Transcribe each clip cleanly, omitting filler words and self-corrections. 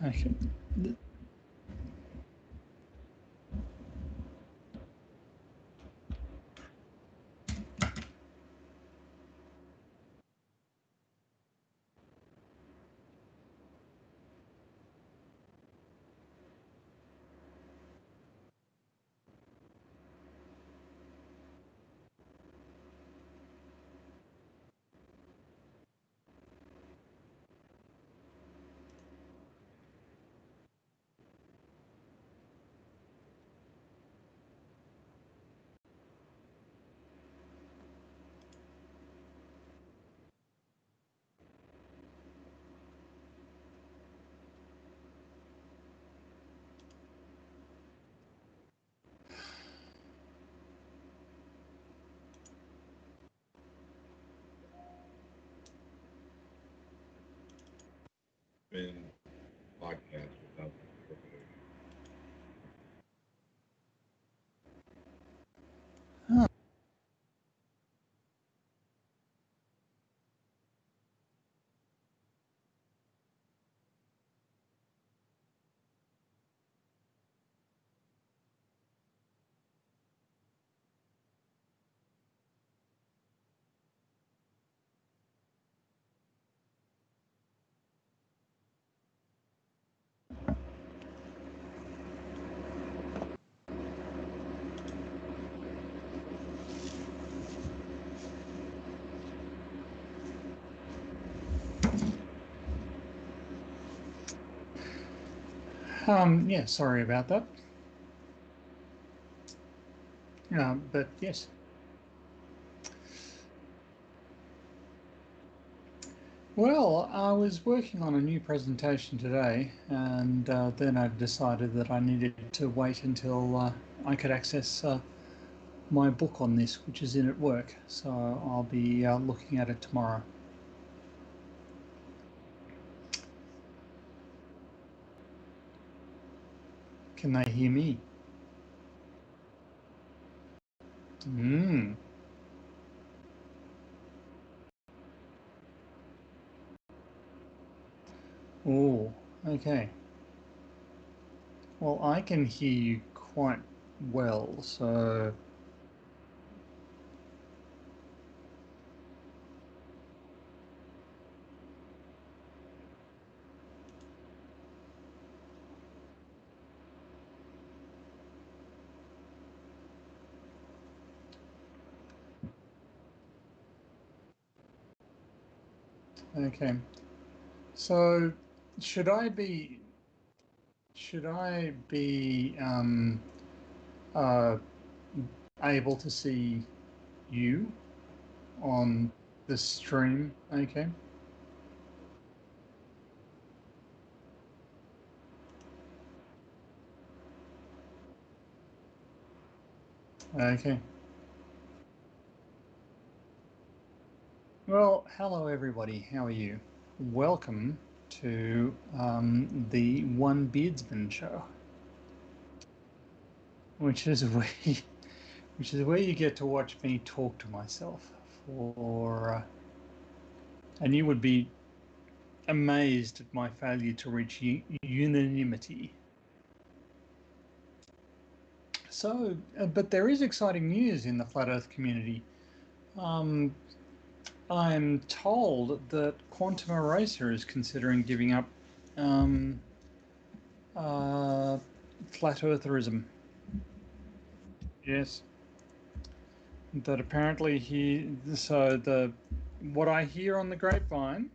Okay. In podcast without Huh. Yeah, sorry about that. But yes. Well, I was working on a new presentation today, and then I decided that I needed to wait until I could access my book on this, which is in at work. So I'll be looking at it tomorrow. Can they hear me? Mm. Oh, okay. Well, I can hear you quite well, so okay. So should I be uh, able to see you on the stream? Okay. Okay. Well, hello everybody. How are you? Welcome to the One Beardsman show, which is where which is where you get to watch me talk to myself for, and you would be amazed at my failure to reach unanimity. So, but there is exciting news in the flat Earth community. Um, I'm told that Quantum Eraser is considering giving up um, uh, flat eartherism. Yes, that apparently what I hear on the grapevine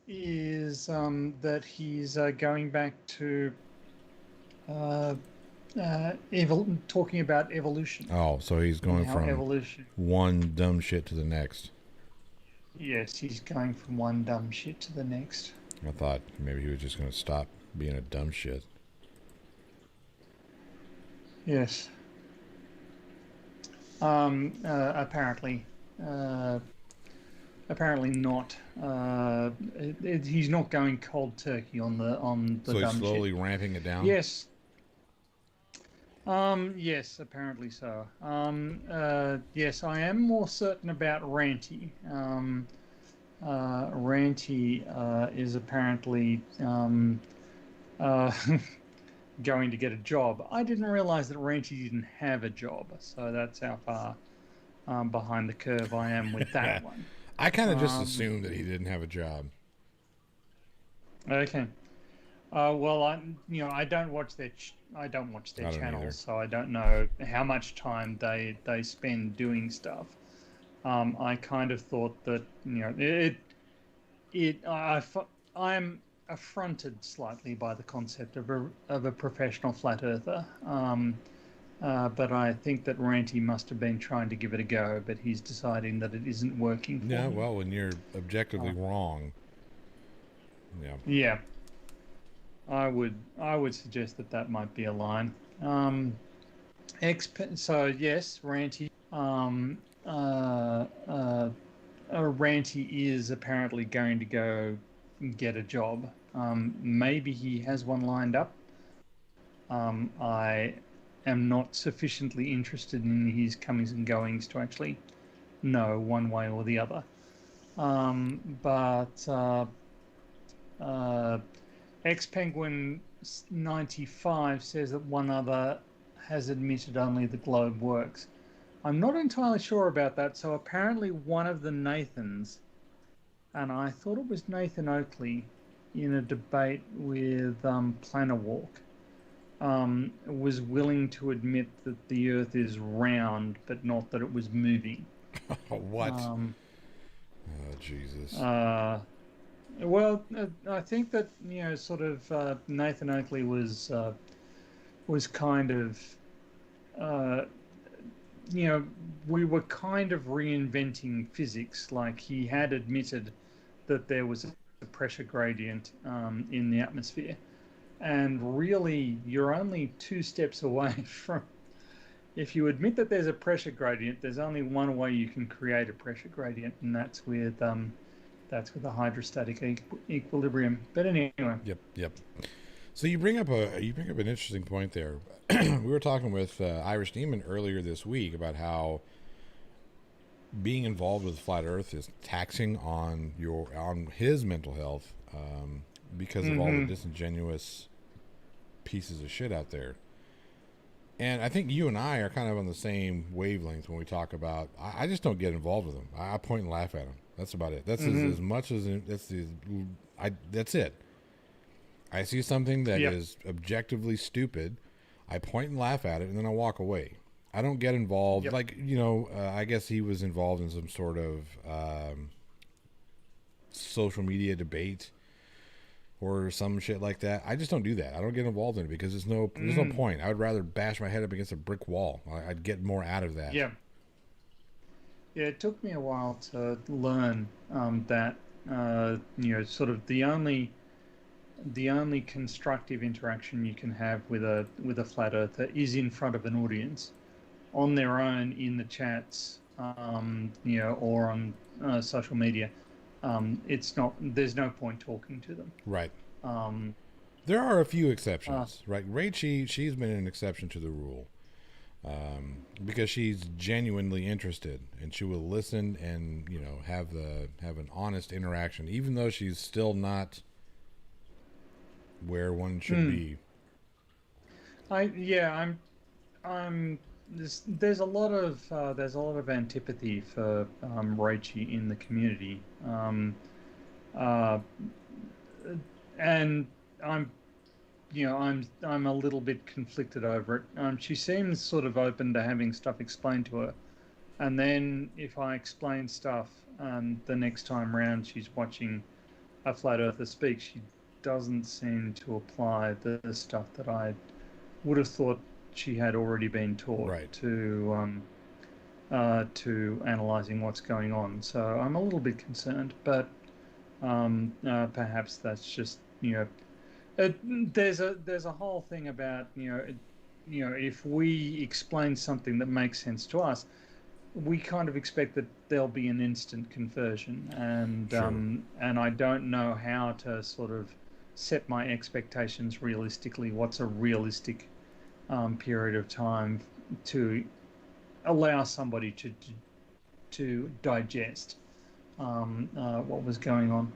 is that he's going back to uh, talking about evolution Oh, so he's and going how from evolution. one dumb shit to the next. Yes, he's going from one dumb shit to the next. I thought maybe he was just going to stop being a dumb shit. Yes. Apparently, uh, apparently not. He's not going cold turkey on the So he's dumb shit. slowly ramping it down? Yes. Yes, apparently so. Yes, I am more certain about Ranty. Ranty is apparently uh, going to get a job. I didn't realize that Ranty didn't have a job, so that's how far behind the curve I am with that one. I kind of just assumed that he didn't have a job. Okay. Well, I don't watch their channels, either. so I don't know how much time they spend doing stuff. I kind of thought that I'm affronted slightly by the concept of a professional flat earther. But I think that Ranty must have been trying to give it a go, but he's deciding that it isn't working for him. Well, when you're objectively wrong. Yeah. Yeah. I would suggest that might be a line. So yes, Ranty. Ranty is apparently going to go get a job. Maybe he has one lined up. I am not sufficiently interested in his comings and goings to actually know one way or the other. But X-Penguin 95 says that one other has admitted only the globe works. I'm not entirely sure about that. So apparently one of the Nathans, and I thought it was Nathan Oakley, in a debate with Planawalk, was willing to admit that the Earth is round, but not that it was moving. What? Oh, Jesus. Well, I think that sort of Nathan Oakley was kind of we were kind of reinventing physics. Like, he had admitted that there was a pressure gradient in the atmosphere, and really you're only 2 steps away from. If you admit that there's a pressure gradient, there's only one way you can create a pressure gradient, and that's with a hydrostatic equilibrium. But anyway. Yep. So you bring up an interesting point there. We were talking with Irish Demon earlier this week about how being involved with Flat Earth is taxing on his mental health because of all the disingenuous pieces of shit out there. And I think you and I are kind of on the same wavelength when we talk about. I just don't get involved with them. I point and laugh at them. That's about it. That's as much as that's it. I see something that is objectively stupid. I point and laugh at it, and then I walk away. I don't get involved. Yep. Like, I guess he was involved in some sort of social media debate or some shit like that. I just don't do that. I don't get involved in it because there's no point. I would rather bash my head up against a brick wall. I'd get more out of that. Yeah. Yeah, it took me a while to learn that sort of the only constructive interaction you can have with a flat earther is in front of an audience, on their own, in the chats, or on social media. There's no point talking to them. Right. There are a few exceptions, right? Rachie, she's been an exception to the rule. Because she's genuinely interested, and she will listen and have an honest interaction, even though she's still not where one should be. There's a lot of antipathy for Raichi in the community, and I'm a little bit conflicted over it. She seems sort of open to having stuff explained to her, and then if I explain stuff, the next time round she's watching a flat earther speak, she doesn't seem to apply the stuff that I would have thought she had already been taught to analysing what's going on. So I'm a little bit concerned, but perhaps that's just there's a whole thing about if we explain something that makes sense to us, we kind of expect that there'll be an instant conversion, and and I don't know how to sort of set my expectations realistically. What's a realistic period of time to allow somebody to digest what was going on.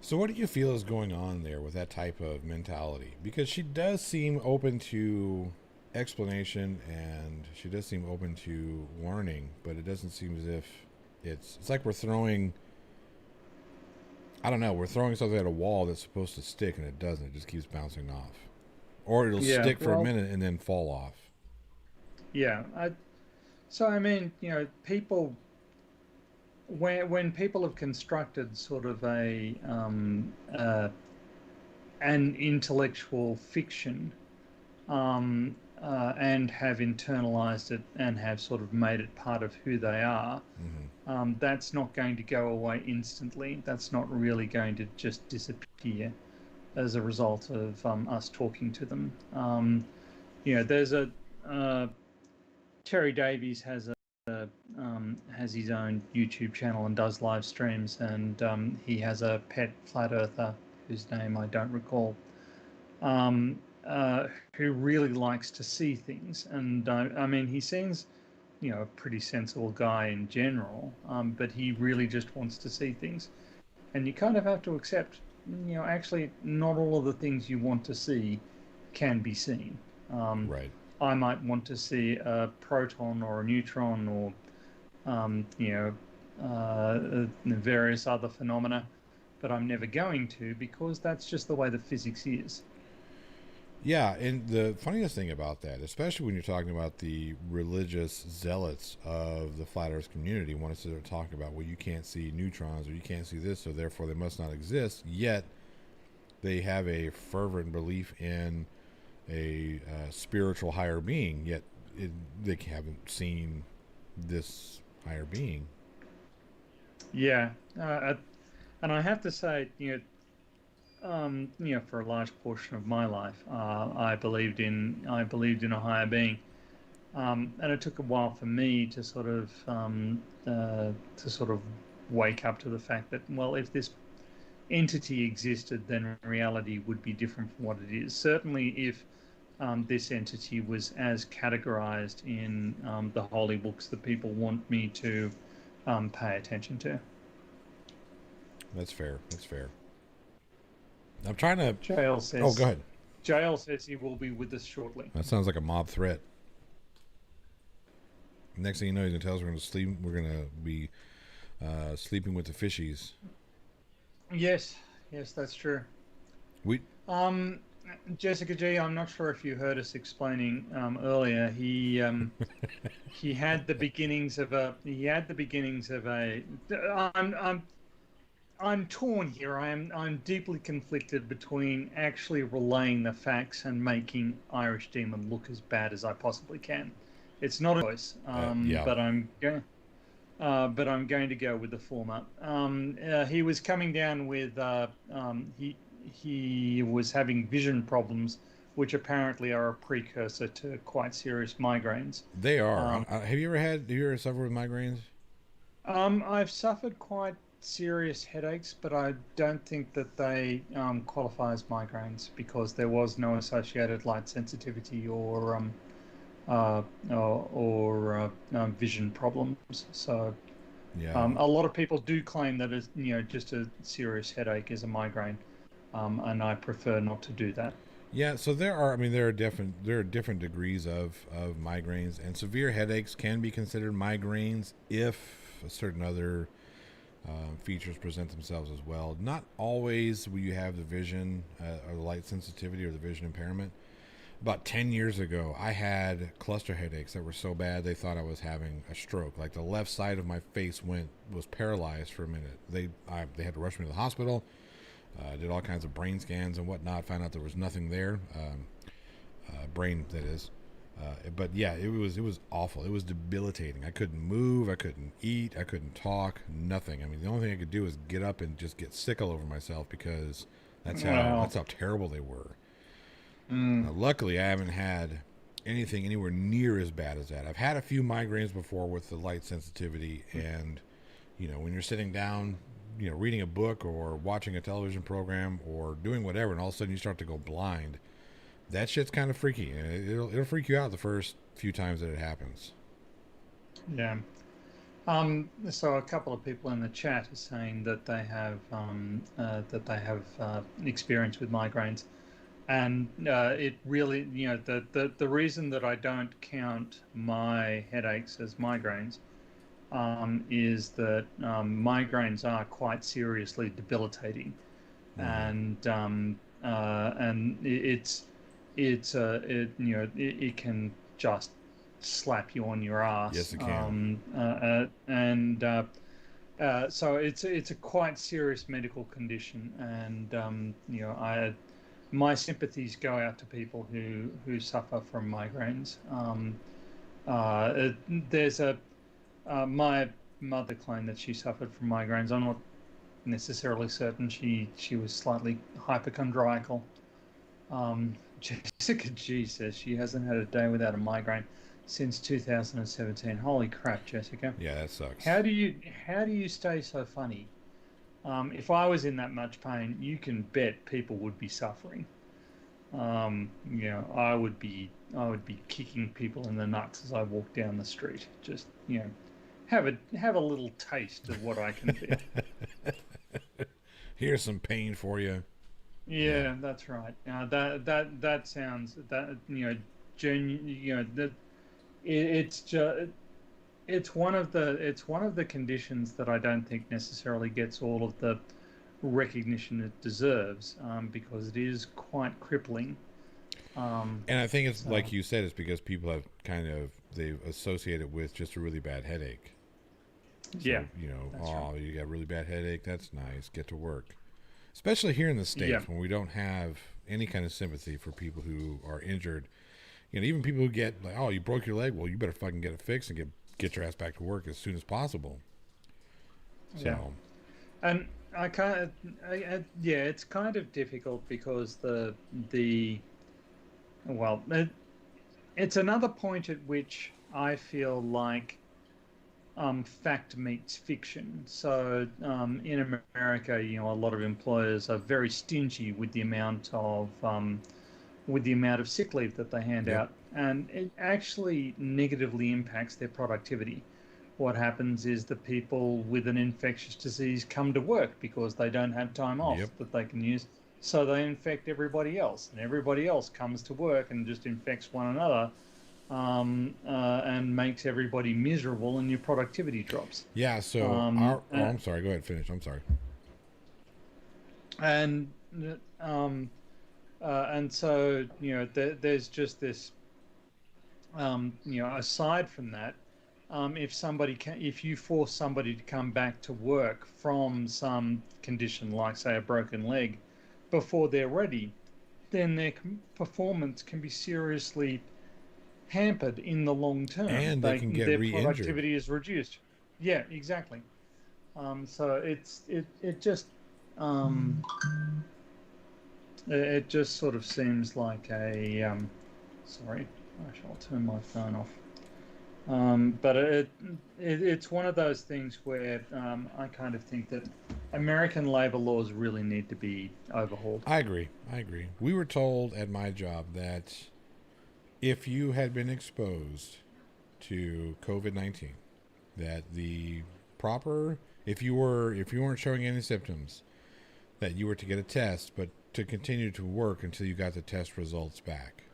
So what do you feel is going on there with that type of mentality? Because she does seem open to explanation and she does seem open to learning, but it doesn't seem as if it's like we're throwing, I don't know, we're throwing something at a wall that's supposed to stick and it doesn't. It just keeps bouncing off. Or it'll Yeah, stick for a well, minute and then fall off. yeah. So I mean, people when people have constructed sort of an intellectual fiction, and have internalized it and have sort of made it part of who they are, that's not going to go away instantly. That's not really going to just disappear as a result of us talking to them. There's Terry Davies has his own YouTube channel and does live streams, and he has a pet flat earther whose name I don't recall, um, who really likes to see things. And I mean, he seems, a pretty sensible guy in general, but he really just wants to see things. And you kind of have to accept, actually, not all of the things you want to see can be seen. Right. I might want to see a proton or a neutron or, various other phenomena, but I'm never going to, because that's just the way that physics is. Yeah, and the funniest thing about that, especially when you're talking about the religious zealots of the flat Earth community, want to sit there and talk about, well, you can't see neutrons or you can't see this, so therefore they must not exist. Yet they have a fervent belief in a spiritual higher being. Yet they haven't seen this higher being. Yeah, and I have to say, for a large portion of my life, I believed in a higher being, and it took a while for me to sort of wake up to the fact that, well, if this entity existed, then reality would be different from what it is. Certainly, if this entity was as categorized in the holy books that people want me to pay attention to. That's fair. That's fair. I'm trying to. Jail says. Oh, go ahead. Jail says he will be with us shortly. That sounds like a mob threat. Next thing you know, he's gonna tell us we're gonna sleep. We're gonna be sleeping with the fishies. Yes, that's true. We. Jessica G, I'm not sure if you heard us explaining earlier. He had the beginnings of a. I'm torn here. I'm deeply conflicted between actually relaying the facts and making Irish Demon look as bad as I possibly can. It's not a choice, yeah. but I'm going to go with the former. He was coming down with he was having vision problems, which apparently are a precursor to quite serious migraines. They are. Have you ever suffered with migraines? I've suffered quite serious headaches, but I don't think that they qualify as migraines, because there was no associated light sensitivity or vision problems. So yeah, a lot of people do claim that it's, just a serious headache is a migraine, and I prefer not to do that. yeah. So there are different degrees of migraines, and severe headaches can be considered migraines if a certain other features present themselves as well. Not always will you have the vision or the light sensitivity or the vision impairment. About 10 years ago, I had cluster headaches that were so bad they thought I was having a stroke. Like the left side of my face was paralyzed for a minute. They had to rush me to the hospital. Did all kinds of brain scans and whatnot. Found out there was nothing there, brain that is. But yeah, it was awful. It was debilitating. I couldn't move. I couldn't eat. I couldn't talk. Nothing. I mean, the only thing I could do was get up and just get sick all over myself, because that's how terrible they were. Now, luckily, I haven't had anything anywhere near as bad as that. I've had a few migraines before with the light sensitivity, and when you're sitting down, reading a book or watching a television program or doing whatever, and all of a sudden you start to go blind. That shit's kind of freaky, and it'll freak you out the first few times that it happens. Yeah. So a couple of people in the chat are saying that they have experience with migraines, and it really, the reason that I don't count my headaches as migraines is that migraines are quite seriously debilitating, and it can just slap you on your ass. Yes, it can. So it's a quite serious medical condition, and my sympathies go out to people who suffer from migraines. There's my mother claimed that she suffered from migraines. I'm not necessarily certain. She was slightly hypochondriacal. Jessica G says she hasn't had a day without a migraine since 2017. Holy crap, Jessica! Yeah, that sucks. How do you stay so funny? If I was in that much pain, you can bet people would be suffering. I would be kicking people in the nuts as I walk down the street. Just have a little taste of what I can feel. Here's some pain for you. Yeah, that's right. That sounds that that it's just it's one of the conditions that I don't think necessarily gets all of the recognition it deserves, because it is quite crippling. And I think it's like you said, it's because people have they've associated it with just a really bad headache. So, yeah, right. You got a really bad headache. That's nice. Get to work. Especially here in the States, when we don't have any kind of sympathy for people who are injured. Even people who get like, oh, you broke your leg. Well, you better fucking get it fixed and get your ass back to work as soon as possible. So, yeah. And I can't. It's kind of difficult because it's another point at which I feel like fact meets fiction. So in America, a lot of employers are very stingy with the amount of sick leave that they hand out, and it actually negatively impacts their productivity. What happens is the people with an infectious disease come to work because they don't have time off that they can use, so they infect everybody else, and everybody else comes to work and just infects one another, and makes everybody miserable, and your productivity drops. Yeah. So, I'm sorry. Go ahead. Finish. I'm sorry. And so there's just this. Aside from that, if you force somebody to come back to work from some condition like, say, a broken leg, before they're ready, then their performance can be seriously hampered in the long term, and they can get their re-injured. Productivity is reduced. Yeah, exactly. So it just sort of seems like a sorry, I shall turn my phone off. But it's one of those things where I kind of think that American labor laws really need to be overhauled. I agree. We were told at my job that if you had been exposed to COVID-19, that if you weren't showing any symptoms, that you were to get a test, but to continue to work until you got the test results back.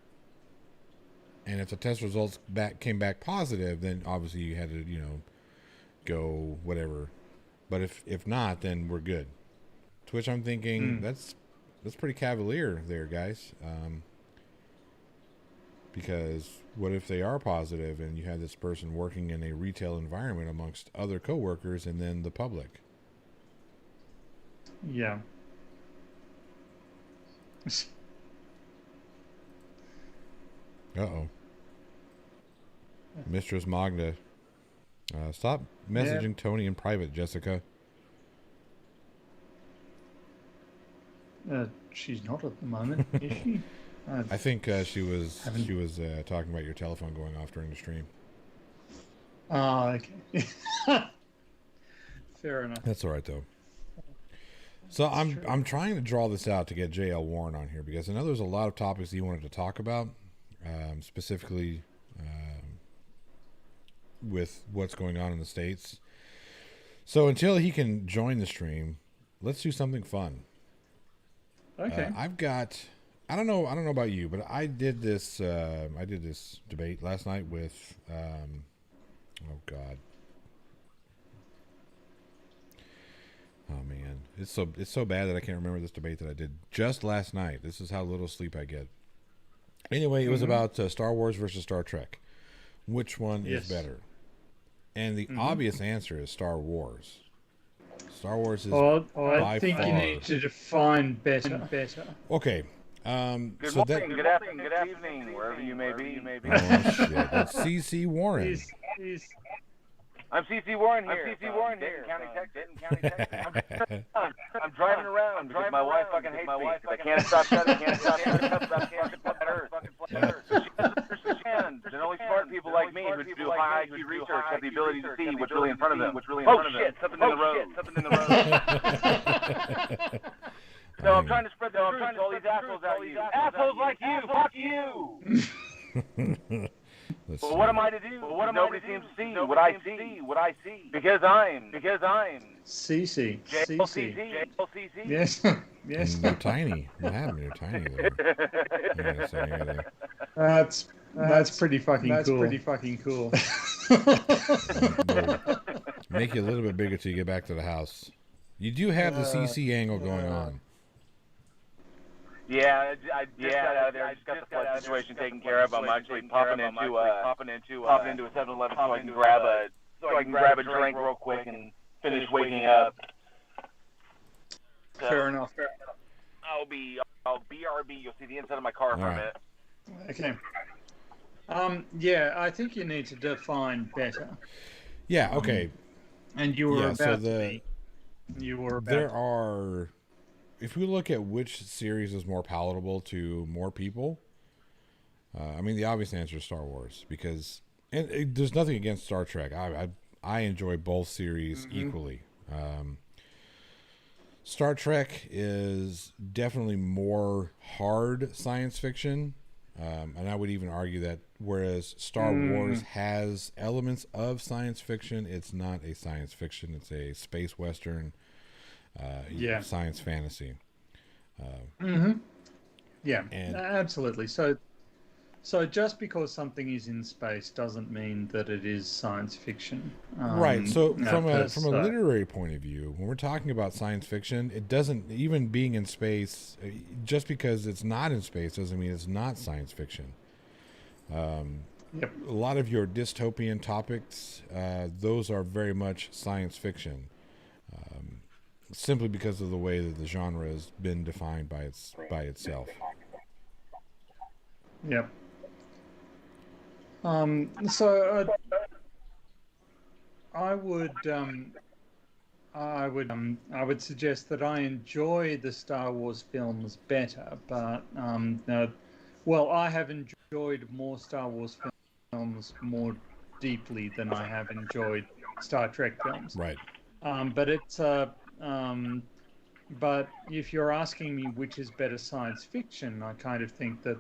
And if the test results came back positive, then obviously you had to, go whatever. But if not, then we're good. To which I'm thinking that's pretty cavalier there, guys. Because what if they are positive and you have this person working in a retail environment amongst other coworkers and then the public? Yeah. Uh-oh. Mistress Magda. Stop messaging Tony in private, Jessica. She's not at the moment, is she? I think she was talking about your telephone going off during the stream. Oh, okay. Fair enough. That's all right, though. So I'm trying to draw this out to get J.L. Warren on here because I know there's a lot of topics he wanted to talk about, specifically with what's going on in the States. So until he can join the stream, let's do something fun. Okay. I've got. I don't know about you, but I did this. I did this debate last night with. Oh God. Oh man, it's so bad that I can't remember this debate that I did just last night. This is how little sleep I get. Anyway, it was about Star Wars versus Star Trek. Which one is better? And the obvious answer is Star Wars. Star Wars is I think far. you need to define better. Okay. Good so morning, good afternoon, good evening, wherever you may be. Oh shit! That's CC Warren. I'm CC Warren here. Denton County, Texas. I'm driving around because my wife fucking hates me. I can't stop shutting. Can't stop shutting. And only smart people like me who do high IQ research have the ability to see what's really in front of them. Oh shit! Something in the road. No, I'm trying to spread the truth to all these assholes out here. Assholes like you! Fuck you! Well, what am I to do? Nobody seems to see what I see. Because I'm CC. Yes. Yes. They're tiny. What happened? They're tiny there. Yeah, so That's pretty fucking cool. Make you a little bit bigger till you get back to the house. You do have the CC angle going on. Yeah, I just got out of there. I just got the flood situation taken care of. I'm actually popping into a 7-Eleven so I can grab a drink real quick and finish waking up. Fair enough. I'll BRB. You'll see the inside of my car for a minute. Okay. Yeah, I think you need to define better. Yeah. Okay. And you were about There are. If we look at which series is more palatable to more people, I mean, the obvious answer is Star Wars because there's nothing against Star Trek. I enjoy both series equally. Star Trek is definitely more hard science fiction, and I would even argue that whereas Star Wars has elements of science fiction, it's not a science fiction. It's a space western. Science fantasy. Yeah, absolutely. So just because something is in space doesn't mean that it is science fiction. Right. So from a literary point of view, when we're talking about science fiction, it doesn't even being in space. Just because it's not in space doesn't mean it's not science fiction. A lot of your dystopian topics, those are very much science fiction. Simply because of the way that the genre has been defined by itself. Yep. I would suggest that I enjoy the Star Wars films better, but I have enjoyed more Star Wars films more deeply than I have enjoyed Star Trek films. Right. But if you're asking me which is better science fiction, I kind of think that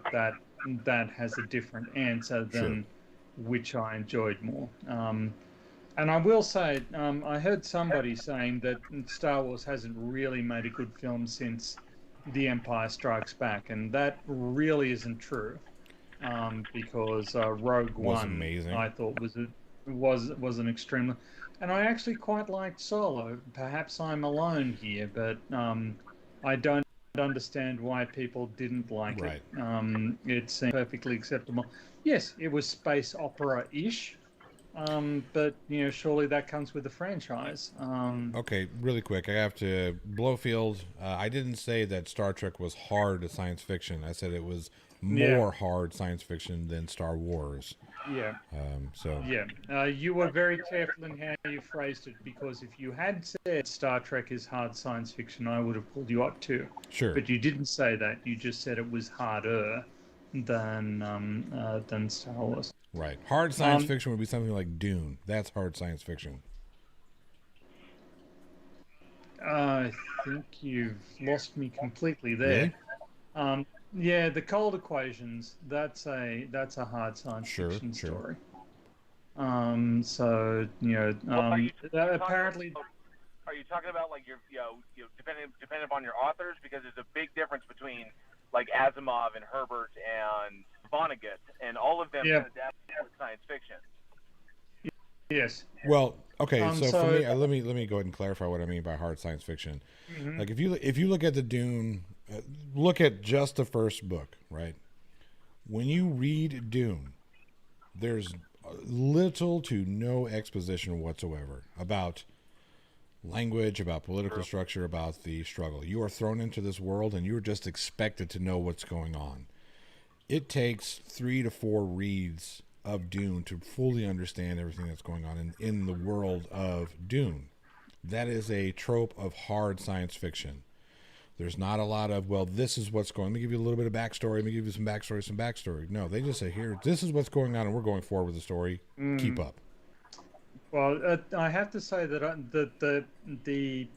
has a different answer than which I enjoyed more. And I will say, I heard somebody saying that Star Wars hasn't really made a good film since The Empire Strikes Back, and that really isn't true. Because Rogue One, amazing. I thought was an extremely. And I actually quite liked Solo. Perhaps I'm alone here, but I don't understand why people didn't like it. It seemed perfectly acceptable. Yes, it was space opera-ish, but surely that comes with the franchise. Okay, really quick, I have to Blowfield. I didn't say that Star Trek was hard science fiction. I said it was more hard science fiction than Star Wars. Yeah. You were very careful in how you phrased it, because if you had said Star Trek is hard science fiction, I would have pulled you up too. Sure. But you didn't say that. You just said it was harder than Star Wars. Right. Hard science fiction would be something like Dune. That's hard science fiction. I think you've lost me completely there. Really? Yeah, the cold equations, that's a hard science fiction story. Apparently talking about like depending upon your authors? Because there's a big difference between like Asimov and Herbert and Vonnegut, and all of them kind of dabble with science fiction. Yes. Well, okay. So for me, let me go ahead and clarify what I mean by hard science fiction. Mm-hmm. Like if you look at the Dune, look at just the first book, right? When you read Dune, there's little to no exposition whatsoever about language, about political structure, about the struggle. You are thrown into this world and you're just expected to know what's going on. It takes 3 to 4 reads of Dune to fully understand everything that's going on in the world of Dune. That is a trope of hard science fiction. There's not a lot of, well, this is what's going on. Let me give you a little bit of backstory. Let me give you some backstory. No, they just say, here, this is what's going on, and we're going forward with the story. Keep up. Well, I have to say that the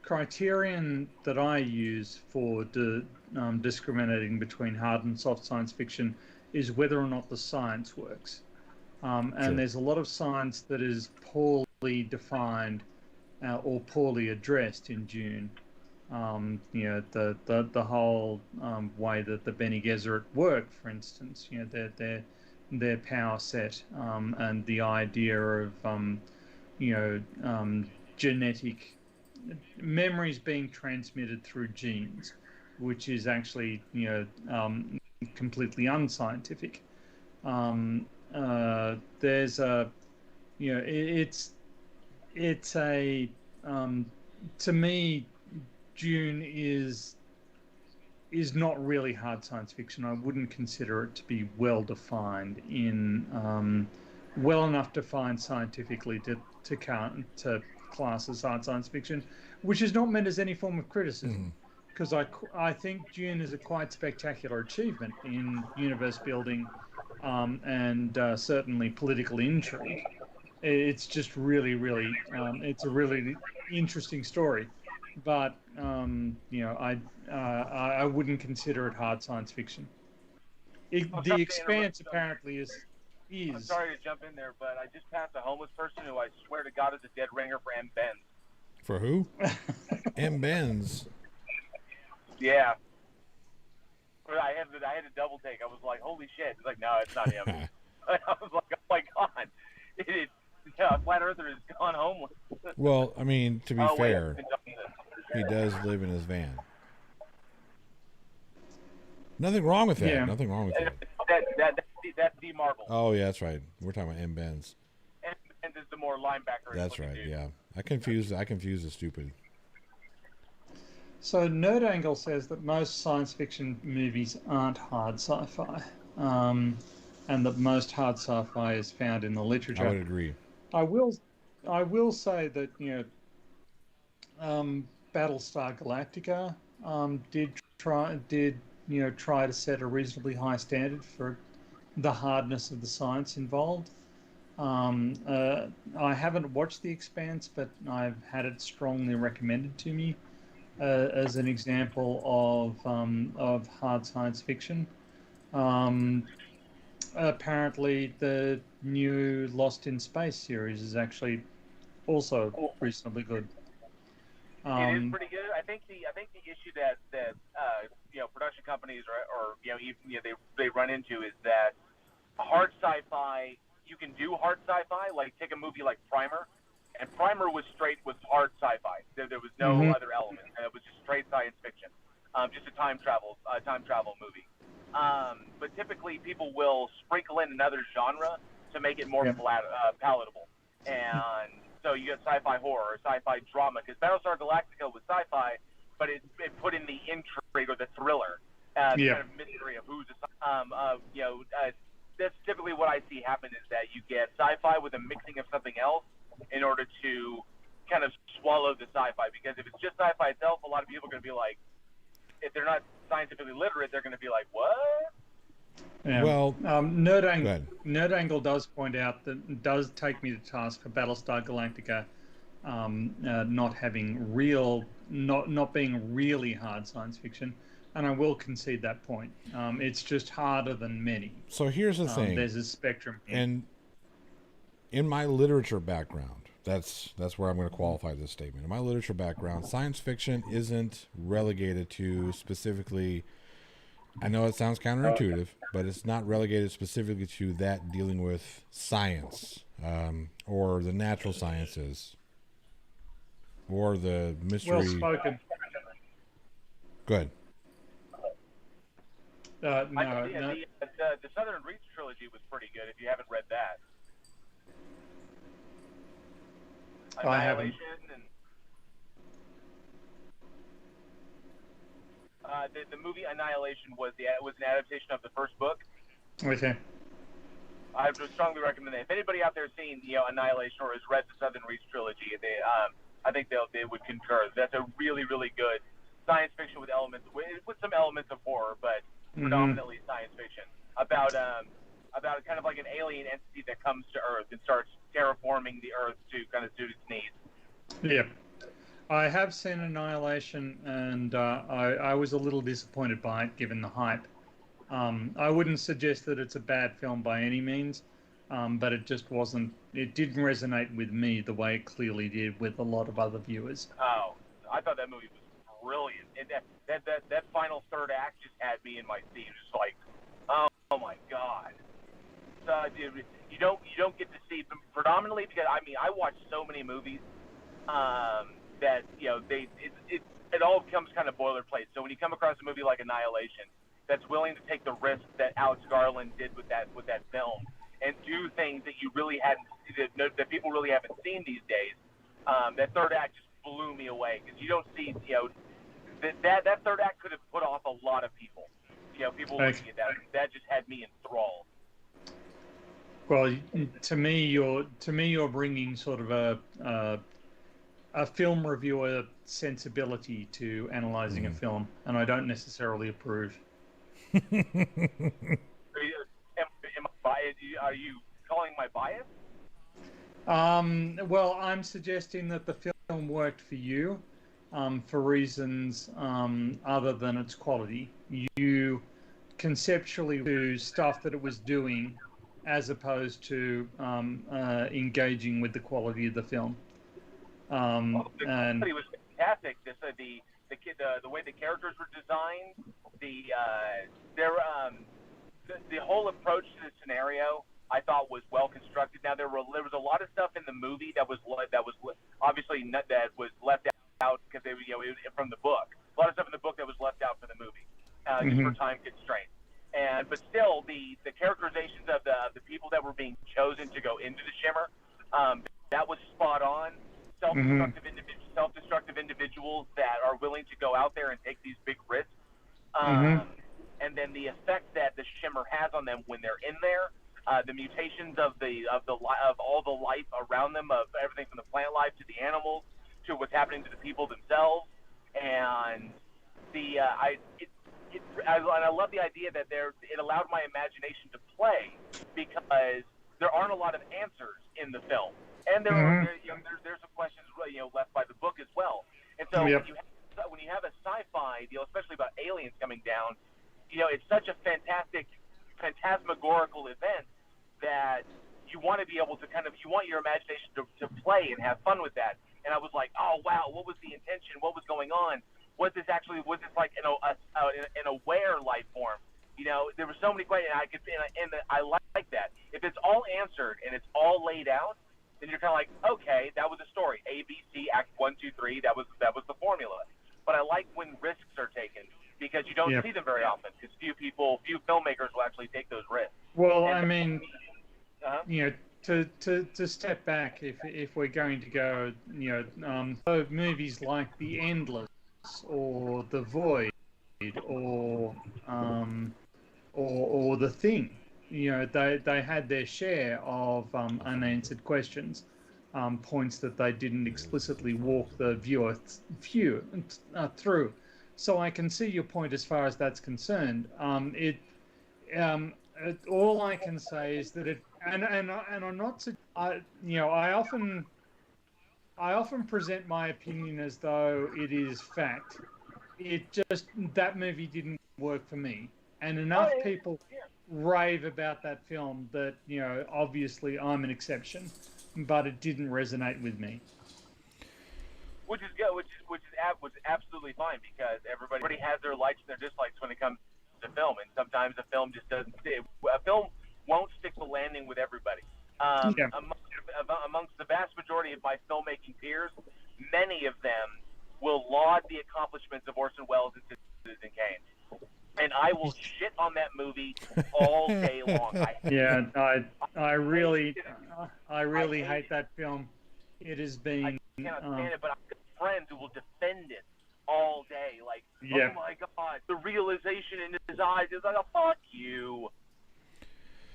criterion that I use for discriminating between hard and soft science fiction is whether or not the science works. And there's a lot of science that is poorly defined or poorly addressed in Dune. The whole way that the Bene Gesserit work, for instance, their power set, and the idea of genetic memories being transmitted through genes, which is actually completely unscientific. There's a it's a to me, Dune is not really hard science fiction. I wouldn't consider it to be well defined well enough defined scientifically to class as hard science fiction, which is not meant as any form of criticism, because I think Dune is a quite spectacular achievement in universe building, and certainly political intrigue. It's just really, really, it's a really interesting story. But I wouldn't consider it hard science fiction. The Expanse apparently is. I'm sorry to jump in there, but I just passed a homeless person who I swear to God is a dead ringer for M. Benz. For who? M. Benz. Yeah. I had a double take. I was like, holy shit. He's like, no, it's not him. I was like, oh my God. A flat earther has gone homeless. Well, I mean, to be fair, he does live in his van. Nothing wrong with that. Yeah. Nothing wrong with that. That's D. Marble. Oh, yeah, that's right. We're talking about M. Benz. M. Benz is the more linebacker. That's right, dude. Yeah. I confuse the stupid. So Nerd Angle says that most science fiction movies aren't hard sci-fi, and that most hard sci-fi is found in the literature. I would agree. I will say that Battlestar Galactica did try to set a reasonably high standard for the hardness of the science involved. I haven't watched The Expanse, but I've had it strongly recommended to me as an example of hard science fiction. Apparently, the new Lost in Space series is actually also reasonably good. It is pretty good. I think the issue that production companies or they run into is that hard sci-fi, you can do hard sci-fi, like take a movie like Primer, and Primer was hard sci-fi. There was no other element. It was just straight science fiction, just a time travel movie. But typically people will sprinkle in another genre to make it more palatable. And so you get sci-fi horror or sci-fi drama, because Battlestar Galactica was sci-fi, but it put in the intrigue or the thriller, kind of mystery of who's that's typically what I see happen, is that you get sci-fi with a mixing of something else in order to kind of swallow the sci-fi. Because if it's just sci-fi itself, a lot of people are going to be like, if they're not scientifically literate, they're going to be like, what? Yeah. Well, Nerd Angle does point out that does take me to task for Battlestar Galactica not being really hard science fiction, and I will concede that point. It's just harder than many. So here's the thing. There's a spectrum here. And in my literature background, That's where I'm going to qualify this statement. In my literature background, science fiction isn't relegated to specifically. I know it sounds counterintuitive, but it's not relegated specifically to that dealing with science or the natural sciences or the mystery. Well spoken. Good. No. The Southern Reach trilogy was pretty good. If you haven't read that, I haven't. And the movie Annihilation was an adaptation of the first book. Okay. I would strongly recommend that. If anybody out there has seen Annihilation or has read the Southern Reach trilogy, I think they would concur. That's a really, really good science fiction with some elements of horror, but predominantly science fiction about kind of like an alien entity that comes to Earth and starts terraforming the Earth to kind of suit its needs. Yeah. I have seen Annihilation, and I was a little disappointed by it, given the hype. I wouldn't suggest that it's a bad film by any means, but it just wasn't. It didn't resonate with me the way it clearly did with a lot of other viewers. Oh, I thought that movie was brilliant. And that final third act just had me in my seat, just like, oh my god. You don't get to see predominantly because I watch so many movies that it all becomes kind of boilerplate. So when you come across a movie like Annihilation that's willing to take the risk that Alex Garland did with that film and do things that you really hadn't that people really haven't seen these days, that third act just blew me away because you don't see that third act could have put off a lot of people. People looking at that just had me enthralled. Well, to me, you're bringing sort of a film reviewer sensibility to analyzing a film, and I don't necessarily approve. Am I biased? Are you calling my bias? Well, I'm suggesting that the film worked for you for reasons other than its quality. You conceptually do stuff that it was doing as opposed to engaging with the quality of the film. The quality was fantastic. The way the characters were designed, the whole approach to the scenario, I thought was well constructed. Now there was a lot of stuff in the movie that was obviously that was left out because from the book. A lot of stuff in the book that was left out for the movie, just for time constraints. But still, the characterizations of the people that were being chosen to go into the Shimmer, that was spot on. Self-destructive individuals that are willing to go out there and take these big risks, and then the effect that the Shimmer has on them when they're in there, the mutations of all the life around them, of everything from the plant life to the animals to what's happening to the people themselves, and I love the idea that it allowed my imagination to play because there aren't a lot of answers in the film. And there's some questions left by the book as well. And so when you have a sci-fi deal, especially about aliens coming down, it's such a phantasmagorical event that you want to be able to you want your imagination to play and have fun with that. And I was like, oh wow, what was the intention? What was going on? Was this like an aware life form? There were so many questions. I like that. If it's all answered and it's all laid out, then you're kind of like, okay, that was a story. A, B, C, Act 1, 2, 3. That was the formula. But I like when risks are taken because you don't see them very often. Because few filmmakers will actually take those risks. Well, to step back, if we're going to go, movies like The Endless or The Void or The Thing. They had their share of unanswered questions, points that they didn't explicitly walk the viewer through. So I can see your point as far as that's concerned. All I can say is that and I'm not. I often present my opinion as though it is fact. That movie didn't work for me, and enough people rave about that film that obviously I'm an exception. but it didn't resonate with me. Which is good, which is absolutely fine, because everybody has their likes and their dislikes when it comes to film, and sometimes a film just doesn't. A film won't stick the landing with everybody. Yeah. Amongst the vast majority of my filmmaking peers, many of them will laud the accomplishments of Orson Welles and Citizen Kane, and I will shit on that movie all day long. I really hate that film. It has been. I cannot stand it, but I have friends who will defend it all day. Like, yeah. Oh my God, the realization in his eyes is like, oh, fuck you.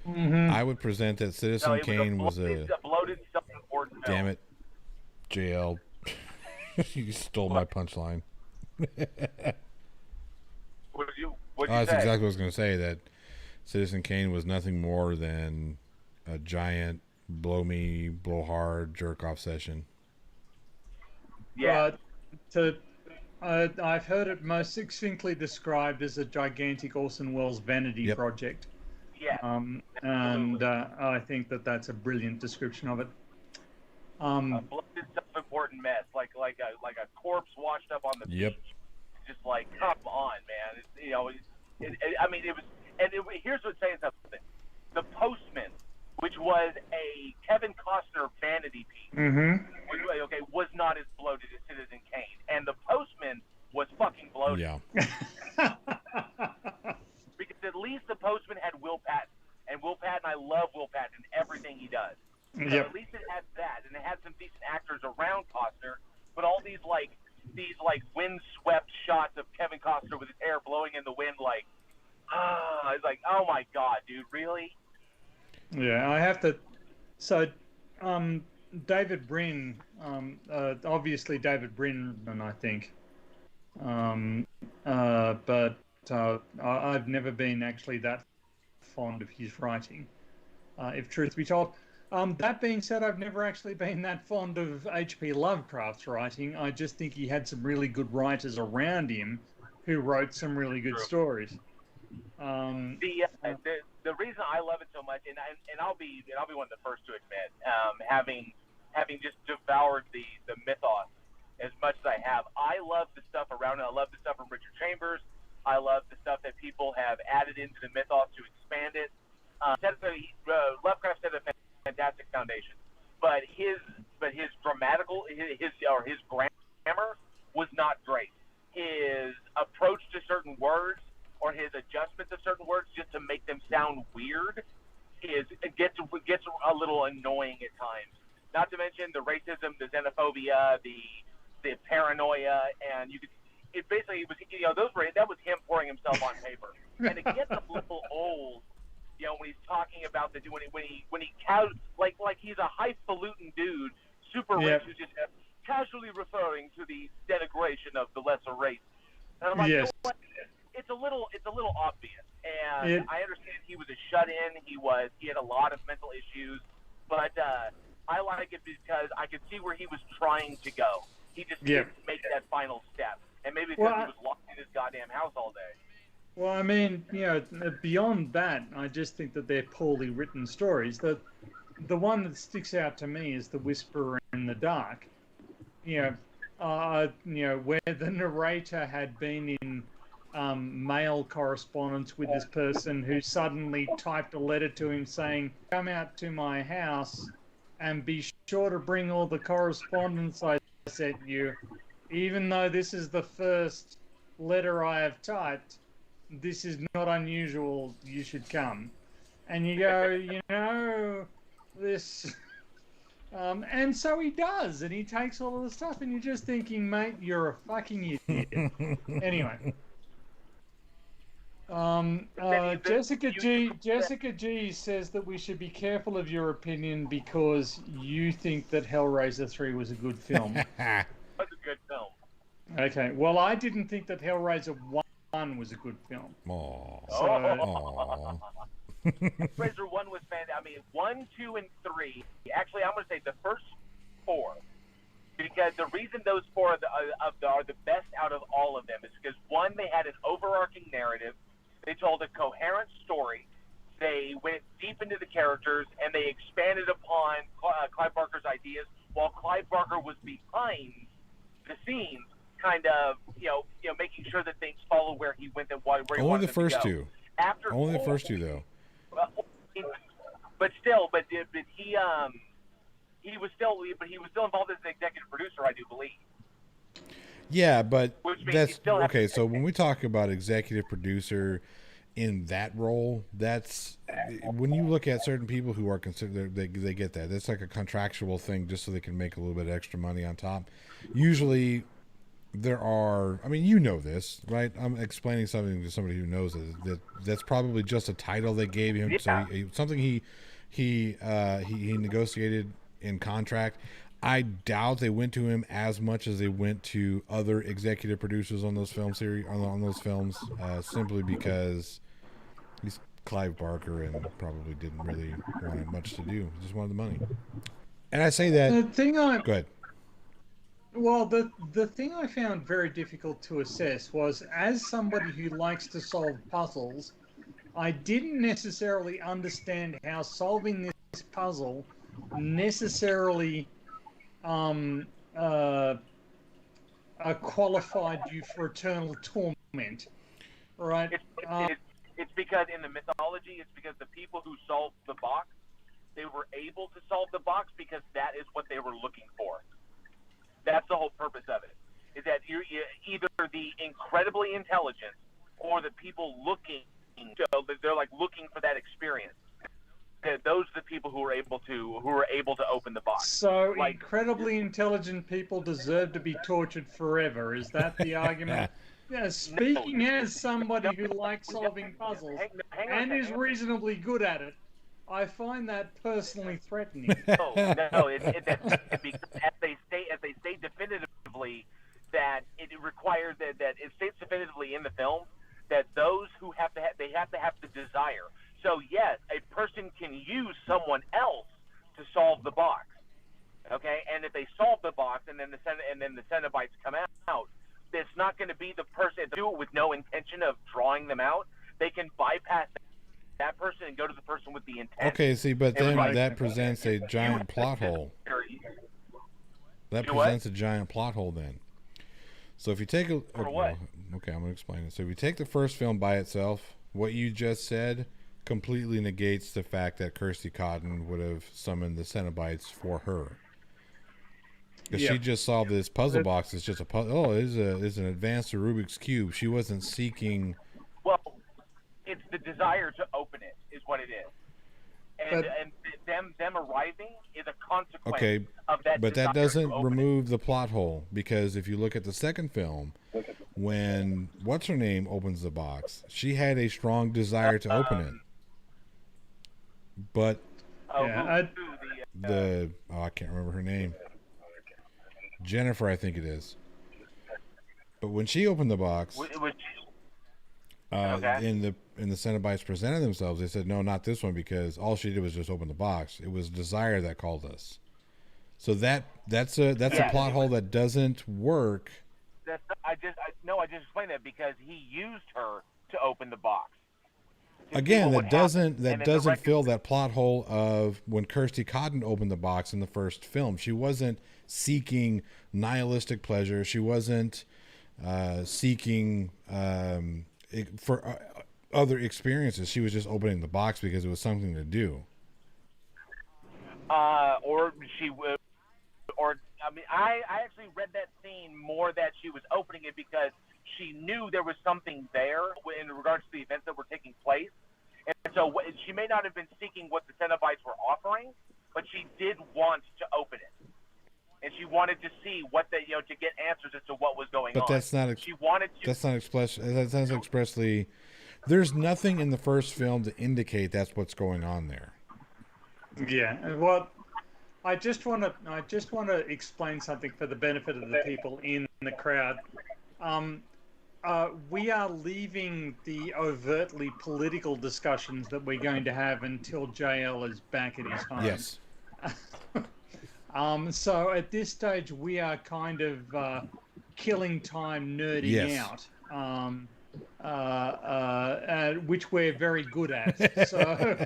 Mm-hmm. I would present that Citizen Kane was a bloated, self-important film. Damn it, JL. You stole my punchline. What did you That's say? exactly what I was going to say, that Citizen Kane was nothing more than a giant blow me, blow hard, jerk off session. Yeah. I've heard it most succinctly described as a gigantic Orson Welles vanity project. Yeah. And I think that that's a brilliant description of it. A bloated, self-important mess, like a corpse washed up on the beach. Just like, come on, man. Here's what's saying something. The Postman, which was a Kevin Costner vanity piece, was not as bloated as Citizen Kane, and The Postman was fucking bloated. Yeah. Because at least The Postman had Will Patton, and Will Patton, I love Will Patton in everything he does. So at least it had that, and it had some decent actors around Costner, but all these wind-swept shots of Kevin Costner with his hair blowing in the wind, it's like, oh my God, dude, really? Yeah, I have to. So, David Brin, obviously David Brinman, I think. But I've never been actually that fond of his writing, if truth be told. That being said, I've never actually been that fond of H.P. Lovecraft's writing. I just think he had some really good writers around him who wrote some really good stories. The reason I love it so much, and I'll be one of the first to admit, having just devoured the mythos as much as I have, I love the stuff around it. I love the stuff from Richard Chambers. I love the stuff that people have added into the mythos to expand it. Lovecraft set a fantastic foundation, but his grammar was not great. His approach to certain words, or his adjustments of certain words just to make them sound weird, gets a little annoying at times. Not to mention the racism, the xenophobia, the paranoia, and that was him pouring himself on paper. And it gets a little old, when he's talking about when he like he's a highfalutin dude, super rich, who's just casually referring to the denigration of the lesser race. And I'm like, you know what? It's a little obvious, and I understand he was a shut-in. He had a lot of mental issues, but I like it because I could see where he was trying to go. He just didn't make that final step, and maybe because he was locked in his goddamn house all day. Well, I mean, beyond that, I just think that they're poorly written stories. The one that sticks out to me is The Whisperer in the Dark. Where the narrator had been in mail correspondence with this person who suddenly typed a letter to him saying, "Come out to my house and be sure to bring all the correspondence I sent you. Even though this is the first letter I have typed, this is not unusual. You should come." And you go, this... and so he does, and he takes all of the stuff, and you're just thinking, mate, you're a fucking idiot. Anyway. Jessica G says that we should be careful of your opinion because you think that Hellraiser 3 was a good film. That's a good film. Okay, well, I didn't think that Hellraiser 1 was a good film. Aww. So, Hellraiser 1 was fantastic. I mean, 1, 2, and 3. Actually, I'm going to say the first 4. Because the reason those 4 are the best out of all of them is because, 1, they had an overarching narrative. They told a coherent story. They went deep into the characters, and they expanded upon Clive Barker's ideas, while Clive Barker was behind the scenes, kind of, making sure that things follow where he went and where he Only wanted the them first to go. two. After Only the first two, though. But he was still involved as an executive producer, I do believe. Yeah, but Which means that's still okay. So when we talk about executive producer in that role, that's when you look at certain people who are considered, they get that. That's like a contractual thing, just so they can make a little bit extra money on top. Usually, there are. I mean, you know this, right? I'm explaining something to somebody who knows it. That's probably just a title they gave him. Yeah. So something he negotiated in contract. I doubt they went to him as much as they went to other executive producers on those film series on those films, simply because he's Clive Barker and probably didn't really want much to do. He just wanted the money. And I say that. The thing Go ahead. Well, the thing I found very difficult to assess was, as somebody who likes to solve puzzles, I didn't necessarily understand how solving this puzzle necessarily qualified you for eternal torment, right? It's because in the mythology, it's because the people who solved the box, they were able to solve the box because that is what they were looking for. That's the whole purpose of it. Is that you're either the incredibly intelligent or the people looking. So they're like looking for that experience. Those are the people who are able to open the box. So incredibly intelligent people deserve to be tortured forever. Is that the argument? Yeah, speaking as somebody who likes solving puzzles and is reasonably good at it, I find that personally threatening. No, it's because as they state definitively that it requires that it states definitively in the film that those who have to have the desire. So yes, a person can use someone else to solve the box. Okay, and if they solve the box and then the Cenobites come out, it's not going to be the person. If they do it with no intention of drawing them out, they can bypass that person and go to the person with the intent. Okay, see, but then that presents a giant plot hole. That presents a giant plot hole then. So if you take a... For what? Okay, I'm going to explain it. So if you take the first film by itself, what you just said completely negates the fact that Kirsty Cotton would have summoned the Cenobites for her. Because she just solved this puzzle box. It's just a puzzle. Oh, it's an advanced Rubik's Cube. She wasn't seeking... Well, it's the desire to open it is what it is. And them arriving is a consequence of that. But that doesn't remove the plot hole, because if you look at the second film, when what's her name opens the box, she had a strong desire to open it. But I can't remember her name. Jennifer, I think it is. But when she opened the box, in the Cenobites presented themselves, they said, no, not this one, because all she did was just open the box. It was desire that called us. So that's a plot hole that doesn't work. I just explained that because he used her to open the box. Again, that doesn't fill that plot hole of when Kirsty Cotton opened the box in the first film. She wasn't seeking nihilistic pleasure. She wasn't seeking for other experiences. She was just opening the box because it was something to do. I actually read that scene more that she was opening it because she knew there was something there in regards to the events that were taking place. And so she may not have been seeking what the Cenobites were offering, but she did want to open it. And she wanted to see to get answers as to what was going on. But that's not. That's not expressly. There's nothing in the first film to indicate that's what's going on there. Yeah. Well, I just want to explain something for the benefit of the people in the crowd. We are leaving the overtly political discussions that we're going to have until JL is back at his home. Yes. So at this stage, we are kind of killing time nerding out. which we're very good at. So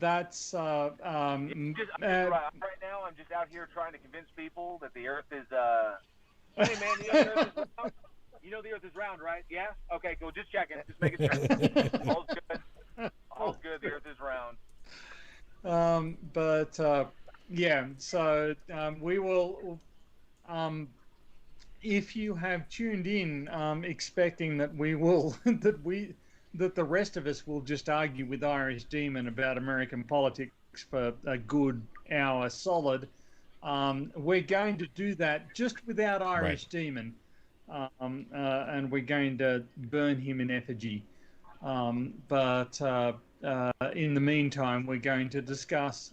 that's I'm right now. I'm just out here trying to convince people that the Earth is. Hey man, the Earth is round. You know the Earth is round, right? Yeah. Okay, cool. Just checking. Just making sure. All's good. All's good. The Earth is round. Yeah. So we will. If you have tuned in, expecting that we will that the rest of us will just argue with Irish Demon about American politics for a good hour solid, we're going to do that just without Irish Demon, and we're going to burn him in effigy. But in the meantime, we're going to discuss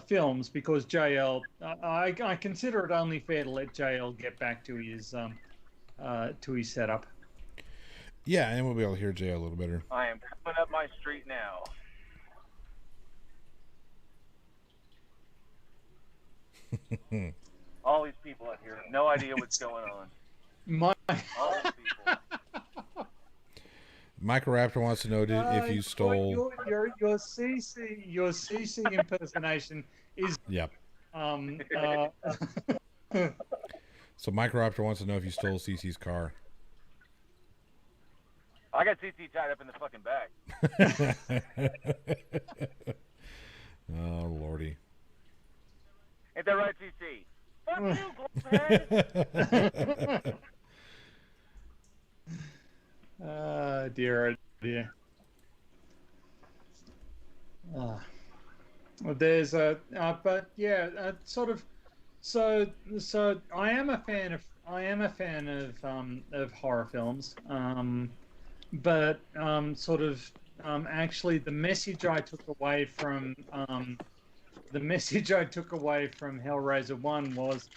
films because JL, I consider it only fair to let JL get back to his setup. Yeah, and we'll be able to hear JL a little better. I am coming up my street now. All these people out here, no idea what's going on. All these people. Microraptor wants to know if you stole your CC impersonation is Yep. So Microraptor wants to know if you stole CC's car. I got CC tied up in the fucking bag. Oh lordy. Ain't that right, CC? Fuck you, dear, oh dear. There's a, but yeah, sort of. So I am a fan of horror films. But actually, the message I took away from Hellraiser 1 was,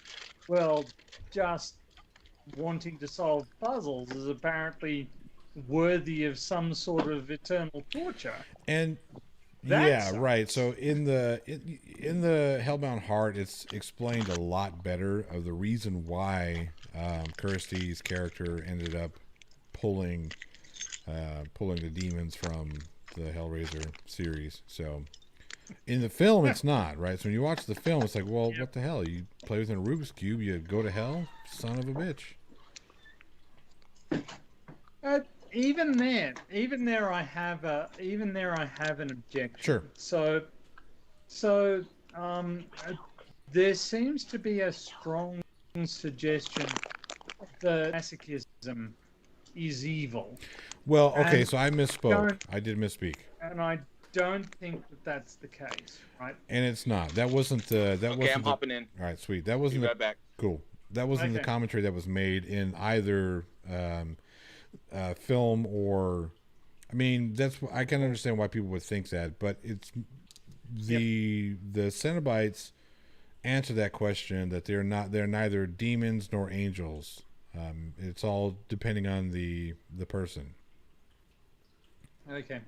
well, just wanting to solve puzzles is apparently worthy of some sort of eternal torture. And right. So in the Hellbound Heart, it's explained a lot better of the reason why Kirsty's character ended up pulling the demons from the Hellraiser series. So in the film, it's not, right? So when you watch the film, it's like, well, what the hell? You play within a Rubik's Cube, you go to hell? Son of a bitch. Even there, I have an objection. Sure. So there seems to be a strong suggestion that masochism is evil. Well, okay, so I misspoke. I did misspeak. And I don't think that that's the case, right? And it's not. That wasn't the. Okay, I'm hopping in. All right, sweet. That wasn't Be right back. Cool. That wasn't the commentary that was made in either film or. I mean, I can understand why people would think that, but it's the Cenobites answer that question that they're neither demons nor angels. It's all depending on the person. Okay.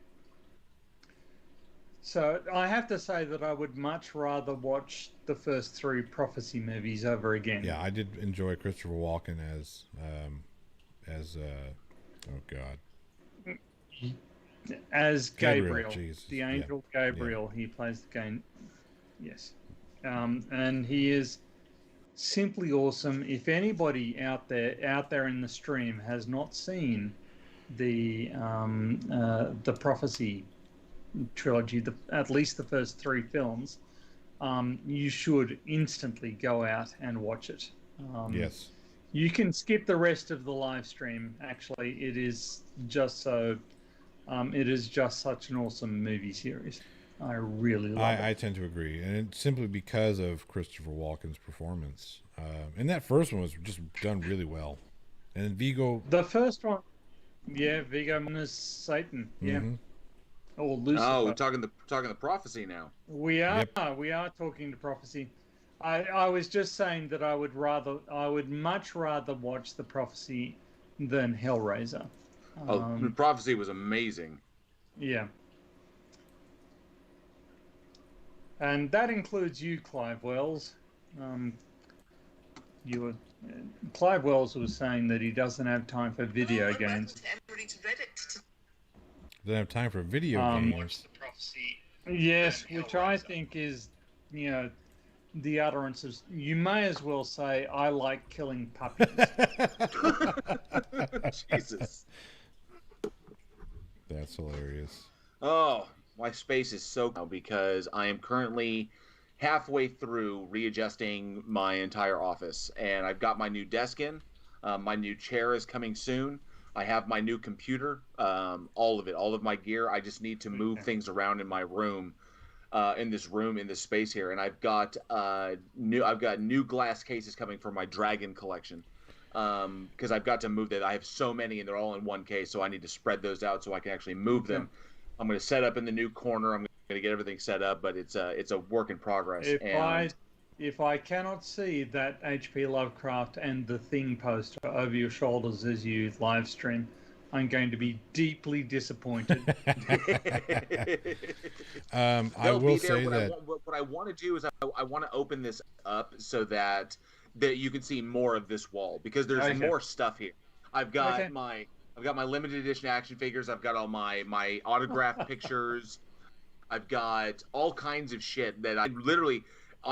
So I have to say that I would much rather watch the first 3 Prophecy movies over again. Yeah, I did enjoy Christopher Walken as oh god, as Gabriel, Jesus. The angel Gabriel. Yeah. He plays the game. Yes, and he is simply awesome. If anybody out there in the stream has not seen the Prophecy trilogy, at least the first 3 films, you should instantly go out and watch it. Yes. You can skip the rest of the live stream. Actually, it is just so. It is just such an awesome movie series. I really love it. I tend to agree, and it's simply because of Christopher Walken's performance. And that first one was just done really well. And Vigo. The first one, yeah, Vigo is Satan. Yeah. Mm-hmm. Or Lucifer. Oh, we're talking the Prophecy now. We are. Yep. We are talking to Prophecy. I was just saying that I would much rather watch the Prophecy than Hellraiser. The Prophecy was amazing. Yeah. And that includes you, Clive Wells. You were Clive Wells was saying that he doesn't have time for video games. Doesn't have time for video games. Yes, which I think is, the utterances. You may as well say, "I like killing puppies." Jesus. That's hilarious. Oh, my space is so now because I am currently halfway through readjusting my entire office, and I've got my new desk in. My new chair is coming soon. I have my new computer, all of it, all of my gear. I just need to move things around in my room, in this space here, and I've got new glass cases coming for my dragon collection. Because I've got to move that. I have so many, and they're all in one case, so I need to spread those out so I can actually move them. I'm going to set up in the new corner. I'm going to get everything set up, but it's a work in progress. If I cannot see that H.P. Lovecraft and The Thing poster over your shoulders as you live stream, I'm going to be deeply disappointed. I will say that what I want to do is I want to open this up so that you can see more of this wall, because there's more stuff here. I've got my limited edition action figures. I've got all my autographed pictures. I've got all kinds of shit that I literally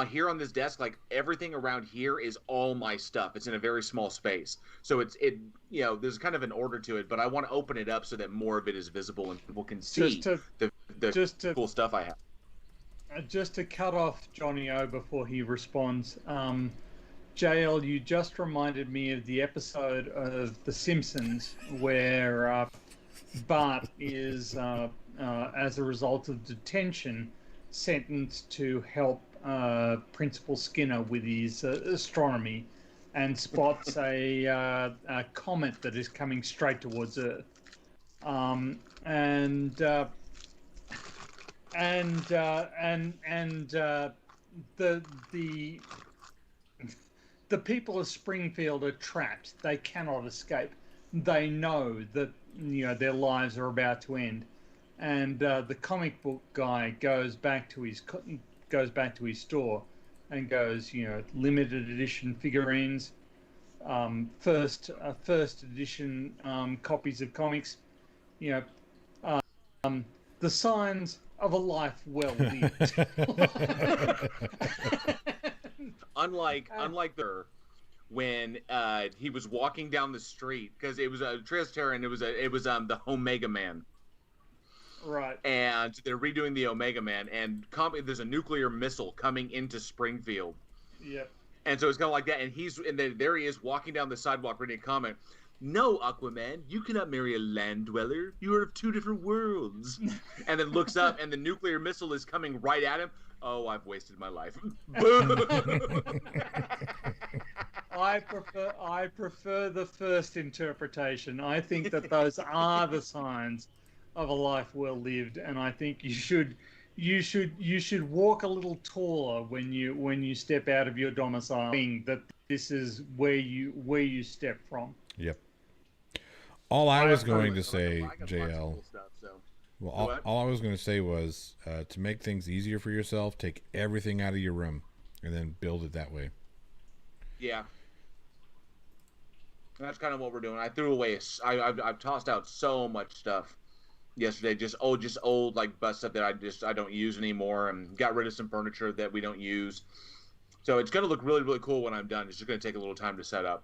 here on this desk. Like, everything around here is all my stuff. It's in a very small space, so there's kind of an order to it. But I want to open it up so that more of it is visible and people can see the cool stuff I have. Just to cut off Johnny O before he responds. JL, you just reminded me of the episode of The Simpsons where Bart is, as a result of detention, sentenced to help Principal Skinner with his astronomy, and spots a comet that is coming straight towards Earth. The people of Springfield are trapped. They cannot escape. They know that their lives are about to end, and the comic book guy goes back to his store and goes, limited edition figurines, first edition copies of comics, the signs of a life well lived. Unlike when he was walking down the street, because it was a Tristera, and it was the Omega Man, right? And they're redoing the Omega Man, and there's a nuclear missile coming into Springfield. Yep. And so it's kind of like that, and there he is walking down the sidewalk reading a comment. No, Aquaman, you cannot marry a land dweller. You are of two different worlds. And then looks up, and the nuclear missile is coming right at him. Oh, I've wasted my life. Boom! I prefer the first interpretation. I think that those are the signs of a life well lived, and I think you should walk a little taller when you step out of your domicile, being that this is where you step from. Yep. All I was going to say, JL. Well, all I was going to say was to make things easier for yourself, take everything out of your room and then build it that way. Yeah. That's kind of what we're doing. I threw away. I've tossed out so much stuff yesterday, just old like bus stuff that I don't use anymore, and got rid of some furniture that we don't use. So it's going to look really, really cool when I'm done. It's just going to take a little time to set up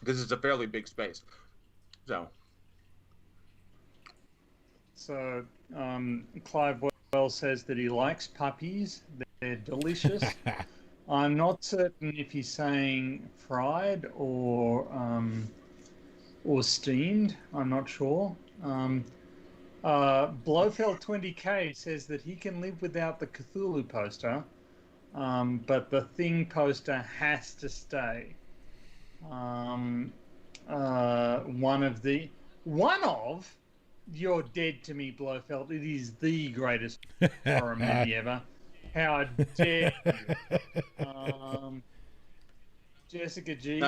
because it's a fairly big space. So Clive Wells says that he likes puppies. They're delicious. I'm not certain if he's saying fried or steamed. I'm not sure. Blofeld 20K says that he can live without the Cthulhu poster, but the Thing poster has to stay. You're dead to me, Blofeld. It is the greatest horror movie ever. How dare you? Jessica G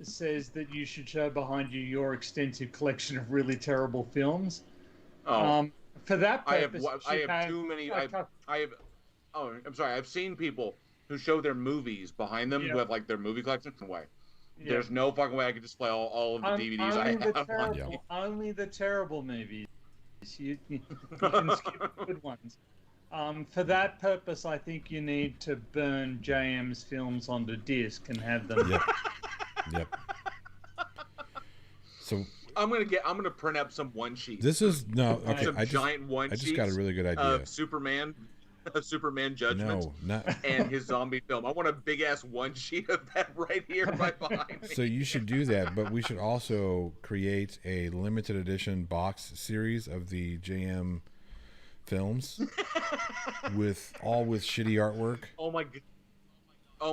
says that you should show behind you your extensive collection of really terrible films. For that purpose, I have too many. I'm sorry. I've seen people who show their movies behind them who have like their movie collection. Way. There's no fucking way I could display all of the DVDs I have on you. Only the terrible movies. You can skip the good ones. For that purpose, I think you need to burn JM's films onto disc and have them. Yep. So I'm gonna print up some one sheets. This is no okay. Some giant one sheets. I just got a really good idea of Superman Judgment, and his zombie film. I want a big ass one sheet of that right here, right behind me. So you should do that, but we should also create a limited edition box series of the JM films with shitty artwork. Oh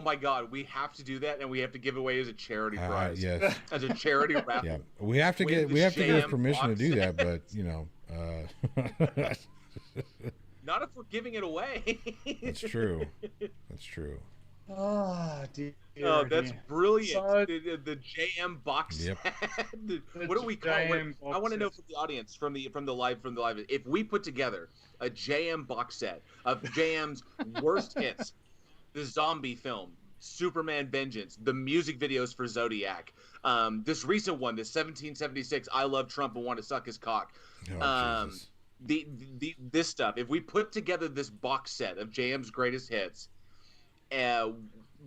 my god, we have to do that, and we have to give away as a charity prize. Yes, as a charity raffle. Yeah, we have to give permission to do that, but you know. Not if we're giving it away. That's true. Oh, dear. Oh, that's brilliant. So, the JM box set. What do we call it? I want to know from the audience, from the live, if we put together a JM box set of JM's worst hits, the zombie film, Superman Vengeance, the music videos for Zodiac, this recent one, the 1776, I Love Trump and Want to Suck His Cock. Oh, this stuff, if we put together this box set of JM's greatest hits,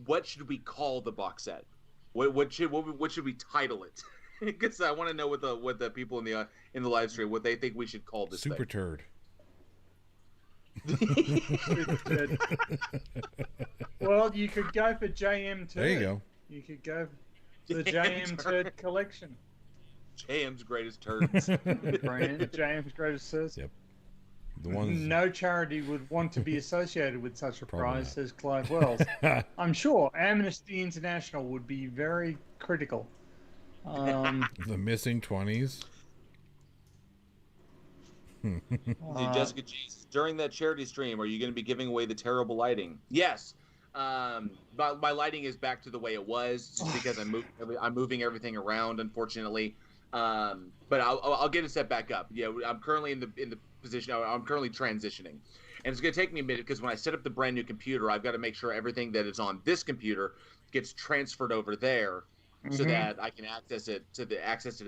what should we call the box set? What should we title it? Because I want to know what the people in the live stream, what they think we should call this Super thing. Turd. Well, you could go for JM Turd. There you go. You could go for the JM Turd collection. JM's greatest turds. JM's greatest turds. Yep. The ones. No charity would want to be associated with such a prize, says Clive Wells. I'm sure Amnesty International would be very critical. The missing 20s. Jessica G, during that charity stream, are you going to be giving away the terrible lighting? Yes. My lighting is back to the way it was, just because I'm moving everything around, unfortunately. But I'll get it set back up. Yeah, I'm currently in the position. I'm currently transitioning, and it's going to take me a minute because when I set up the brand new computer, I've got to make sure everything that is on this computer gets transferred over there, so that I can access it at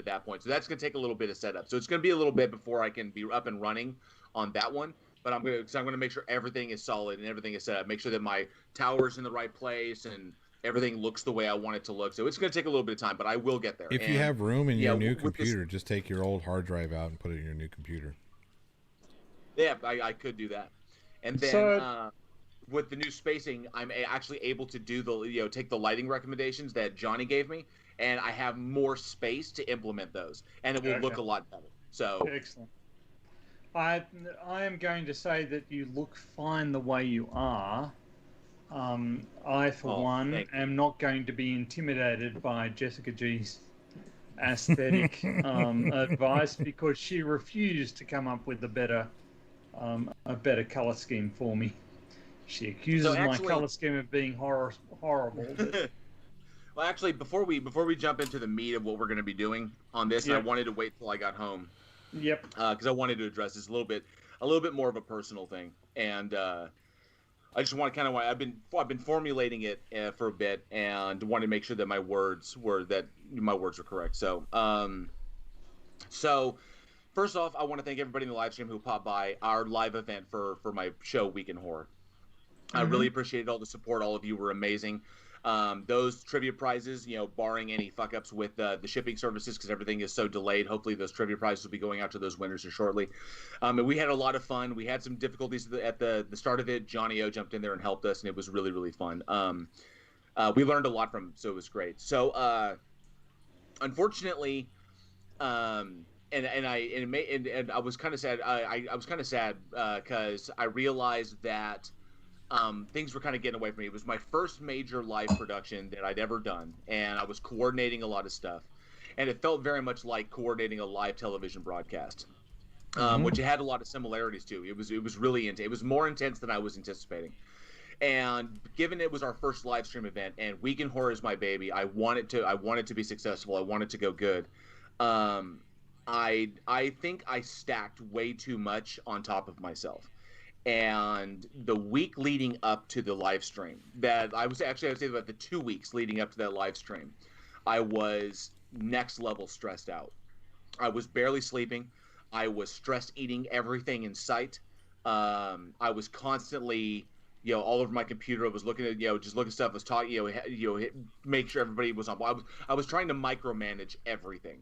that point. So that's going to take a little bit of setup. So it's going to be a little bit before I can be up and running on that one. But I'm going to make sure everything is solid and everything is set up. Make sure that my tower's in the right place and everything looks the way I want it to look. So it's going to take a little bit of time, but I will get there. If you have room in your new computer, just take your old hard drive out and put it in your new computer. Yeah, I could do that. And then with the new spacing, I'm actually able to do take the lighting recommendations that Johnny gave me, and I have more space to implement those, and it will look a lot better. So excellent. I am going to say that you look fine the way you are. I, for one, am not going to be intimidated by Jessica G's aesthetic advice, because she refused to come up with a better color scheme for me. She accuses my color scheme of being horrible. But... Well, actually, before we jump into the meat of what we're going to be doing on this, I wanted to wait till I got home. Yep. Because I wanted to address this a little bit more of a personal thing, and I just want to I've been formulating it for a bit, and wanted to make sure that my words were correct. So first off, I want to thank everybody in the live stream who popped by our live event for my show, Week in Horror. I really appreciated all the support. All of you were amazing. Those trivia prizes, barring any fuck ups with the shipping services, because everything is so delayed, hopefully those trivia prizes will be going out to those winners shortly. And we had a lot of fun. We had some difficulties at the start of it. Johnny O jumped in there and helped us, and it was really, really fun. We learned a lot from him, so it was great. So unfortunately, and I was kind of sad. I was kind of sad because I realized that things were kind of getting away from me. It was my first major live production that I'd ever done, and I was coordinating a lot of stuff, and it felt very much like coordinating a live television broadcast, which it had a lot of similarities to. It was really it was more intense than I was anticipating. And given it was our first live stream event, and Week in Horror is my baby, I wanted to be successful. I wanted to go good. I think I stacked way too much on top of myself. And the week leading up to the live stream, I would say about the 2 weeks leading up to that live stream, I was next level stressed out. I was barely sleeping. I was stress eating everything in sight. I was constantly, all over my computer. I was looking at, just looking at stuff. I was talking, make sure everybody was on. I was trying to micromanage everything.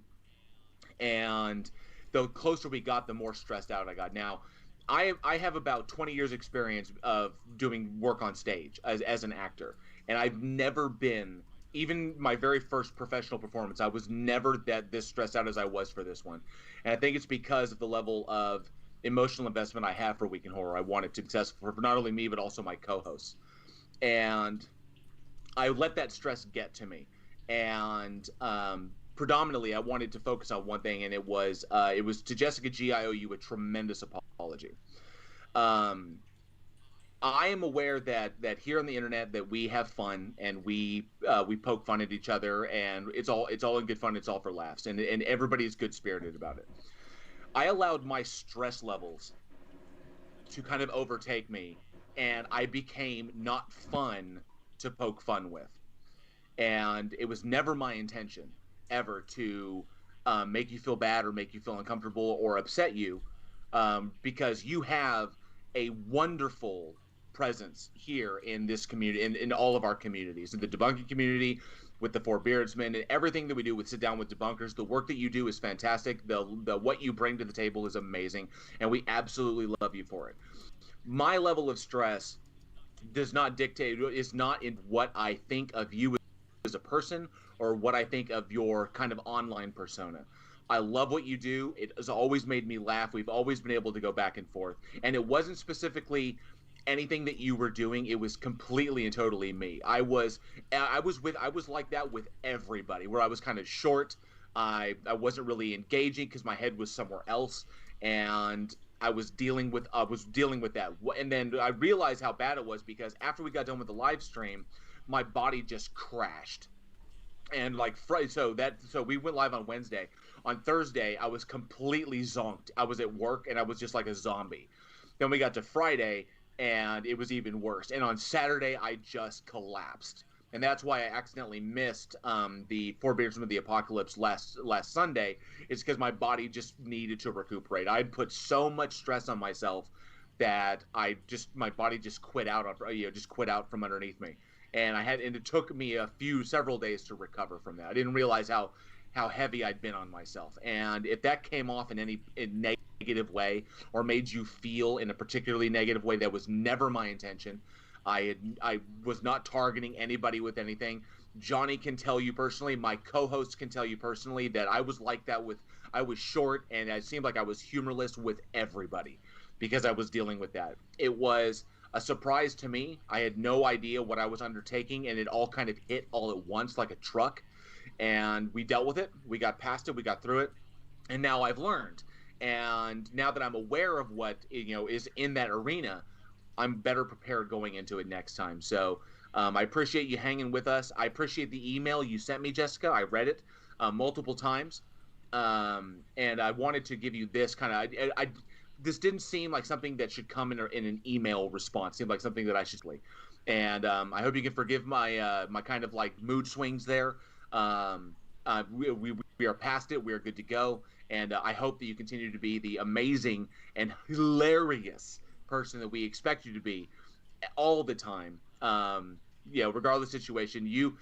And the closer we got, the more stressed out I got. Now, I have about 20 years experience of doing work on stage as an actor, and I've never been, even my very first professional performance, I was never this stressed out as I was for this one. And I think it's because of the level of emotional investment I have for Week in Horror. I want it to be successful for not only me but also my co-hosts, and I let that stress get to me. And predominantly, I wanted to focus on one thing, and it was to Jessica G. I owe you a tremendous apology. I am aware that here on the internet that we have fun and we poke fun at each other, and it's all in good fun. It's all for laughs, and everybody is good spirited about it. I allowed my stress levels to kind of overtake me, and I became not fun to poke fun with. And it was never my intention ever to make you feel bad or make you feel uncomfortable or upset you, because you have a wonderful presence here in this community, in all of our communities, in the debunking community, with the four Beardsmen, and everything that we do with Sit Down with Debunkers. The work that you do is fantastic. The what you bring to the table is amazing, and we absolutely love you for it. My level of stress does not dictate, is not in what I think of you as a person or what I think of your kind of online persona. I love what you do. It has always made me laugh. We've always been able to go back and forth. And it wasn't specifically anything that you were doing. It was completely and totally me. I was like that with everybody, where I was kind of short. I wasn't really engaging because my head was somewhere else, and I was dealing with that. And then I realized how bad it was, because after we got done with the live stream, my body just crashed. And so we went live on Wednesday. On Thursday, I was completely zonked. I was at work and I was just like a zombie. Then we got to Friday and it was even worse. And on Saturday, I just collapsed. And that's why I accidentally missed the Four Beardsmen of the Apocalypse last Sunday. It's because my body just needed to recuperate. I'd put so much stress on myself that my body just quit out from underneath me. And it took me several days to recover from that. I didn't realize how heavy I'd been on myself. And if that came off in any negative way or made you feel in a particularly negative way, that was never my intention. I was not targeting anybody with anything. Johnny can tell you personally, my co-host can tell you personally, that I was like that I was short, and it seemed like I was humorless with everybody because I was dealing with that. It was a surprise to me. I had no idea what I was undertaking, and it all kind of hit all at once like a truck. And we dealt with it. We got past it. We got through it. And now I've learned. And now that I'm aware of what is in that arena, I'm better prepared going into it next time. So I appreciate you hanging with us. I appreciate the email you sent me, Jessica. I read it multiple times. And I wanted to give you this kind of... This didn't seem like something that should come in an email response. It seemed like something that I should... And I hope you can forgive my my kind of like mood swings there. We are past it. We are good to go. And I hope that you continue to be the amazing and hilarious person that we expect you to be all the time. Regardless of the situation, you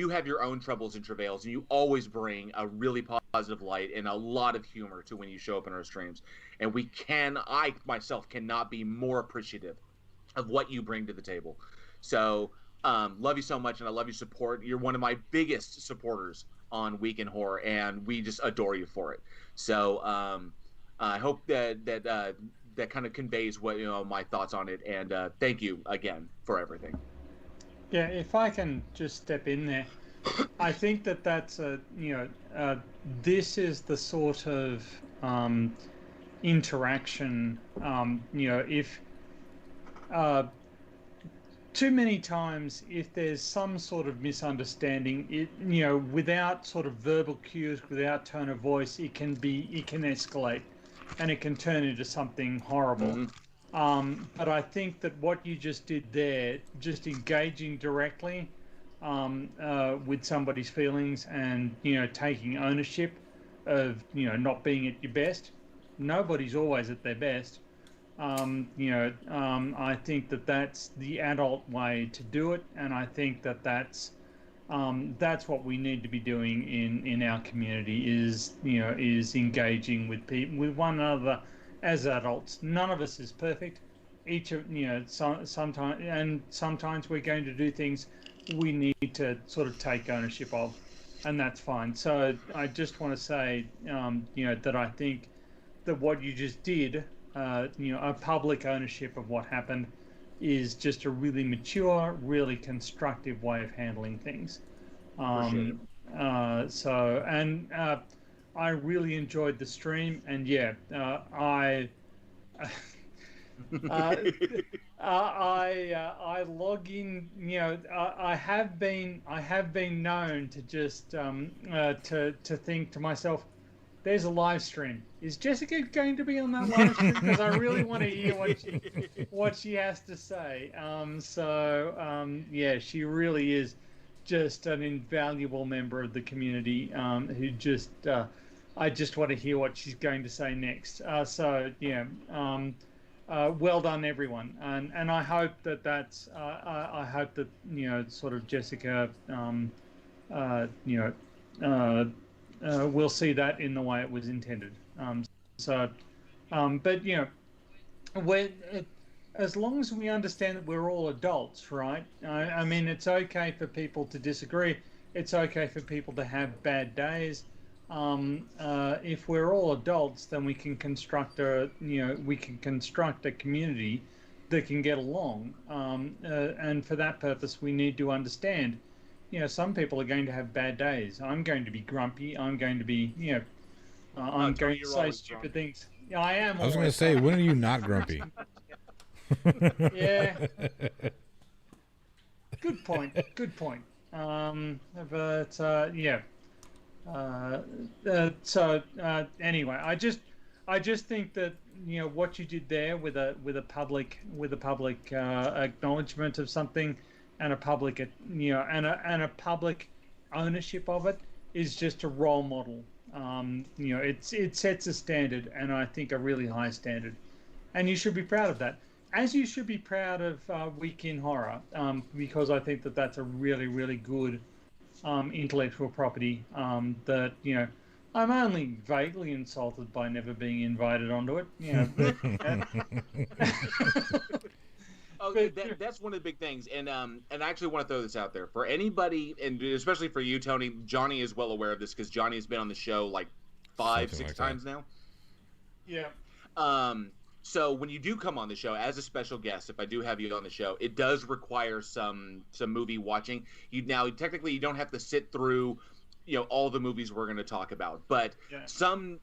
have your own troubles and travails, and you always bring a really positive light and a lot of humor to when you show up in our streams. And I myself cannot be more appreciative of what you bring to the table. So love you so much, and I love your support. You're one of my biggest supporters on Week in Horror, and we just adore you for it. So I hope that kind of conveys what my thoughts on it, and thank you again for everything. Yeah, if I can just step in there, I think that's this is the sort of interaction. If too many times, if there's some sort of misunderstanding, without sort of verbal cues, without tone of voice, it can escalate, and it can turn into something horrible. Mm-hmm. But I think that what you just did there, just engaging directly, with somebody's feelings and, taking ownership of, not being at your best. Nobody's always at their best. I think that that's the adult way to do it, and I think that that's what we need to be doing in our community is engaging with people, with one another as adults. None of us is perfect. Each of sometimes we're going to do things we need to sort of take ownership of, and that's fine. So I just want to say that I think that what you just did, a public ownership of what happened, is just a really mature, really constructive way of handling things. Appreciate I really enjoyed the stream, and I I log in. I have been known to just to think to myself, there's a live stream. Is Jessica going to be on that live stream? Because I really want to hear what she has to say. She really is just an invaluable member of the community who just I just want to hear what she's going to say next. Well done, everyone, and I hope that's I hope that sort of Jessica we'll see that in the way it was intended. As long as we understand that we're all adults, right? I mean, it's okay for people to disagree. It's okay for people to have bad days. If we're all adults, then we can construct a community that can get along. And for that purpose, we need to understand. Some people are going to have bad days. I'm going to be grumpy. I'm going to be, I'm going to say stupid things. Yeah, I am. I was going to say, when are you not grumpy? Yeah. Good point. Anyway, I just think that what you did there with a public acknowledgement of something, and a public and a public ownership of it is just a role model. It sets a standard, and I think a really high standard, and you should be proud of that. As you should be proud of Week in Horror, because I think that that's a really, really good intellectual property that I'm only vaguely insulted by never being invited onto it. That's one of the big things, and I actually want to throw this out there for anybody, and especially for you, Tony. Johnny is well aware of this because Johnny has been on the show like 5-6 times now. Yeah. So when you do come on the show as a special guest, if I do have you on the show, it does require some movie watching. Technically you don't have to sit through all the movies we're going to talk about, but some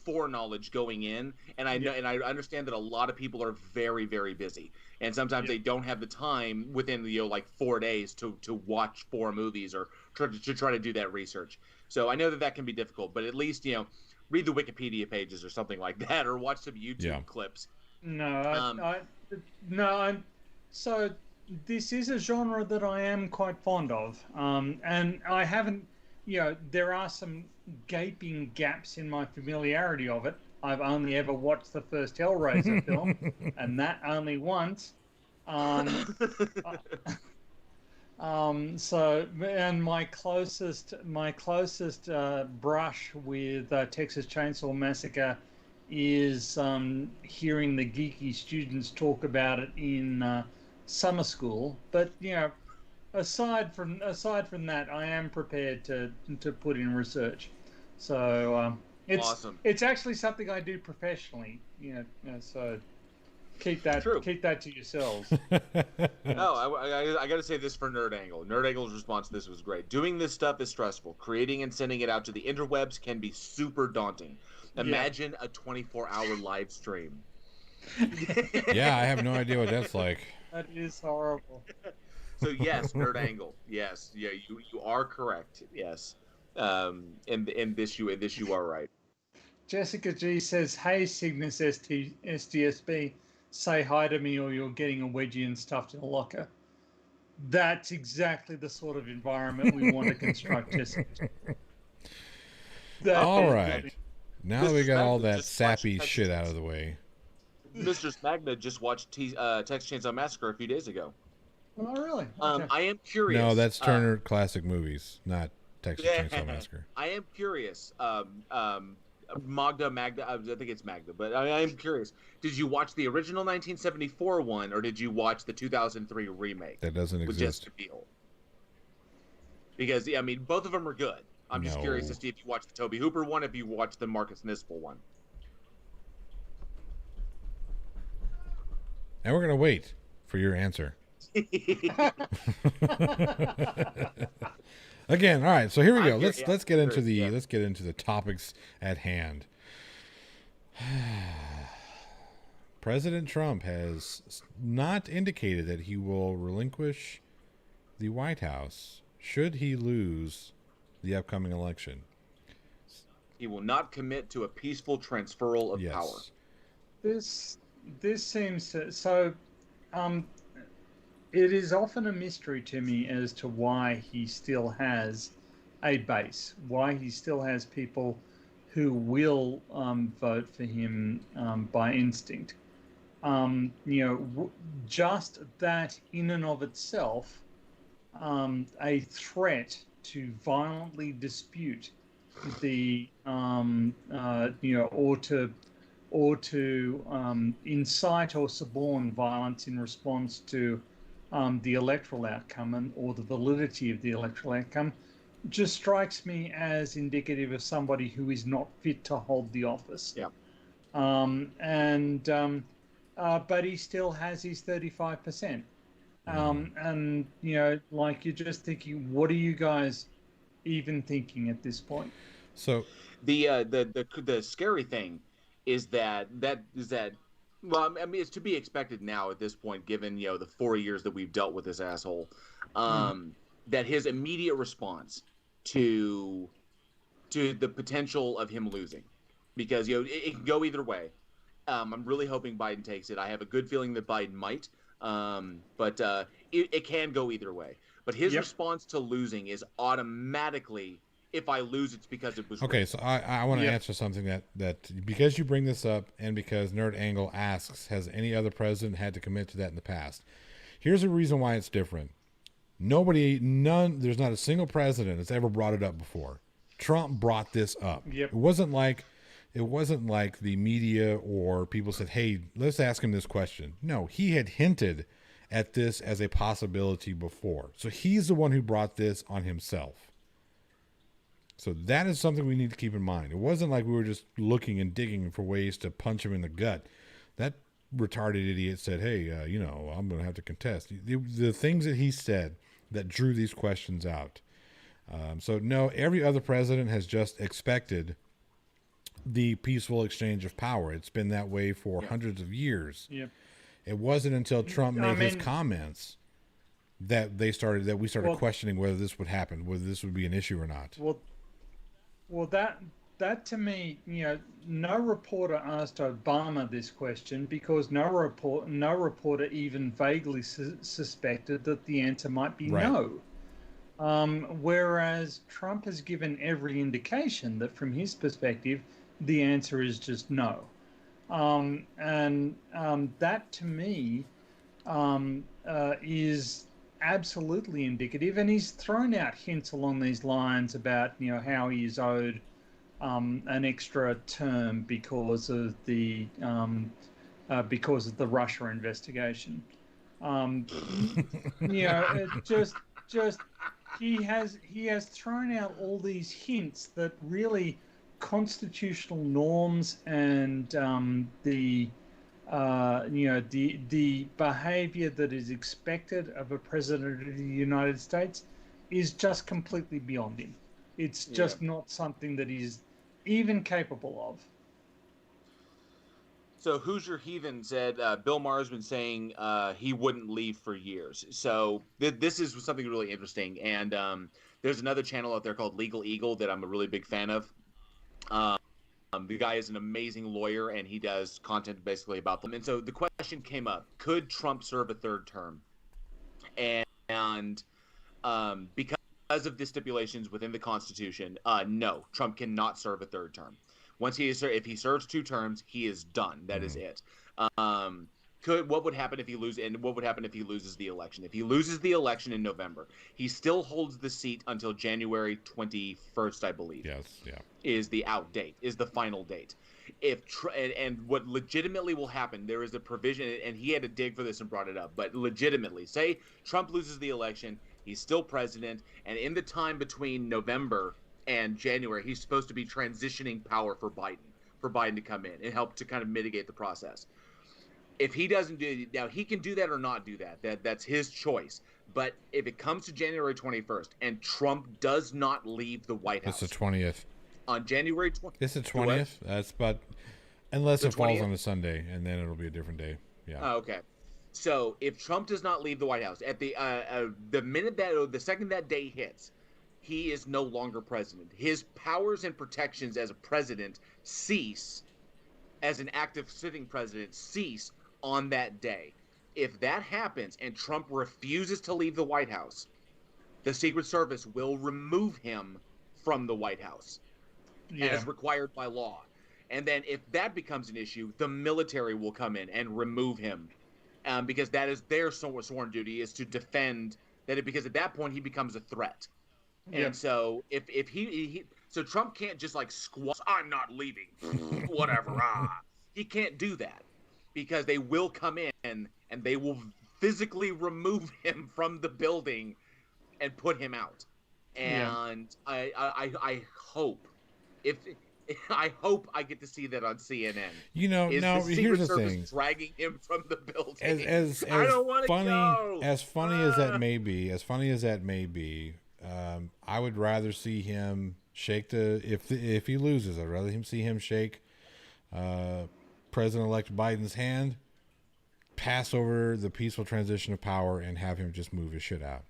foreknowledge going in, and I know, and I understand that a lot of people are very, very busy, and sometimes they don't have the time within like 4 days to watch 4 movies or try to do that research. So I know that can be difficult, but at least read the Wikipedia pages or something like that, or watch some YouTube clips. So this is a genre that I am quite fond of, and I haven't. There are some gaping gaps in my familiarity of it. I've only ever watched the first Hellraiser film, and that only once. And my closest brush with Texas Chainsaw Massacre is hearing the geeky students talk about it in summer school. But aside from that, I am prepared to put in research. So it's awesome. It's actually something I do professionally. So keep that to yourselves. No, I got to say this for Nerd Angle. Nerd Angle's response to this was great. Doing this stuff is stressful. Creating and sending it out to the interwebs can be super daunting. Imagine a 24-hour live stream. Yeah, I have no idea what that's like. That is horrible. So yes, Nerd Angle. Yes, you are correct. Yes, in this you are right. Jessica G says, "Hey Cygnus SDSB, say hi to me, or you're getting a wedgie and stuffed in a locker." That's exactly the sort of environment we want to construct. All right. Now Mr. we got all Smagna that just sappy watched shit out of the way. Mr. Smagna just watched Texas Chainsaw Massacre a few days ago. Oh, really? Okay. I am curious. No, that's Turner Classic Movies, not Texas Chainsaw Massacre. I am curious. Magda, I think it's Magda, but I am curious. Did you watch the original 1974 one, or did you watch the 2003 remake? That doesn't with exist. Jessica Biel? Because I mean, both of them are good. I'm just curious to see if you watched the Tobe Hooper one, if you watched the Marcus Nispel one. And we're gonna wait for your answer. Again, all right. So here we go. Let's get into the topics at hand. President Trump has not indicated that he will relinquish the White House should he lose the upcoming election. He will not commit to a peaceful transferal of power. This seems to, so. It is often a mystery to me as to why he still has a base, why he still has people who will vote for him by instinct. Just that in and of itself, a threat to violently dispute the, or to incite or suborn violence in response to the electoral outcome or the validity of the electoral outcome just strikes me as indicative of somebody who is not fit to hold the office. Yeah. But he still has his 35%. And like, you're just thinking, what are you guys even thinking at this point? So the scary thing is that well, I mean, it's to be expected now at this point, given the 4 years that we've dealt with this asshole, that his immediate response to the potential of him losing, because it can go either way. I'm really hoping Biden takes it. I have a good feeling that Biden might, but it can go either way. But his response to losing is automatically, if I lose, it's because it was okay. rigged. So I want to answer something that because you bring this up, and because Nerd Angle asks, has any other president had to commit to that in the past? Here's a reason why it's different. There's not a single president that's ever brought it up before. Trump brought this up. Yep. It wasn't like the media or people said, "Hey, let's ask him this question." No, he had hinted at this as a possibility before. So he's the one who brought this on himself. So that is something we need to keep in mind. It wasn't like we were just looking and digging for ways to punch him in the gut. That retarded idiot said, "Hey, I'm going to have to contest." The things that he said that drew these questions out. So no, every other president has just expected the peaceful exchange of power. It's been that way for hundreds of years. Yep. It wasn't until Trump made his comments that we started questioning whether this would happen, whether this would be an issue or not. Well, that to me, no reporter asked Obama this question because no reporter even vaguely suspected that the answer might be no. Whereas Trump has given every indication that from his perspective, the answer is just no. That to me is absolutely indicative, and he's thrown out hints along these lines about how he is owed an extra term because of the Russia investigation. It just he has thrown out all these hints that really constitutional norms and the behavior that is expected of a president of the United States is just completely beyond him. It's just not something that he's even capable of. So Hoosier Heathen said Bill Maher's been saying he wouldn't leave for years. So this is something really interesting. And there's another channel out there called Legal Eagle that I'm a really big fan of. The guy is an amazing lawyer, and he does content basically about them. And so the question came up, could Trump serve a third term? And And because of the stipulations within the Constitution, no, Trump cannot serve a third term. If he serves 2 terms, he is done. That is it. What would happen if he loses? And what would happen if he loses the election? If he loses the election in November, he still holds the seat until January 21st, I believe. Yes, yeah. Is the out date, is the final date. And what legitimately will happen, there is a provision, and he had to dig for this and brought it up, but legitimately, say Trump loses the election, he's still president, and in the time between November and January, he's supposed to be transitioning power for Biden to come in and help to kind of mitigate the process. If he doesn't do it, now he can do that or not do that. That's his choice. But if it comes to January 21st and Trump does not leave the White House, It's the 20th. On January 20th. It's the 20th. But unless it falls 20th? on a Sunday, and then it'll be a different day. Yeah. Oh, okay. So if Trump does not leave the White House at the second that day hits, he is no longer president. His powers and protections as a president cease, as an active sitting president, cease on that day. If that happens and Trump refuses to leave the White House, the Secret Service will remove him from the White House as required by law. And then if that becomes an issue, the military will come in and remove him, because that is their sworn duty, is to defend that. Because at that point he becomes a threat. Yeah. And so if so Trump can't just like squash, I'm not leaving, whatever. He can't do that, because they will come in and they will physically remove him from the building and put him out. And I hope I get to see that on CNN. You know, now here's the thing: dragging him from the building. As I don't want to go. As funny as that may be, I would rather see him shake if he loses, I'd rather see him shake President-elect Biden's hand, pass over the peaceful transition of power, and have him just move his shit out.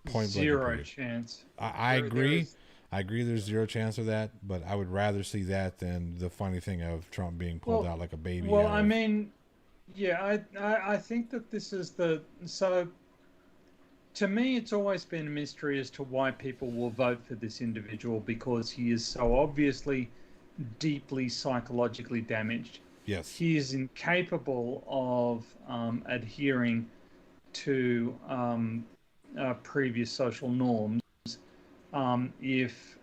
Point blank. Zero chance. I agree. I agree there's zero chance of that, but I would rather see that than the funny thing of Trump being pulled out like a baby. Well, I mean, I think that this is so to me, it's always been a mystery as to why people will vote for this individual, because he is so obviously deeply psychologically damaged. Yes. He is incapable of adhering to previous social norms if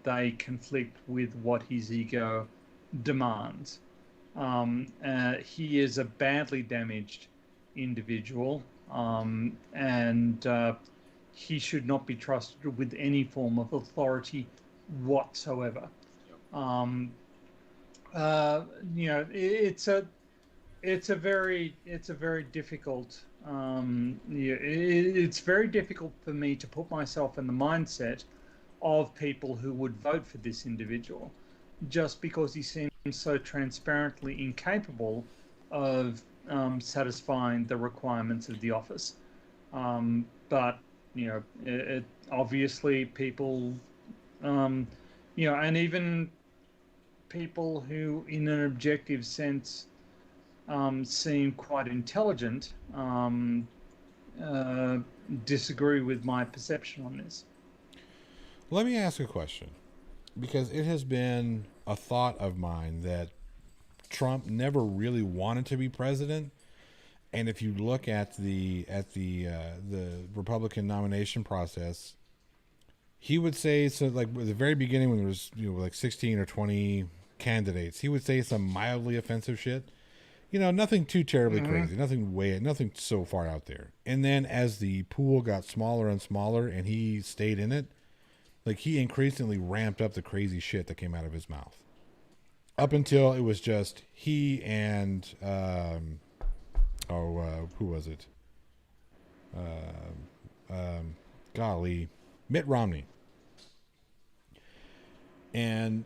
they conflict with what his ego demands. He is a badly damaged individual, and he should not be trusted with any form of authority whatsoever. It's a very difficult. It's very difficult for me to put myself in the mindset of people who would vote for this individual, just because he seems so transparently incapable of satisfying the requirements of the office. But it obviously people, and even people who, in an objective sense, seem quite intelligent, disagree with my perception on this. Let me ask a question, because it has been a thought of mine that Trump never really wanted to be president, and if you look at the Republican nomination process, he would say, so like at the very beginning when there was like 16 or 20 candidates, he would say some mildly offensive shit. Nothing too terribly crazy, nothing so far out there. And then as the pool got smaller and smaller and he stayed in it, like he increasingly ramped up the crazy shit that came out of his mouth. Up until it was just he and, who was it? Mitt Romney. And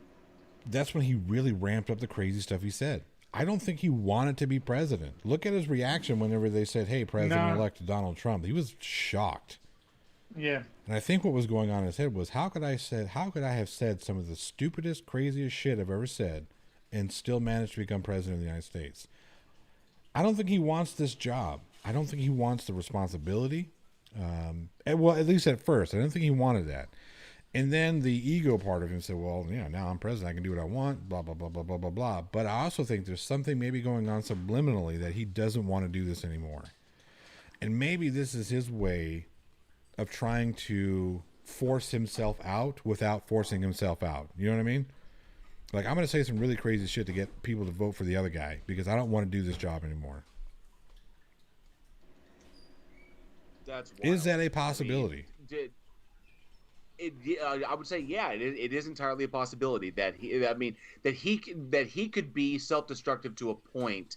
that's when he really ramped up the crazy stuff he said. I don't think he wanted to be president. Look at his reaction whenever they said, hey, President-elect Donald Trump. He was shocked. Yeah. And I think what was going on in his head was, how could I have said some of the stupidest, craziest shit I've ever said and still manage to become president of the United States? I don't think he wants this job. I don't think he wants the responsibility. Well, at least at first, I don't think he wanted that. And then the ego part of him said, well, yeah, now I'm president. I can do what I want, blah, blah, blah, blah, blah, blah, blah. But I also think there's something maybe going on subliminally that he doesn't want to do this anymore. And maybe this is his way of trying to force himself out without forcing himself out. You know what I mean? Like, I'm going to say some really crazy shit to get people to vote for the other guy because I don't want to do this job anymore. That's wild. Is that a possibility? I would say, yeah, it is entirely a possibility that he could be self-destructive to a point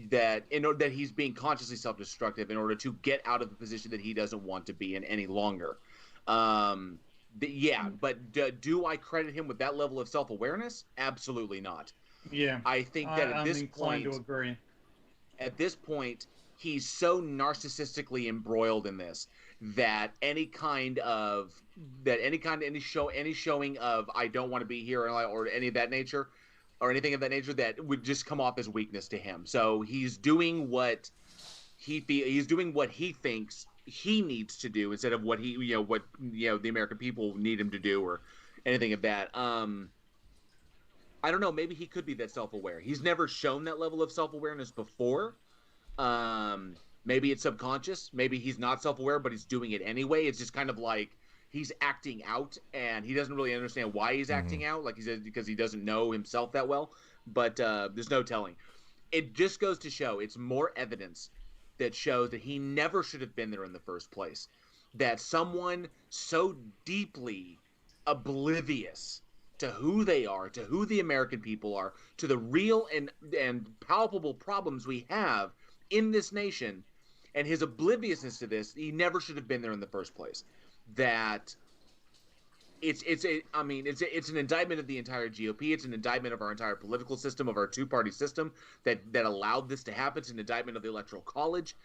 that he's being consciously self-destructive in order to get out of the position that he doesn't want to be in any longer. But do I credit him with that level of self-awareness? Absolutely not. Yeah, I think that I'm inclined to agree. At this point, he's so narcissistically embroiled in this that any showing of I don't want to be here or any of that nature or anything of that nature that would just come off as weakness to him. So he's doing what he thinks he needs to do instead of what the American people need him to do or anything of that. I don't know. Maybe he could be that self-aware. He's never shown that level of self-awareness before. Maybe it's subconscious. Maybe he's not self-aware, but he's doing it anyway. It's just kind of like he's acting out, and he doesn't really understand why he's acting out. Like he said, because he doesn't know himself that well. But there's no telling. It just goes to show it's more evidence that shows that he never should have been there in the first place. That someone so deeply oblivious to who they are, to who the American people are, to the real and palpable problems we have in this nation, and his obliviousness to this, he never should have been there in the first place. That it's an indictment of the entire GOP. It's an indictment of our entire political system, of our two-party system that allowed this to happen. It's an indictment of the Electoral College.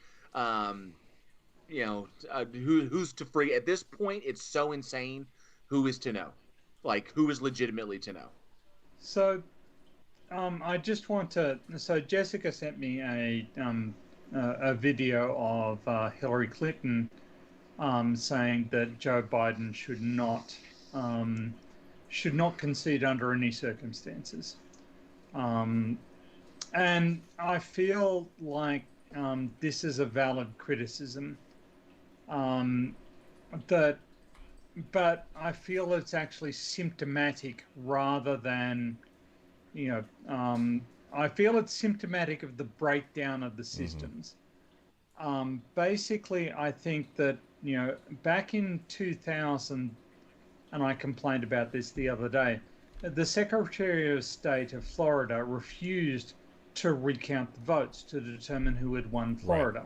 Who's to free at this point? It's so insane. Who is to know? Like, who is legitimately to know? So, I just want to. So Jessica sent me a video of Hillary Clinton saying that Joe Biden should not concede under any circumstances, and I feel like this is a valid criticism. But I feel it's actually symptomatic rather than, I feel it's symptomatic of the breakdown of the systems. Basically, I think that, back in 2000, and I complained about this the other day, the Secretary of State of Florida refused to recount the votes to determine who had won Florida.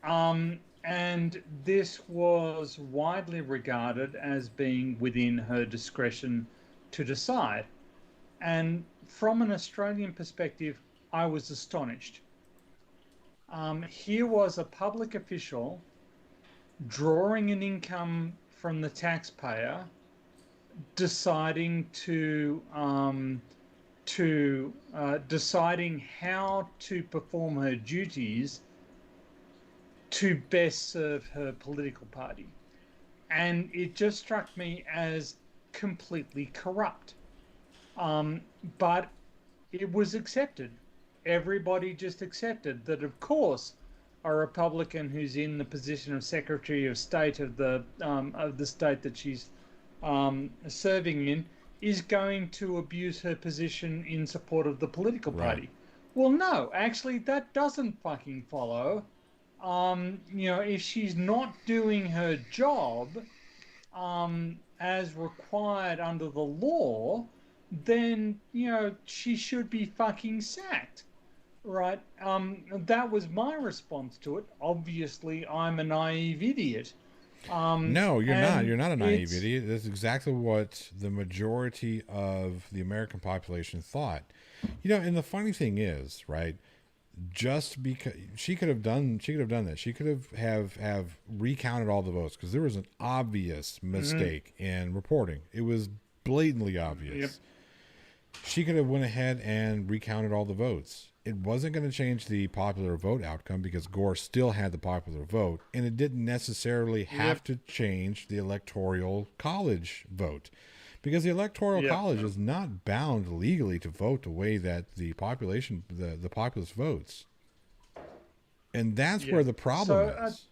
Right. And this was widely regarded as being within her discretion to decide. And from an Australian perspective, I was astonished. Here was a public official drawing an income from the taxpayer, deciding deciding how to perform her duties to best serve her political party. And it just struck me as completely corrupt. But it was accepted. Everybody just accepted that, of course, a Republican who's in the position of Secretary of State of the state that she's serving in is going to abuse her position in support of the political party. Right. Well, no, actually, that doesn't fucking follow. If she's not doing her job as required under the law, then, she should be fucking sacked, right? That was my response to it. Obviously, I'm a naive idiot. No, you're not. You're not a naive idiot. That's exactly what the majority of the American population thought. And the funny thing is, right, just because she could have done that. She could have recounted all the votes because there was an obvious mistake in reporting. It was blatantly obvious. Yep. She could have went ahead and recounted all the votes. it wasn't going to change the popular vote outcome because Gore still had the popular vote, and it didn't necessarily have to change the electoral college vote, because the electoral college is not bound legally to vote the way that the population, the populace votes, and that's where the problem is.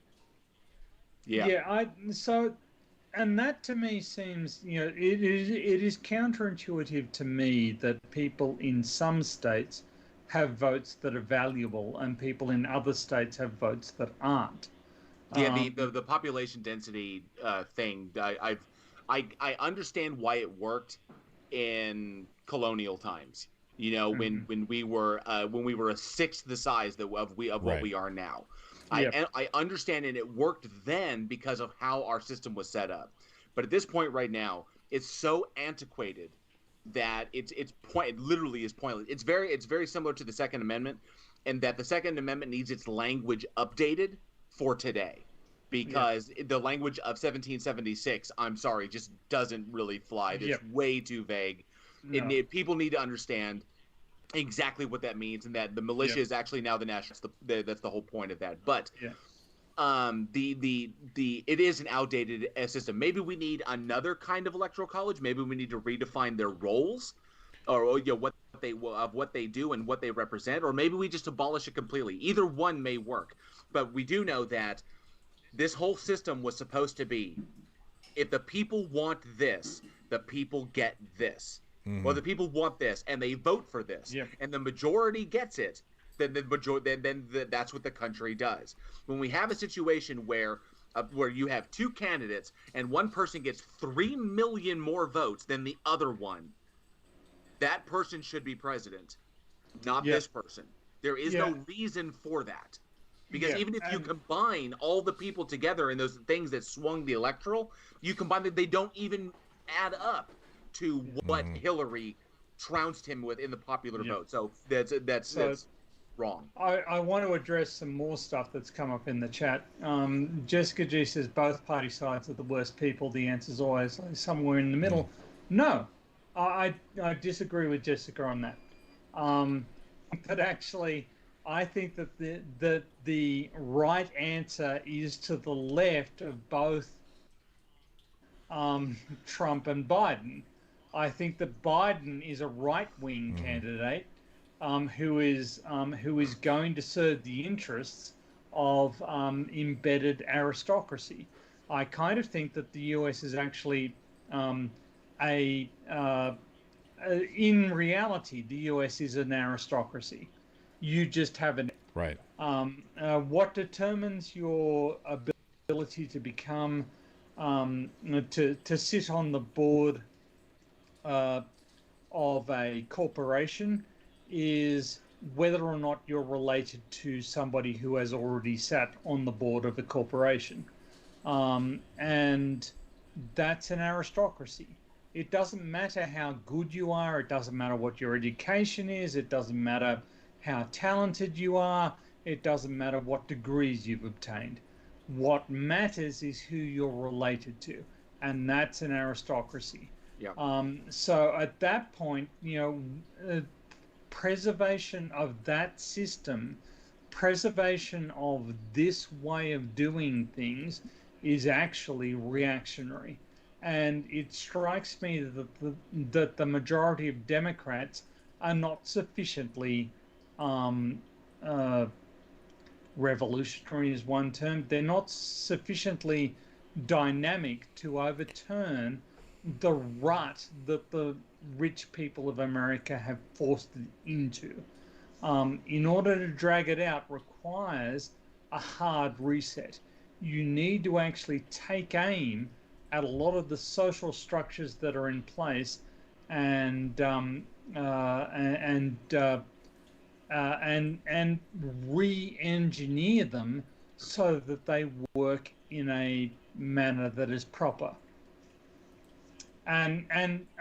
And that to me seems, it is counterintuitive to me that people in some states have votes that are valuable and people in other states have votes that aren't. Yeah, the population density thing. I understand why it worked in colonial times. When we were a sixth the size of what we are now. I understand, and it worked then because of how our system was set up. But at this point right now, it's so antiquated that it literally is pointless. It's very similar to the Second Amendment, and that the Second Amendment needs its language updated for today, because the language of 1776, I'm sorry, just doesn't really fly. It's way too vague. No. People need to understand exactly what that means, and that the militia is actually now the national. That's the whole point of that. But it is an outdated system. Maybe we need another kind of electoral college. Maybe we need to redefine their roles, or what they do and what they represent, or maybe we just abolish it completely. Either one may work, but we do know that this whole system was supposed to be: if the people want this, the people get this. Mm-hmm. Well, the people want this, and they vote for this, and the majority gets it. Then that's what the country does. When we have a situation where you have two candidates and one person gets 3 million more votes than the other one, that person should be president, not this person. There is no reason for that. Because even if you combine all the people together in those things that swung the electoral, you combine them, they don't even add up to what Hillary trounced him with in the popular vote. So that's wrong. I want to address some more stuff that's come up in the chat. Jessica G says both party sides are the worst people. The answer is always somewhere in the middle. No, I disagree with Jessica on that. But actually, I think that the right answer is to the left of both Trump and Biden. I think that Biden is a right-wing candidate who is going to serve the interests of embedded aristocracy. I kind of think that the US is actually in reality, the US is an aristocracy. You just haven't. Right. What determines your ability to become to sit on the board of a corporation is whether or not you're related to somebody who has already sat on the board of a corporation. And that's an aristocracy. It doesn't matter how good you are. It doesn't matter what your education is. It doesn't matter how talented you are. It doesn't matter what degrees you've obtained. What matters is who you're related to, and that's an aristocracy. Yeah. So at that point, preservation of that system, preservation of this way of doing things is actually reactionary. And it strikes me that the majority of Democrats are not sufficiently revolutionary is one term. They're not sufficiently dynamic to overturn the rut that the rich people of America have forced it into. In order to drag it out requires a hard reset. You need to actually take aim at a lot of the social structures that are in place and re-engineer them so that they work in a manner that is proper. And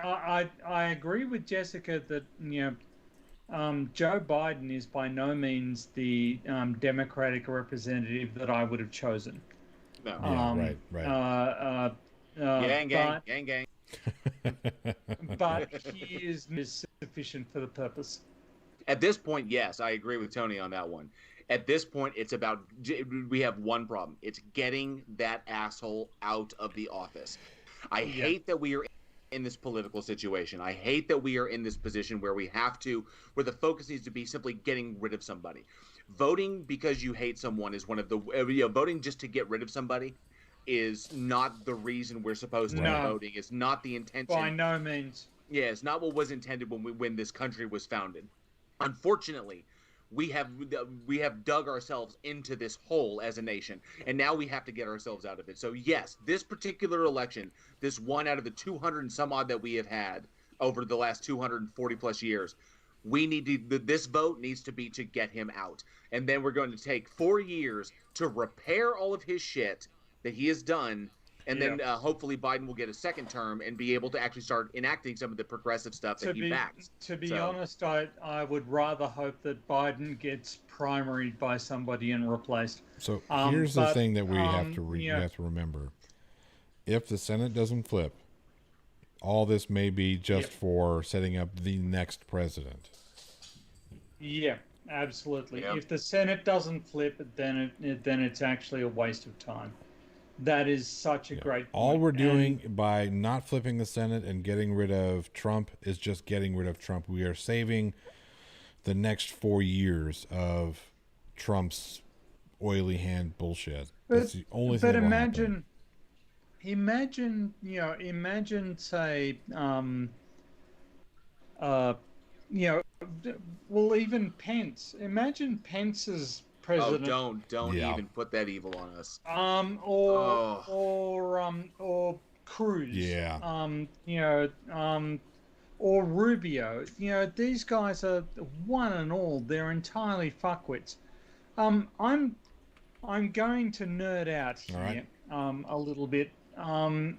I agree with Jessica that Joe Biden is by no means the Democratic representative that I would have chosen. No. Right. Gang. But he is sufficient for the purpose. At this point, yes, I agree with Tony on that one. At this point, it's about we have one problem. It's getting that asshole out of the office. I hate that we are in this political situation. I hate that we are in this position where where the focus needs to be simply getting rid of somebody. Voting because you hate someone is one of the, voting just to get rid of somebody is not the reason we're supposed to be voting. It's not the intention. By no means. Yeah, it's not what was intended when this country was founded. Unfortunately, we have dug ourselves into this hole as a nation, and now we have to get ourselves out of it. So yes, this particular election, this one out of the 200 and some odd that we have had over the last 240 plus years, this vote needs to be to get him out. And then we're going to take 4 years to repair all of his shit that he has done. And then hopefully Biden will get a second term and be able to actually start enacting some of the progressive stuff that he backs. To be honest, I would rather hope that Biden gets primaried by somebody and replaced. So here's the thing that we have to remember. If the Senate doesn't flip, all this may be just for setting up the next president. Yeah, absolutely. Yep. If the Senate doesn't flip, then it's actually a waste of time. That is such a great point. All we're doing by not flipping the Senate and getting rid of Trump is just getting rid of Trump. We are saving the next 4 years of Trump's oily hand bullshit. That's the only thing that will happen. Imagine, say, well, even Pence. Imagine Pence's president. Oh, don't even put that evil on us. Or Cruz. Yeah. Or Rubio. These guys are one and all. They're entirely fuckwits. I'm going to nerd out here a little bit. One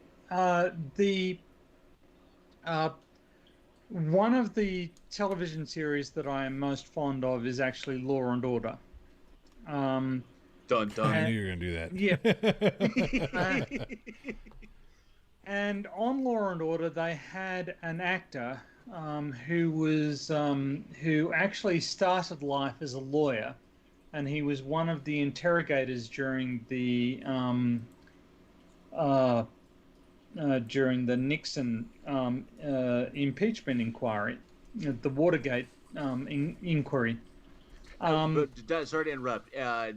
of the television series that I am most fond of is actually Law and Order. Dun. I knew you were going to do that. Yeah. And on Law and Order, they had an actor who actually started life as a lawyer, and he was one of the interrogators during the Nixon impeachment inquiry, the Watergate inquiry. Sorry to interrupt,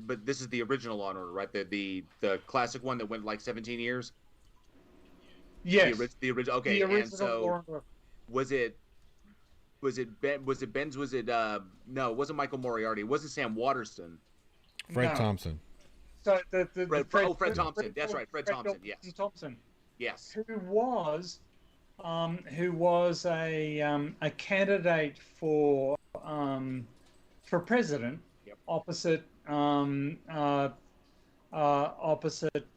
but this is the original Law and Order, right? The classic one that went like 17 years. Yes. The original. Okay. The original and so Law and Order. Was it Ben's? Was it no? It wasn't Michael Moriarty. It wasn't Sam Waterston. Fred Thompson. So Fred Thompson. That's right, Fred Thompson. Yes. Thompson. Yes. Who was a candidate for president, opposite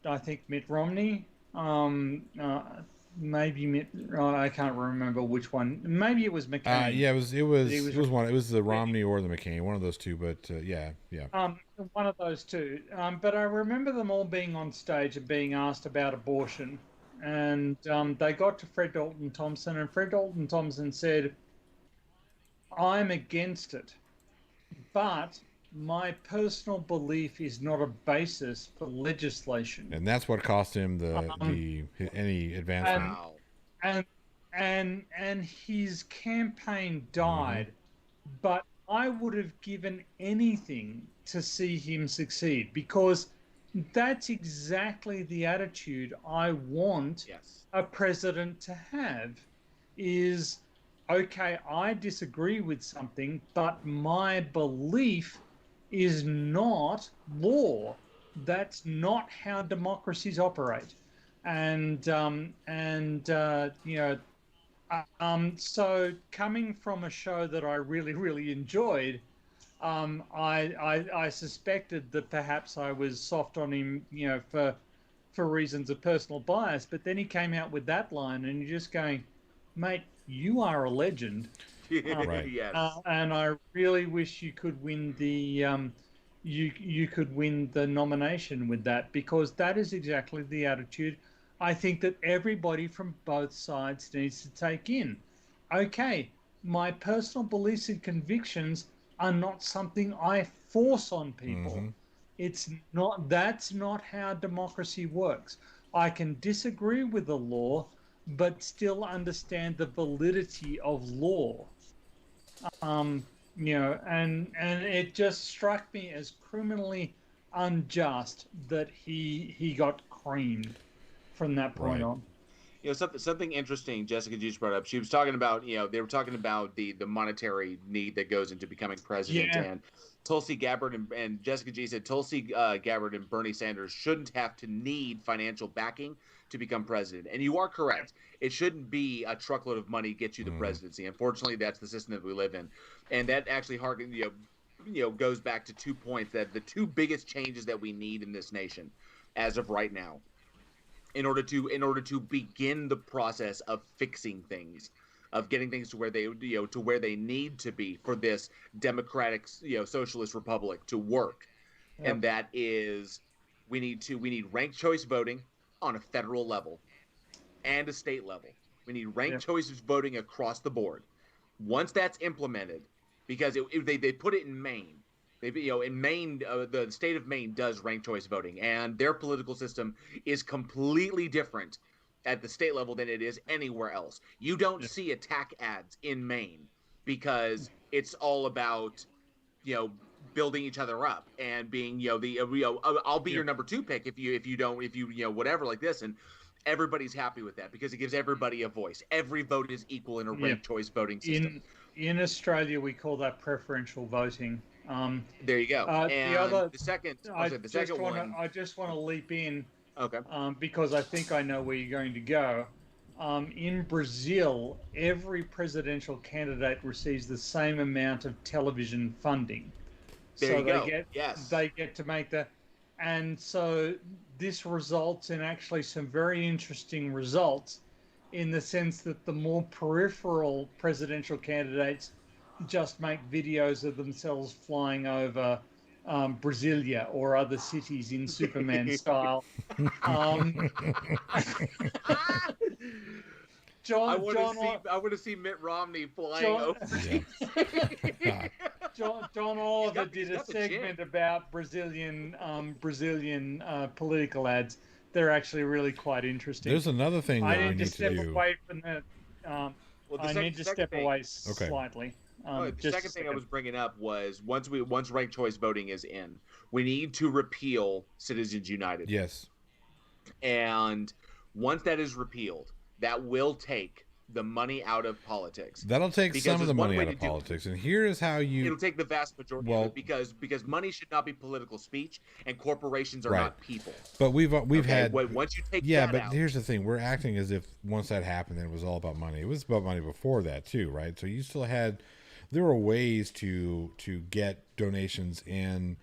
I think Mitt Romney, maybe Mitt. I can't remember which one. Maybe it was McCain. Yeah, it was one. It was the Romney or the McCain, one of those two. But yeah. One of those two. But I remember them all being on stage and being asked about abortion. And they got to Fred Dalton Thompson, and Fred Dalton Thompson said, "I'm against it, but my personal belief is not a basis for legislation." And that's what cost him any advancement. And his campaign died, but I would have given anything to see him succeed, because that's exactly the attitude I want a president to have. Is, okay, I disagree with something, but my belief is not law. That's not how democracies operate. So coming from a show that I really, really enjoyed, I suspected that perhaps I was soft on him, for reasons of personal bias. But then he came out with that line, and you're just going, mate, you are a legend. Right. Yes. And I really wish you could win the you could win the nomination with that, because that is exactly the attitude I think that everybody from both sides needs to take in. Okay, my personal beliefs and convictions are not something I force on people. Mm-hmm. It's not, that's not how democracy works. I can disagree with the law, but still understand the validity of law. And it just struck me as criminally unjust that he got creamed from that point Right. on. Something interesting Jessica Juice brought up. She was talking about, they were talking about the monetary need that goes into becoming president. Yeah. And Tulsi Gabbard and Jessica G said Tulsi Gabbard and Bernie Sanders shouldn't have to need financial backing to become president. And you are correct. It shouldn't be a truckload of money get you the presidency. Unfortunately, that's the system that we live in. And that actually goes back to 2 points, that the two biggest changes that we need in this nation as of right now, in order to begin the process of fixing things, of getting things to where they need to be for this democratic socialist republic to work. Yep. And that is, we need ranked choice voting on a federal level and a state level. We need ranked choice voting across the board. Once that's implemented, because they put it in Maine. In Maine, the state of Maine does ranked choice voting, and their political system is completely different at the state level than it is anywhere else. You don't see attack ads in Maine because it's all about, building each other up and being, I'll be your number 2 pick if you whatever like this, and everybody's happy with that because it gives everybody a voice. Every vote is equal in a ranked choice voting system. In Australia, we call that preferential voting. There you go. And the second one. I just want to leap in. Okay. Because I think I know where you're going to go. In Brazil, every presidential candidate receives the same amount of television funding. There you go. They get to make the, and so this results in actually some very interesting results, in the sense that the more peripheral presidential candidates just make videos of themselves flying over Brasilia or other cities in Superman style. I want to see Mitt Romney flying over. John Oliver did a segment about Brazilian political ads. They're actually really quite interesting. There's another thing that I we need to step do. away from that. I need to step away slightly. The second thing I was bringing up was once ranked choice voting is in, we need to repeal Citizens United. Yes. And once that is repealed, that will take the money out of politics. That'll take some of the money out of politics. And here is how it'll take the vast majority of it, because money should not be political speech and corporations are not people. But we've had once you take that out. Here's the thing, we're acting as if once that happened then it was all about money. It was about money before that too, right? So you still had, there were ways to get donations in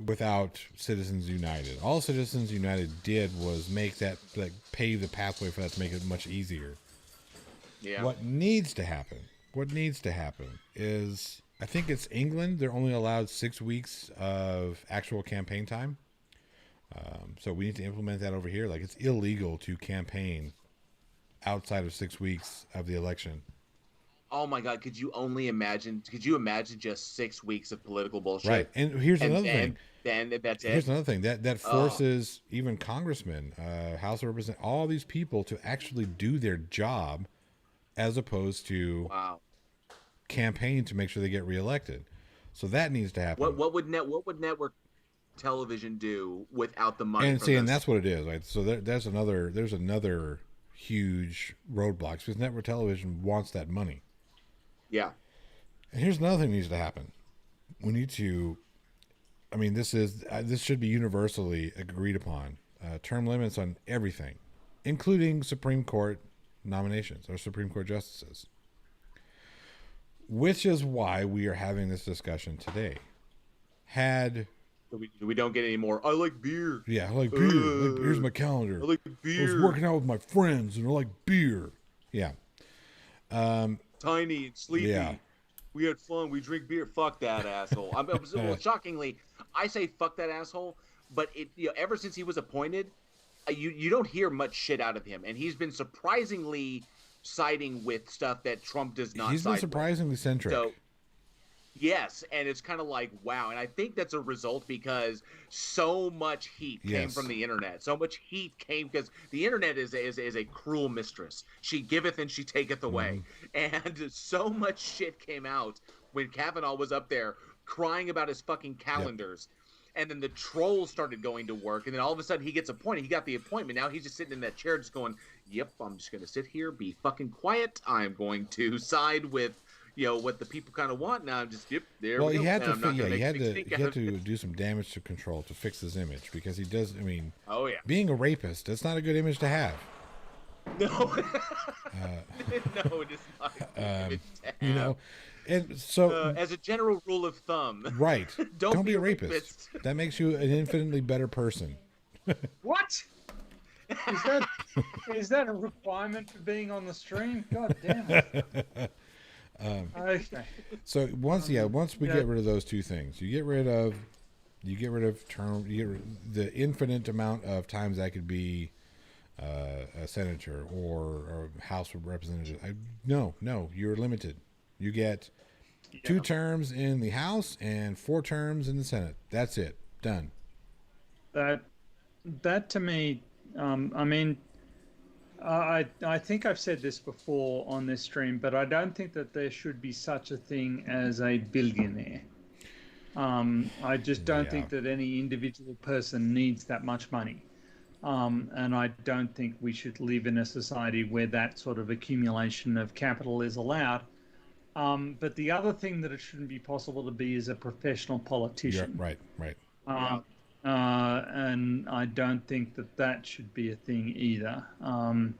without Citizens United. All Citizens United did was make that, like, pave the pathway for that to make it much easier. Yeah. What needs to happen is, I think it's England, they're only allowed 6 weeks of actual campaign time. So we need to implement that over here. Like, it's illegal to campaign outside of 6 weeks of the election. Oh my God! Could you imagine just 6 weeks of political bullshit? Right. And here's another thing. Then that's it. Here's another thing that forces even congressmen, House of Representatives, all these people to actually do their job, as opposed to campaign to make sure they get reelected. So that needs to happen. What would network television do without the money? And that's what it is. Right. So there's another huge roadblock, because network television wants that money. Yeah. And here's another thing that needs to happen. We need to, I mean, this should be universally agreed upon. Term limits on everything, including Supreme Court nominations or Supreme Court justices. Which is why we are having this discussion today. We don't get any more. I like beer. Yeah, I like beer. Here's my calendar. I like beer. I was working out with my friends and I like beer. Yeah. Tiny and sleepy. Yeah. We had fun. We drink beer. Fuck that asshole. Well, shockingly, I say fuck that asshole, but ever since he was appointed, you don't hear much shit out of him, and he's been surprisingly siding with stuff that Trump does not. He's been side surprisingly with. centric. So, yes, and it's kind of like, wow. And I think that's a result because so much heat came from the internet. So much heat came because the internet is a cruel mistress. She giveth and she taketh away. And so much shit came out when Kavanaugh was up there crying about his fucking calendars. And then the trolls started going to work. And then all of a sudden he gets appointed. He got the appointment. Now he's just sitting in that chair just going, yep, I'm just going to sit here, be fucking quiet. I'm going to side with, what the people kind of want. Now I'm just, there we go. He had and he had to do some damage to control to fix his image because he does. I mean, being a rapist, that's not a good image to have. No, no, it is not. And so as a general rule of thumb, right? don't be a rapist. That makes you an infinitely better person. What? Is that a requirement for being on the stream? God damn it. Okay. So once we get rid of those two things, you get rid of the infinite amount of times that could be a senator or a House of Representatives. No, you're limited. You get 2 terms in the House and 4 terms in the Senate. That's it. Done. That to me, I think I've said this before on this stream, but I don't think that there should be such a thing as a billionaire. I just don't think that any individual person needs that much money. And I don't think we should live in a society where that sort of accumulation of capital is allowed. But the other thing that it shouldn't be possible to be is a professional politician. Right. And I don't think that should be a thing either. When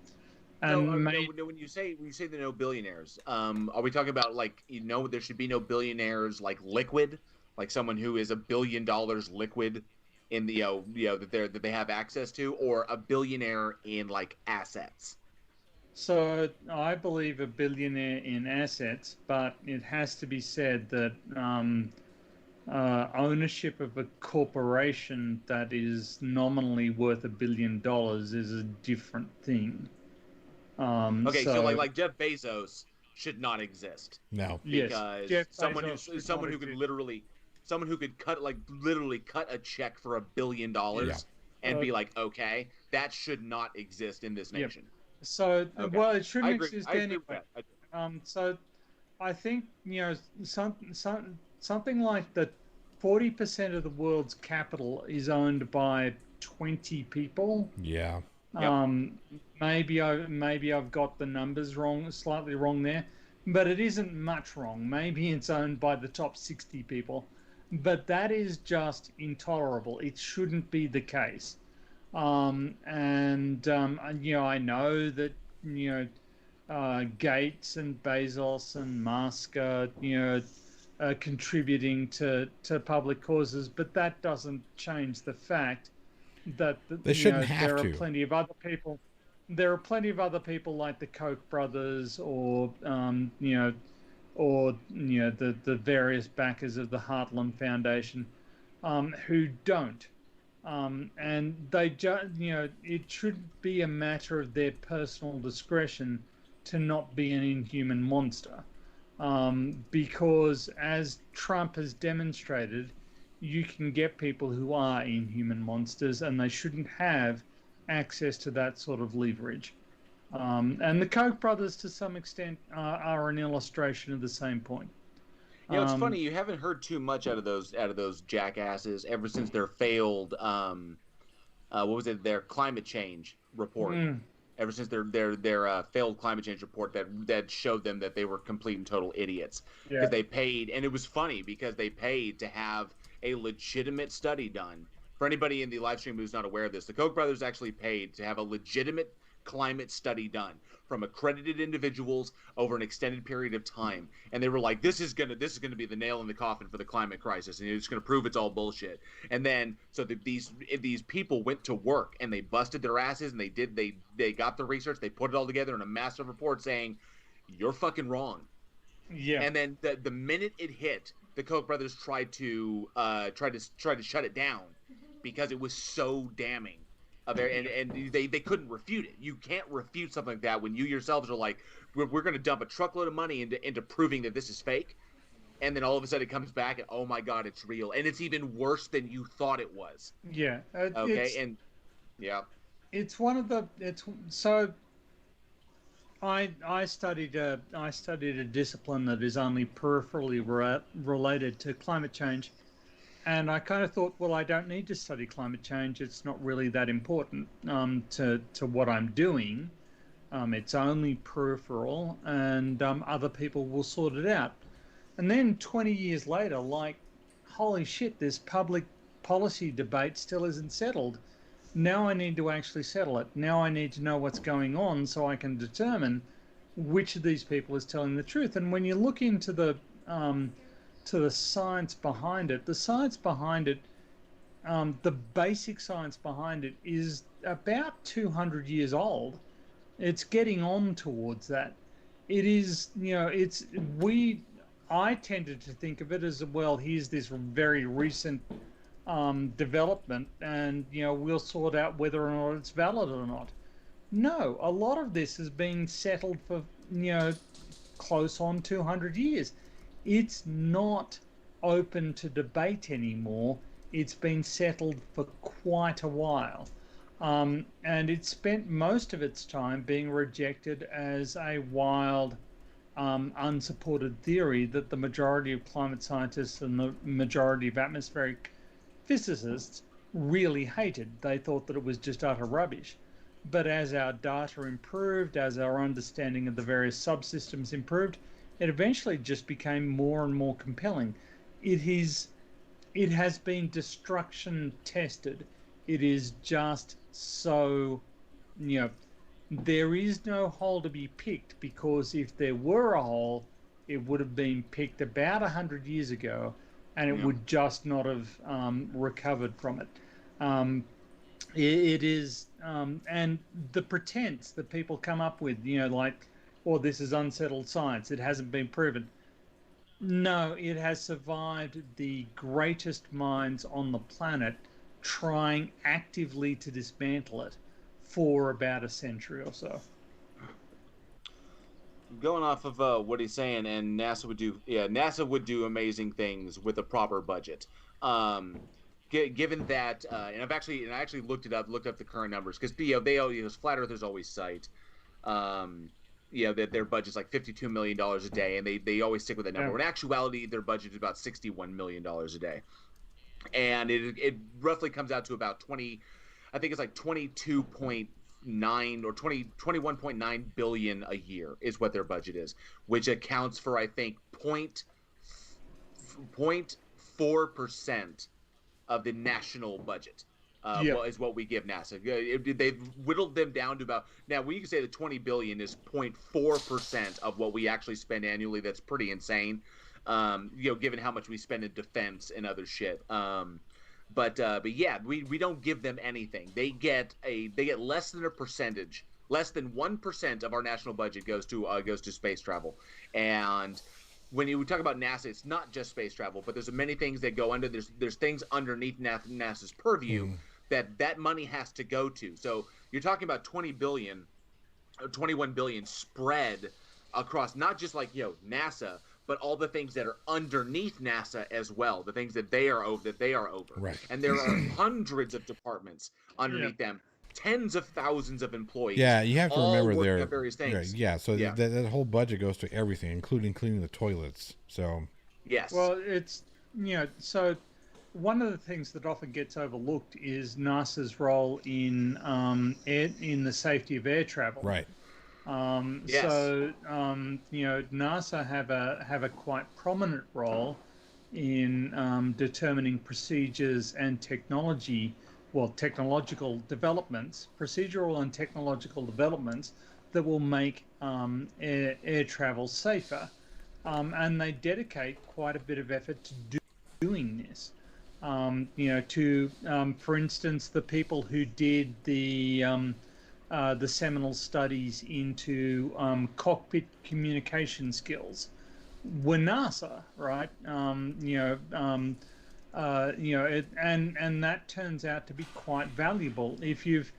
you say the no billionaires, are we talking about there should be no billionaires like liquid, like someone who is $1 billion liquid in the that they have access to, or a billionaire in assets? So I believe a billionaire in assets, but it has to be said that ownership of a corporation that is nominally worth $1 billion is a different thing. So like Jeff Bezos should not exist. No. Because someone who could literally cut a check for $1 billion and be like, okay, that should not exist in this nation. So well, it shouldn't exist anyway. So I think something like that 40% of the world's capital is owned by 20 people. Yeah. Maybe I've got the numbers slightly wrong there, but it isn't much wrong. Maybe it's owned by the top 60 people, but that is just intolerable. It shouldn't be the case. I know that Gates and Bezos and Musk are contributing to public causes, but that doesn't change the fact that they shouldn't have there to. are plenty of other people. There are plenty of other people like the Koch brothers, or the various backers of the Heartland Foundation, who don't. And they it should be a matter of their personal discretion to not be an inhuman monster. Because as Trump has demonstrated, you can get people who are inhuman monsters, and they shouldn't have access to that sort of leverage. And the Koch brothers, to some extent, are an illustration of the same point. It's funny, you haven't heard too much out of those jackasses ever since their failed their climate change report. Ever since their failed climate change report that showed them that they were complete and total idiots. Because they paid, and it was funny because they paid to have a legitimate study done. For anybody in the live stream who's not aware of this, the Koch brothers actually paid to have a legitimate climate study done from accredited individuals over an extended period of time, and they were like, this is gonna be the nail in the coffin for the climate crisis, and it's gonna prove it's all bullshit. And then these people went to work and they busted their asses, and they got the research, they put it all together in a massive report saying, you're fucking wrong. And then the minute it hit, the Koch brothers tried to shut it down because it was so damning. and they couldn't refute it. You can't refute something like that when you yourselves are like, we're going to dump a truckload of money into proving that this is fake, and then all of a sudden it comes back and oh my god, it's real, and it's even worse than you thought it was. Yeah. It's one of the. It's so. I studied a discipline that is only peripherally related to climate change, and I kind of thought, well, I don't need to study climate change. It's not really that important to what I'm doing. It's only peripheral, and other people will sort it out. And then 20 years later, like, holy shit, this public policy debate still isn't settled. Now I need to actually settle it. Now I need to know what's going on so I can determine which of these people is telling the truth. And when you look into the science behind it, the basic science behind it is about 200 years old. It's getting on towards that. It is, I tended to think of it as, well, here's this very recent development, and we'll sort out whether or not it's valid or not. No, a lot of this has been settled for close on 200 years. It's not open to debate anymore. It's been settled for quite a while, and it's spent most of its time being rejected as a wild, unsupported theory that the majority of climate scientists and the majority of atmospheric physicists really hated. They thought that it was just utter rubbish. But as our data improved, as our understanding of the various subsystems improved, it eventually just became more and more compelling. It has been destruction tested. It is just so, there is no hole to be picked, because if there were a hole, it would have been picked about 100 years ago, and it would just not have recovered from it. It is, and the pretense that people come up with, like, oh, this is unsettled science, it hasn't been proven. No, it has survived the greatest minds on the planet trying actively to dismantle it for about a century or so. Going off of what he's saying, and NASA would do amazing things with a proper budget. Given that, and I actually looked up the current numbers, because they always, flat earthers always cite, that their budget's like $52 million a day, and they always stick with that number. Yeah. In actuality, their budget is about $61 million a day, and it roughly comes out to about 20. I think it's like 22.9 or 21.9 billion a year is what their budget is, which accounts for, I think, 0.4% of the national budget. Is what we give NASA. They've whittled them down to about, now we can say that 20 billion is 0.4% of what we actually spend annually. That's pretty insane, given how much we spend in defense and other shit. But yeah, we don't give them anything. They get less than a percentage, less than 1% of our national budget goes to space travel. And when you talk about NASA, it's not just space travel, but there's many things that go under. There's things underneath NASA's purview that money has to go to. So you're talking about 20 billion or 21 billion spread across not just like NASA, but all the things that are underneath NASA as well, the things that they are over. Right. And there are hundreds of departments underneath them, tens of thousands of employees. Yeah, you have to remember their various things. Right, yeah, so that whole budget goes to everything, including cleaning the toilets. So yes. Well, it's so one of the things that often gets overlooked is NASA's role in the safety of air travel. Right. Yes. So NASA have a quite prominent role in determining procedures and technological developments, procedural and technological developments that will make air travel safer, and they dedicate quite a bit of effort to doing this. For instance, the people who did the seminal studies into cockpit communication skills were NASA, right? And that turns out to be quite valuable. If you've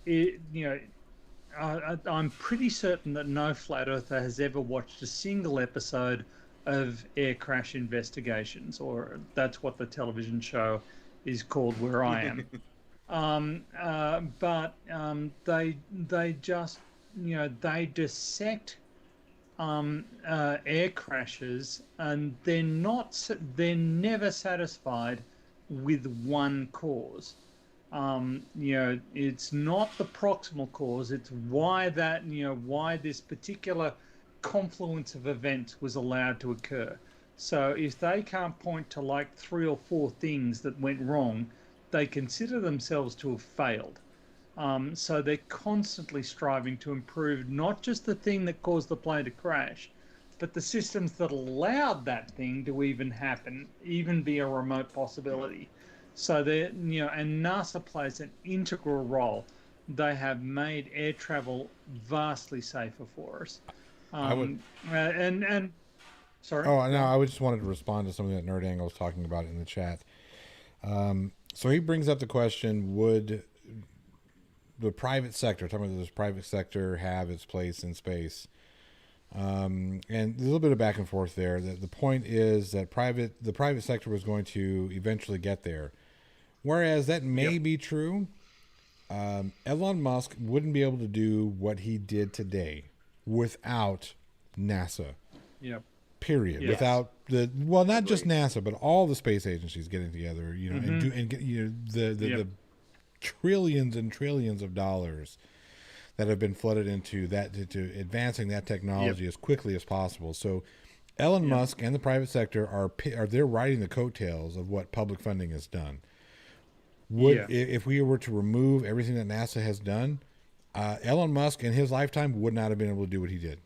I'm pretty certain that no flat earther has ever watched a single episode of Air Crash Investigations, or that's what the television show is called where I am. They just, they dissect air crashes, and they're never satisfied with one cause. It's not the proximal cause, it's why why this particular confluence of events was allowed to occur. So if they can't point to like 3 or 4 things that went wrong, they consider themselves to have failed. So they're constantly striving to improve not just the thing that caused the plane to crash, but the systems that allowed that thing to even happen, even be a remote possibility. So and NASA plays an integral role. They have made air travel vastly safer for us. Sorry. Oh no, I just wanted to respond to something that Nerd Angle was talking about in the chat. So he brings up the question: would the private sector, talking about this private sector, have its place in space? And a little bit of back and forth there. The point is that the private sector was going to eventually get there. Whereas that may be true, Elon Musk wouldn't be able to do what he did today without NASA. Yep. Period. Yes. Without not just NASA, but all the space agencies getting together, the trillions and trillions of dollars that have been flooded into that to advancing that technology as quickly as possible. So Elon Musk and the private sector they're riding the coattails of what public funding has done. If we were to remove everything that NASA has done, Elon Musk in his lifetime would not have been able to do what he did.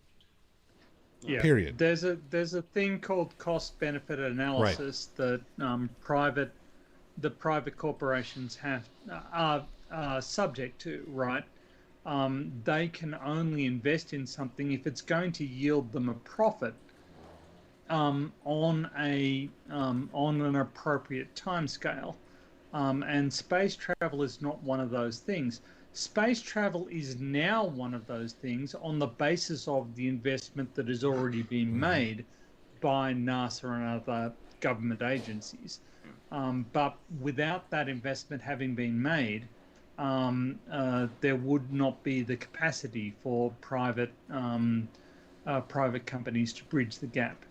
Yeah. Period. There's a thing called cost benefit analysis that the private corporations are subject to, right? They can only invest in something if it's going to yield them a profit on an appropriate timescale. And space travel is not one of those things. Space travel is now one of those things on the basis of the investment that has already been made by NASA and other government agencies. But without that investment having been made, there would not be the capacity for private companies to bridge the gap.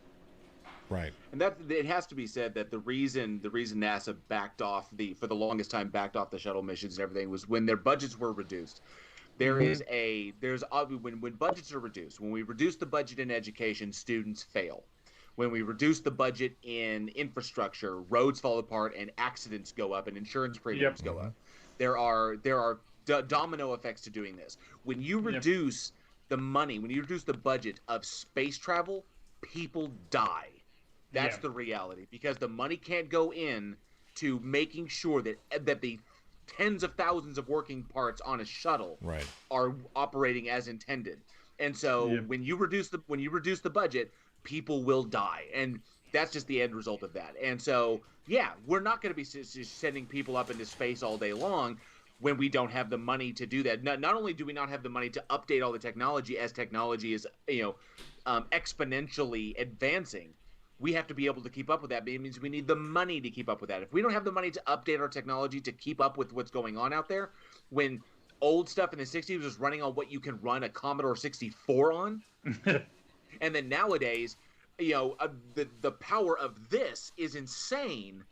Right. And that it has to be said that the reason NASA backed off for the longest time backed off the shuttle missions and everything was when their budgets were reduced. When budgets are reduced, when we reduce the budget in education, students fail. When we reduce the budget in infrastructure, roads fall apart and accidents go up and insurance premiums go up. There are domino effects to doing this. When you reduce the money, when you reduce the budget of space travel, people die. That's the reality, because the money can't go in to making sure that the tens of thousands of working parts on a shuttle are operating as intended. And so when you reduce the budget, people will die, and that's just the end result of that. And so we're not going to be sending people up into space all day long when we don't have the money to do that. Not only do we not have the money to update all the technology as technology is exponentially advancing, we have to be able to keep up with that. But it means we need the money to keep up with that. If we don't have the money to update our technology to keep up with what's going on out there, when old stuff in the 60s was running on what you can run a Commodore 64 on, and then nowadays, the power of this is insane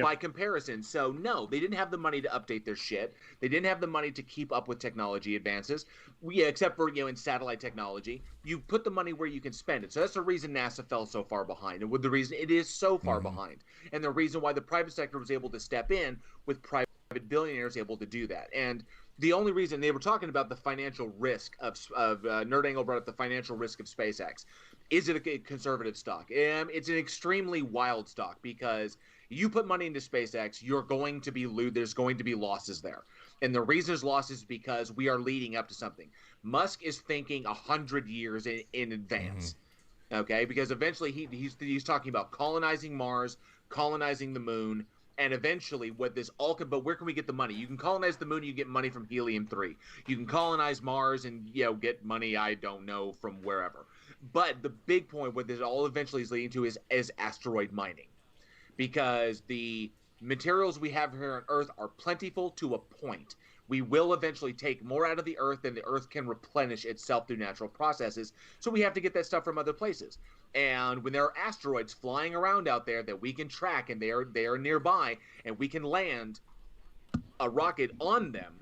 by comparison. So no, they didn't have the money to update their shit. They didn't have the money to keep up with technology advances. Except for in satellite technology, you put the money where you can spend it. So that's the reason NASA fell so far behind, and with the reason it is so far behind, and the reason why the private sector was able to step in with private billionaires able to do that. And the only reason they were talking about the financial risk of Nerd Angle brought up the financial risk of SpaceX. Is it a conservative stock? It's an extremely wild stock, because you put money into SpaceX, there's going to be losses there. And the reason there's losses is because we are leading up to something. Musk is thinking 100 years in advance. Okay, because eventually he's talking about colonizing Mars, colonizing the moon, And eventually, but where can we get the money? You can colonize the moon, you get money from helium-3. You can colonize Mars and, get money, I don't know, from wherever. But the big point, what this all eventually is leading to is asteroid mining. Because the materials we have here on Earth are plentiful to a point. We will eventually take more out of the Earth than the Earth can replenish itself through natural processes. So we have to get that stuff from other places. And when there are asteroids flying around out there that we can track and they are nearby, and we can land a rocket on them,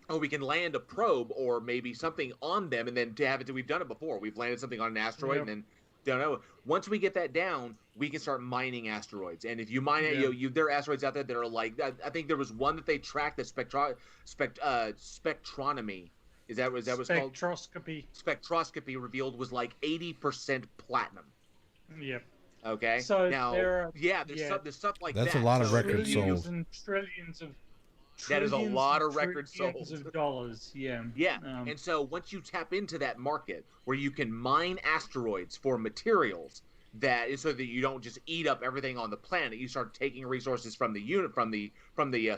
or we can land a probe or maybe something on them, and then to have it, we've done it before. We've landed something on an asteroid and then don't know. Once we get that down, we can start mining asteroids. And if you mine it, there are asteroids out there that are like, I think there was one that they tracked that spectronomy. Is that what's called? Spectroscopy revealed was like 80% platinum. Yep. Okay. So now, there's stuff like that. That's a lot of records sold. And trillions of. That is a lot of records sold. Of dollars, yeah. Yeah, and so once you tap into that market where you can mine asteroids for materials, so that you don't just eat up everything on the planet, you start taking resources from the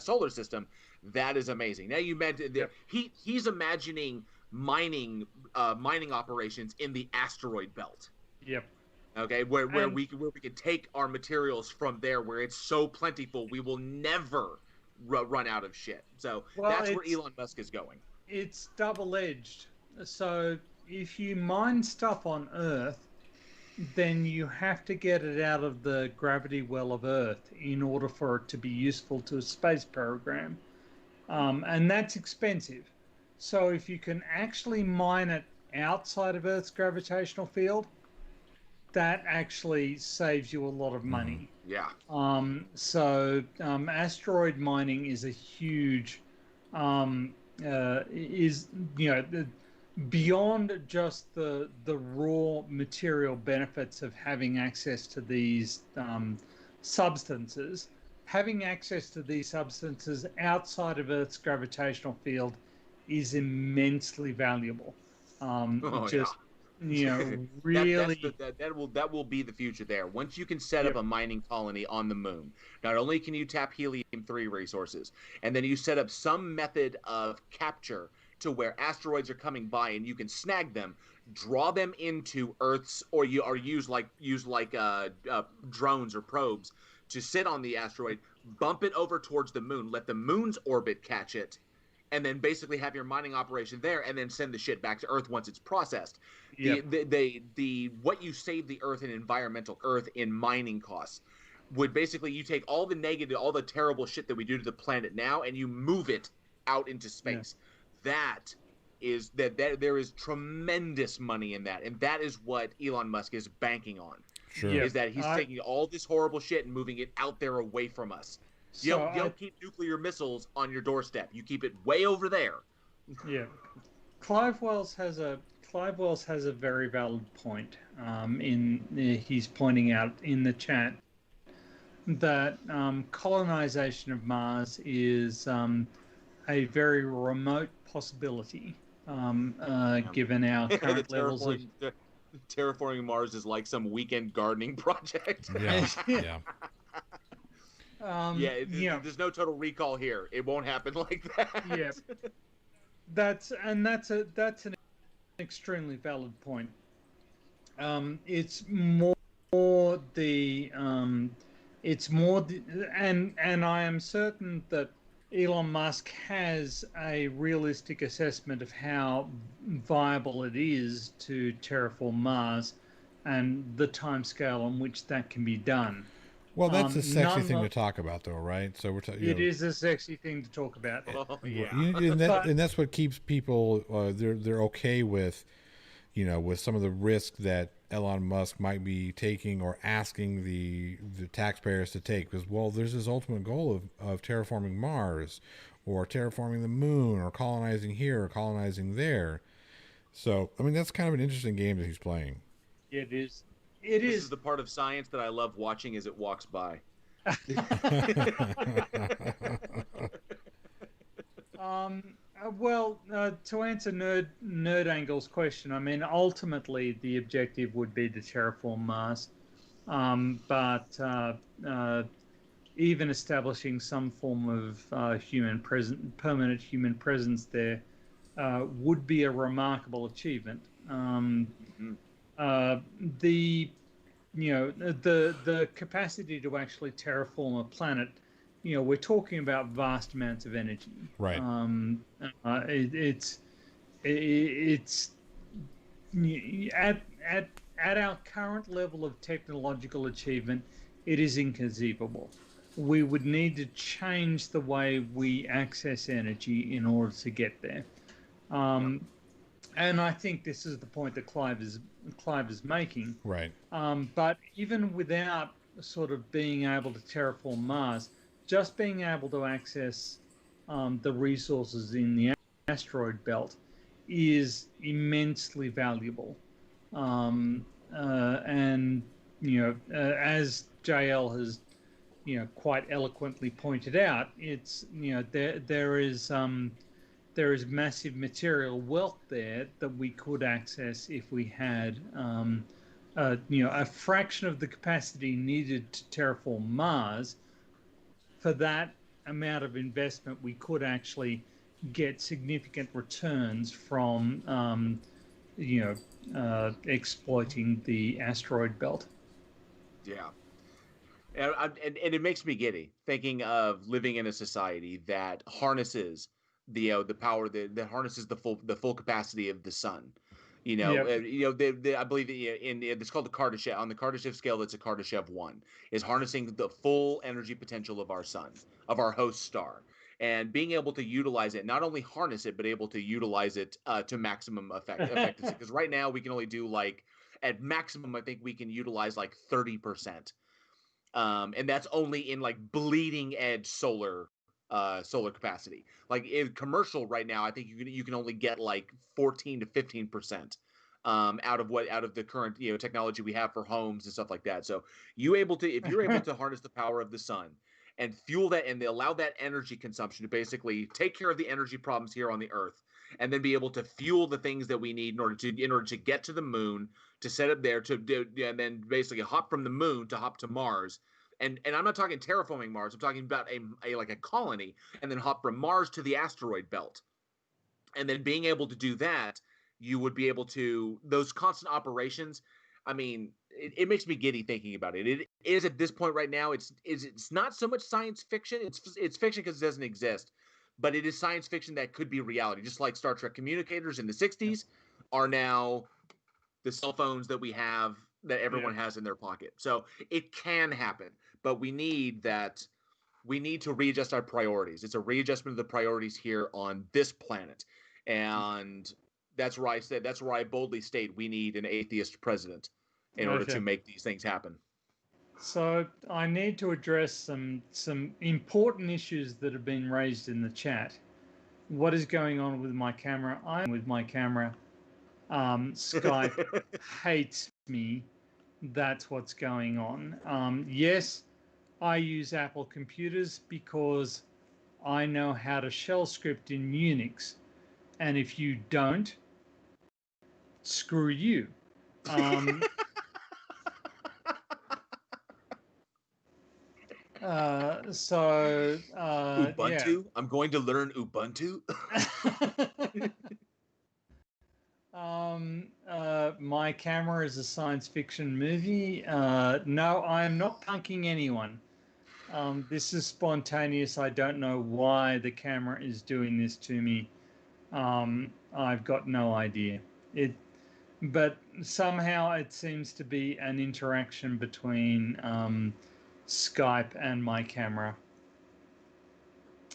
solar system. That is amazing. Now you mentioned he's imagining mining operations in the asteroid belt. Yep. Okay, where we can take our materials from there, where it's so plentiful, we will never run out of shit. So that's where Elon Musk is going. It's double-edged. So if you mine stuff on Earth, then you have to get it out of the gravity well of Earth in order for it to be useful to a space program. And that's expensive. So if you can actually mine it outside of Earth's gravitational field, that actually saves you a lot of money. Yeah. So asteroid mining is a huge, beyond just the raw material benefits of having access to these substances. Having access to these substances outside of Earth's gravitational field is immensely valuable. Really, that will be the future there. Once you can set up a mining colony on the moon, not only can you tap helium-3 resources, and then you set up some method of capture to where asteroids are coming by and you can snag them, draw them into Earth's, or use drones or probes to sit on the asteroid, bump it over towards the moon, let the moon's orbit catch it, and then basically have your mining operation there, and then send the shit back to Earth once it's processed. Yep. What you save the Earth in mining costs would basically, you take all the negative, all the terrible shit that we do to the planet now, and you move it out into space. Yeah. There is tremendous money in that, and that is what Elon Musk is banking on. Sure. Is that he's taking all this horrible shit and moving it out there away from us. You don't keep nuclear missiles on your doorstep. You keep it way over there. Yeah, Clive Wells has a very valid point. He's pointing out in the chat that colonization of Mars is a very remote possibility, given our current levels of. Terraforming Mars is like some weekend gardening project. Yeah. There's no Total Recall here. It won't happen like that. Yeah, that's an extremely valid point. It's more the and I am certain that Elon Musk has a realistic assessment of how viable it is to terraform Mars and the timescale on which that can be done. Well, that's a sexy thing to talk about, though, right? So it is a sexy thing to talk about. Oh, yeah, and that's what keeps people they're okay with, with some of the risk that Elon Musk might be taking or asking the taxpayers to take, because there's this ultimate goal of terraforming Mars, or terraforming the moon, or colonizing here, or colonizing there. So I mean, that's kind of an interesting game that he's playing. It is. This is the part of science that I love watching as it walks by. To answer Nerd Angle's question, I mean, ultimately the objective would be to terraform Mars, but even establishing some form of permanent human presence there would be a remarkable achievement. The capacity to actually terraform a planet, we're talking about vast amounts of energy. Right. It's at our current level of technological achievement, it is inconceivable. We would need to change the way we access energy in order to get there. And I think this is the point that Clive is making. Right. But even without sort of being able to terraform Mars, just being able to access the resources in the asteroid belt is immensely valuable. And as JL has quite eloquently pointed out, it's there is massive material wealth there that we could access if we had a fraction of the capacity needed to terraform Mars. For that amount of investment, we could actually get significant returns from exploiting the asteroid belt. Yeah. And it makes me giddy thinking of living in a society that harnesses the power that harnesses the full capacity of the sun. I believe it's called the Kardashev. On the Kardashev scale, that's a Kardashev 1, is harnessing the full energy potential of our sun, of our host star, and being able to utilize it, not only harness it, but able to utilize it to maximum effectiveness. Because right now we can only do at maximum, I think we can utilize 30%. And that's only in bleeding edge solar capacity. In commercial right now, I think you can only get 14 to 15% out of the current technology we have for homes and stuff like that. So if you're able to harness the power of the sun and fuel that and allow that energy consumption to basically take care of the energy problems here on the Earth, and then be able to fuel the things that we need in order to get to the moon, to set up there, and then basically hop from the moon to hop to Mars. And I'm not talking terraforming Mars. I'm talking about a colony, and then hop from Mars to the asteroid belt. And then being able to do that, you would be able to, those constant operations. I mean, it makes me giddy thinking about it. It is at this point right now. It's not so much science fiction. It's fiction because it doesn't exist, but it is science fiction that could be reality. Just like Star Trek communicators in the 60s are now the cell phones that we have, that everyone has in their pocket. So it can happen, but we need to readjust our priorities. It's a readjustment of the priorities here on this planet. And that's where I boldly state we need an atheist president in order to make these things happen. So I need to address some important issues that have been raised in the chat. What is going on with my camera? I'm with my camera. Skype hates me. That's what's going on. Yes, I use Apple computers because I know how to shell script in Unix. And if you don't, screw you. Ubuntu? Yeah. I'm going to learn Ubuntu. My camera is a science fiction movie. No, I am not punking anyone. This is spontaneous. I don't know why the camera is doing this to me. I've got no idea. But somehow it seems to be an interaction between Skype and my camera.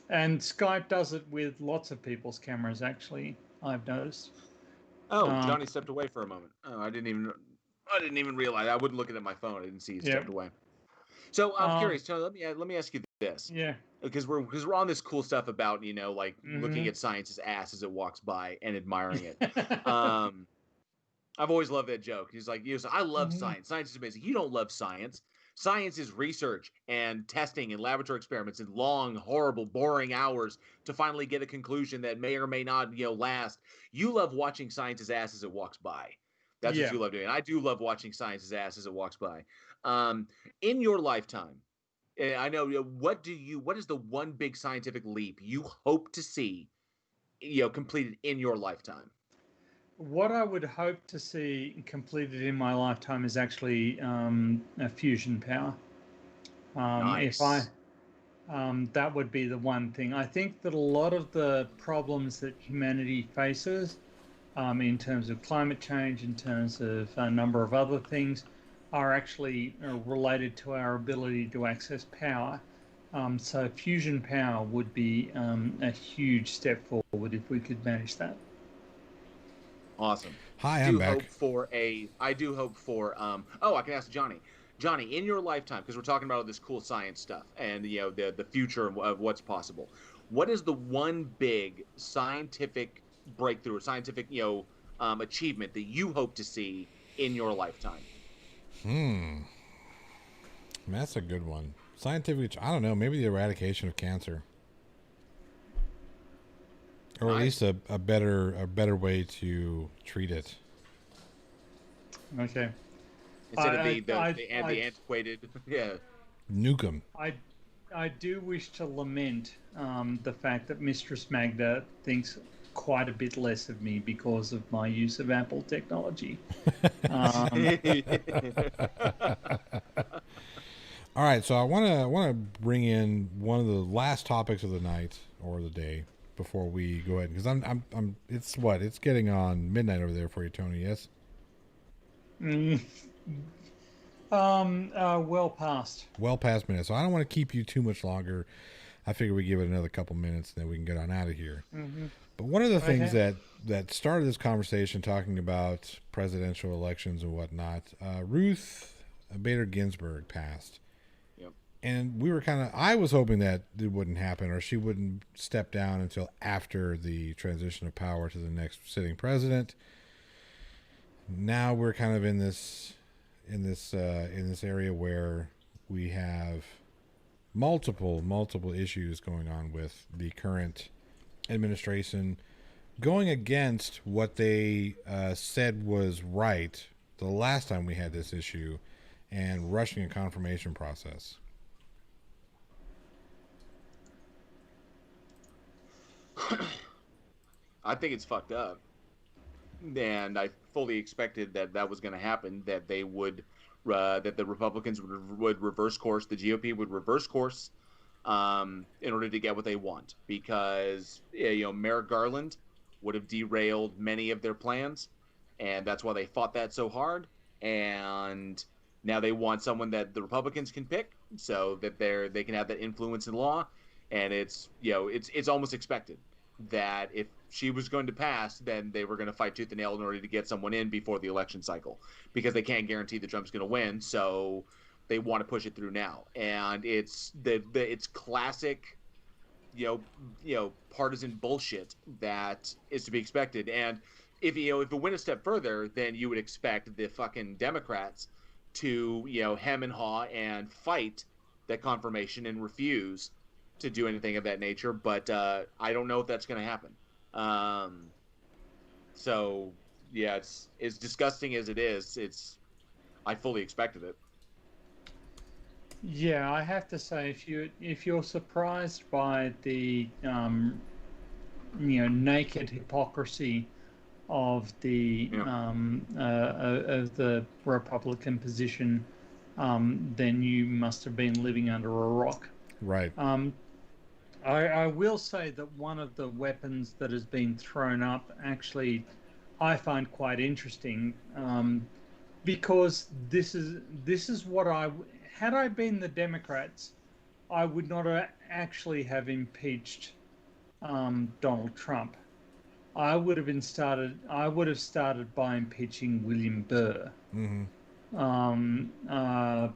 And Skype does it with lots of people's cameras, actually, I've noticed. Oh, Johnny stepped away for a moment. Oh, I didn't even realize. I wasn't looking at my phone. I didn't see he stepped away. So I'm curious. So let me ask you this. Yeah. Because we're on this cool stuff about looking at science's ass as it walks by and admiring it. I've always loved that joke. He's like, I love science. Science is amazing. You don't love science. Science is research and testing and laboratory experiments and long, horrible, boring hours to finally get a conclusion that may or may not, last. You love watching science's ass as it walks by. That's what you love doing. I do love watching science's ass as it walks by. In your lifetime, I know. What is the one big scientific leap you hope to see, completed in your lifetime? What I would hope to see completed in my lifetime is actually a fusion power. If I Nice. That would be the one thing. I think that a lot of the problems that humanity faces, in terms of climate change, in terms of a number of other things, are actually related to our ability to access power. So fusion power would be a huge step forward if we could manage that. Awesome. Hi, I'm back. I do hope for I can ask Johnny. Johnny, in your lifetime, because we're talking about all this cool science stuff and the future of what's possible. What is the one big scientific breakthrough or scientific, achievement that you hope to see in your lifetime? That's a good one. Scientific, I don't know, maybe the eradication of cancer. Or at Nice. least a better way to treat it. Okay. Instead of I, I, the I, antiquated, yeah. Nuke 'em. I, I do wish to lament the fact that Mistress Magda thinks quite a bit less of me because of my use of Apple technology. Um, All right, so I want to bring in one of the last topics of the night or the day before we go ahead, because I'm it's getting on midnight over there for you, Tony. Yes. mm, well past. Well past minute, so I don't want to keep you too much longer. I figure we give it another couple minutes, and then we can get on out of here. Hmm. But one of the things Okay. that started this conversation, talking about presidential elections and whatnot, Ruth Bader Ginsburg passed. Yep. And we were I was hoping that it wouldn't happen, or she wouldn't step down until after the transition of power to the next sitting president. Now we're kind of in this area where we have multiple issues going on with the current administration, going against what they said was right the last time we had this issue, and rushing a confirmation process. I think it's fucked up. And I fully expected that that was going to happen. That they would, that the Republicans would reverse course, the GOP would reverse course, in order to get what they want. Because Merrick Garland would have derailed many of their plans, and that's why they fought that so hard. And now they want someone that the Republicans can pick, so that they can have that influence in law. And it's almost expected that if she was going to pass, then they were going to fight tooth and nail in order to get someone in before the election cycle, because they can't guarantee that Trump's going to win. So they want to push it through now, and it's classic, partisan bullshit that is to be expected. And if it went a step further, then you would expect the fucking Democrats to hem and haw and fight that confirmation and refuse to do anything of that nature. But I don't know if that's going to happen. Um, so yeah, it's as disgusting as it is. I fully expected it. Yeah, I have to say, if you're surprised by the naked hypocrisy of the Yeah. of the Republican position, then you must have been living under a rock. Right. I will say that one of the weapons that has been thrown up, actually, I find quite interesting, because this is what had I been the Democrats, I would not actually have impeached Donald Trump. I would have started by impeaching William Burr. Mm-hmm. Um, uh,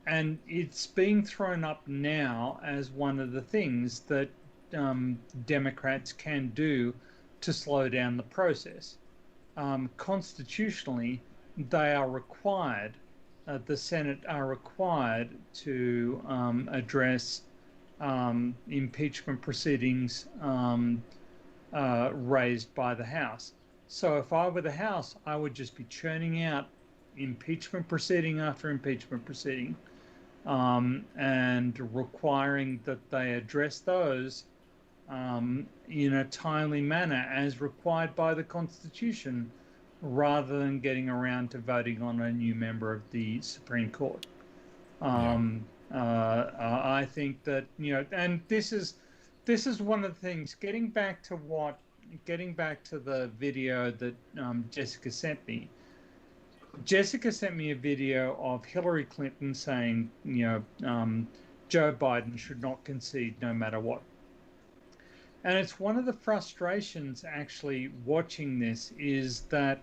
and it's being thrown up now as one of the things that Democrats can do to slow down the process. Constitutionally, they are required, the Senate are required to address impeachment proceedings raised by the House. So if I were the House, I would just be churning out impeachment proceeding after impeachment proceeding, and requiring that they address those in a timely manner as required by the Constitution, rather than getting around to voting on a new member of the Supreme Court. I think that, and this is one of the things. Getting back to the video that Jessica sent me. Jessica sent me a video of Hillary Clinton saying, Joe Biden should not concede no matter what. And it's one of the frustrations actually watching this is that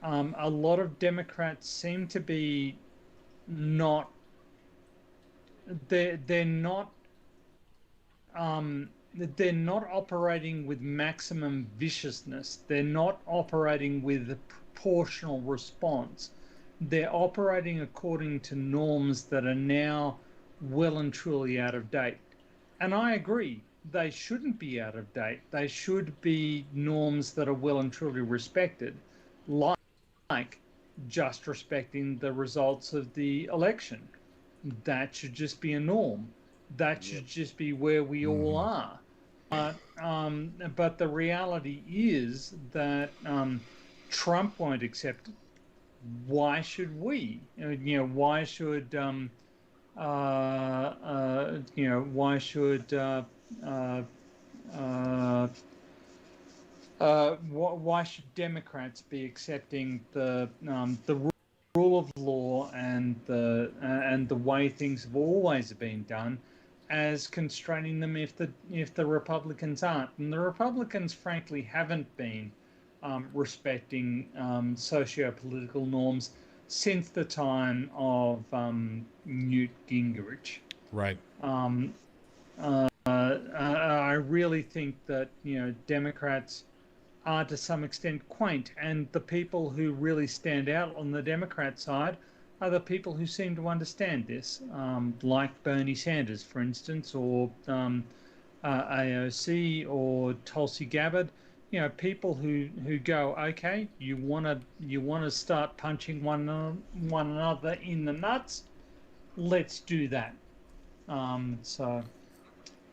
a lot of Democrats seem to be not. They're not operating with maximum viciousness. They're not operating with a proportional response. They're operating according to norms that are now well and truly out of date. And I agree, they shouldn't be out of date. They should be norms that are well and truly respected, like just respecting the results of the election. That should just be a norm. That should just be where we all are. But the reality is that Trump won't accept it. Why should we? Why should why should why should Democrats be accepting the rule of law and the way things have always been done as constraining them if the Republicans aren't? And the Republicans, frankly, haven't been respecting socio-political norms since the time of Newt Gingrich. Right. I really think that Democrats are to some extent quaint, and the people who really stand out on the Democrat side are the people who seem to understand this, like Bernie Sanders, for instance, or AOC or Tulsi Gabbard. People who go, okay, you want to start punching one another in the nuts, let's do that. So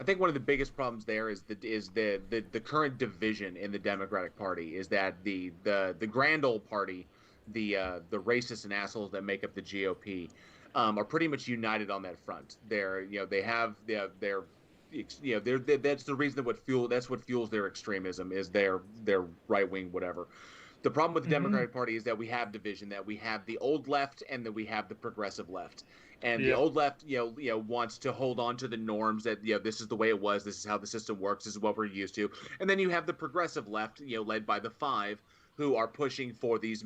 I think one of the biggest problems there is the current division in the Democratic Party is that the grand old party, the racists and assholes that make up the GOP, are pretty much united on that front. That's the reason that's what fuels their extremism, is their right wing whatever. The problem with the Democratic Party is that we have division, that we have the old left and that we have the progressive left. And the old left, wants to hold on to the norms that, this is the way it was, this is how the system works, this is what we're used to. And then you have the progressive left, led by the Five, who are pushing for these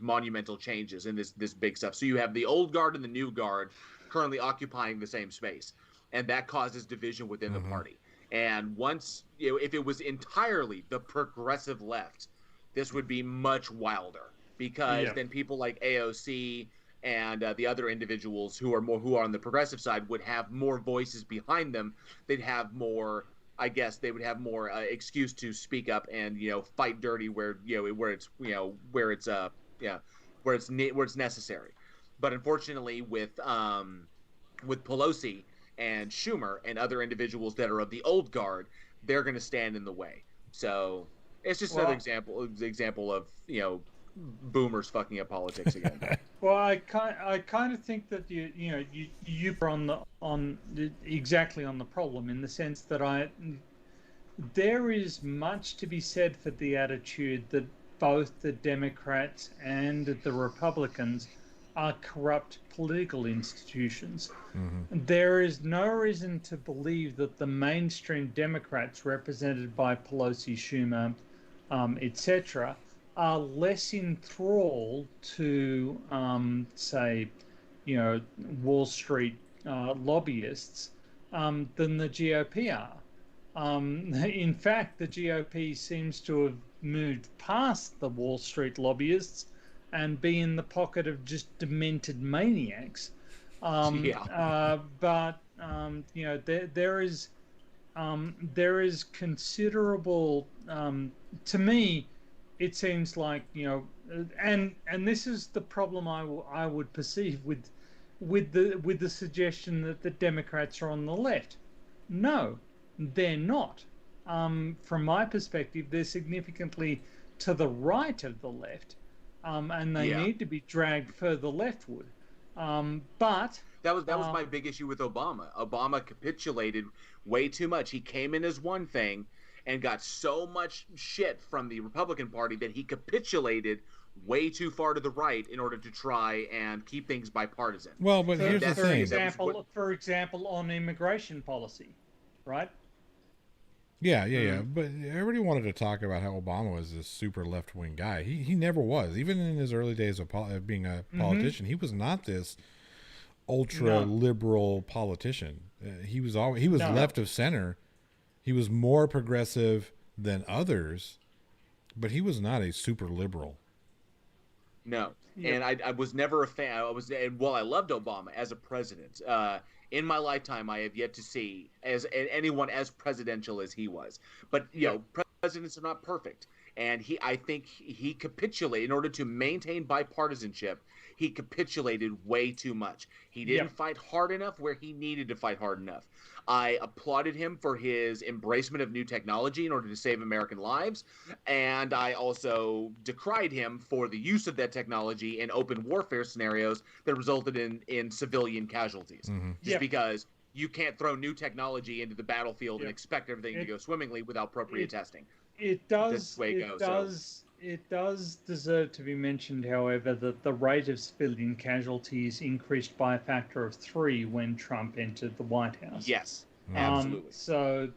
monumental changes and this big stuff. So you have the old guard and the new guard currently occupying the same space, and that causes division within the party. And once, if it was entirely the progressive left, this would be much wilder, because then people like AOC and the other individuals who are on the progressive side would have more voices behind them. They'd have more, I guess, they would have more excuse to speak up and fight dirty where it's necessary. But unfortunately, with Pelosi and Schumer and other individuals that are of the old guard, they're going to stand in the way. So it's just another example of boomers fucking up politics again. Well, I kind of think that you are exactly on the problem, in the sense that there is much to be said for the attitude that both the Democrats and the Republicans are corrupt political institutions. There is no reason to believe that the mainstream Democrats, represented by Pelosi, Schumer, etc., are less enthralled to, say, Wall Street lobbyists than the GOP are. In fact, the GOP seems to have moved past the Wall Street lobbyists and be in the pocket of just demented maniacs. But there is considerable, to me, it seems like, and this is the problem I would perceive with the suggestion that the Democrats are on the left. No, they're not. From my perspective, they're significantly to the right of the left, and they need to be dragged further leftward. But that was my big issue with Obama. Obama capitulated way too much. He came in as one thing and got so much shit from the Republican Party that he capitulated way too far to the right in order to try and keep things bipartisan. Well, but here's the thing. For example, on immigration policy, right? Yeah. But everybody wanted to talk about how Obama was this super left-wing guy. He never was. Even in his early days of being a politician, he was not this ultra-liberal politician. He was left of center. He was more progressive than others, but he was not a super liberal. No, and I was never a fan. I loved Obama as a president. In my lifetime, I have yet to see anyone as presidential as he was. But presidents are not perfect, and I think he capitulated in order to maintain bipartisanship. He capitulated way too much. He didn't fight hard enough where he needed to fight hard enough. I applauded him for his embracement of new technology in order to save American lives, and I also decried him for the use of that technology in open warfare scenarios that resulted in civilian casualties. Because you can't throw new technology into the battlefield and expect everything to go swimmingly without appropriate testing. It does deserve to be mentioned, however, that the rate of civilian casualties increased by a factor of 3 when Trump entered the White House. Yes, absolutely. Because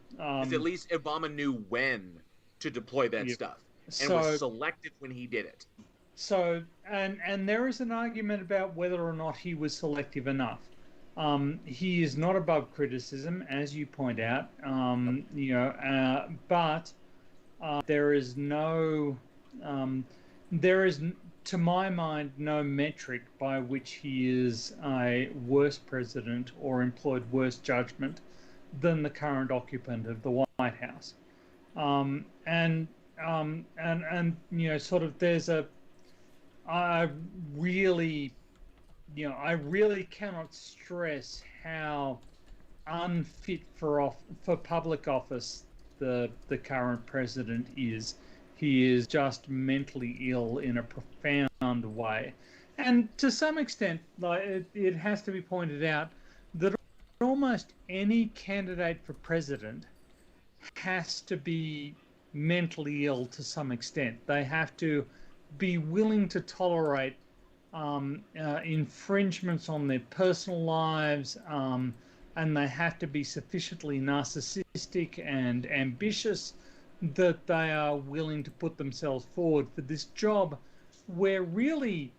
at least Obama knew when to deploy that stuff and was selective when he did it. So, and there is an argument about whether or not he was selective enough. He is not above criticism, as you point out, but there is no... there is, to my mind, no metric by which he is a worse president or employed worse judgment than the current occupant of the White House. I really cannot stress how unfit for public office the current president is. He is just mentally ill in a profound way. And to some extent, it has to be pointed out that almost any candidate for president has to be mentally ill to some extent. They have to be willing to tolerate infringements on their personal lives, and they have to be sufficiently narcissistic and ambitious that they are willing to put themselves forward for this job, where really,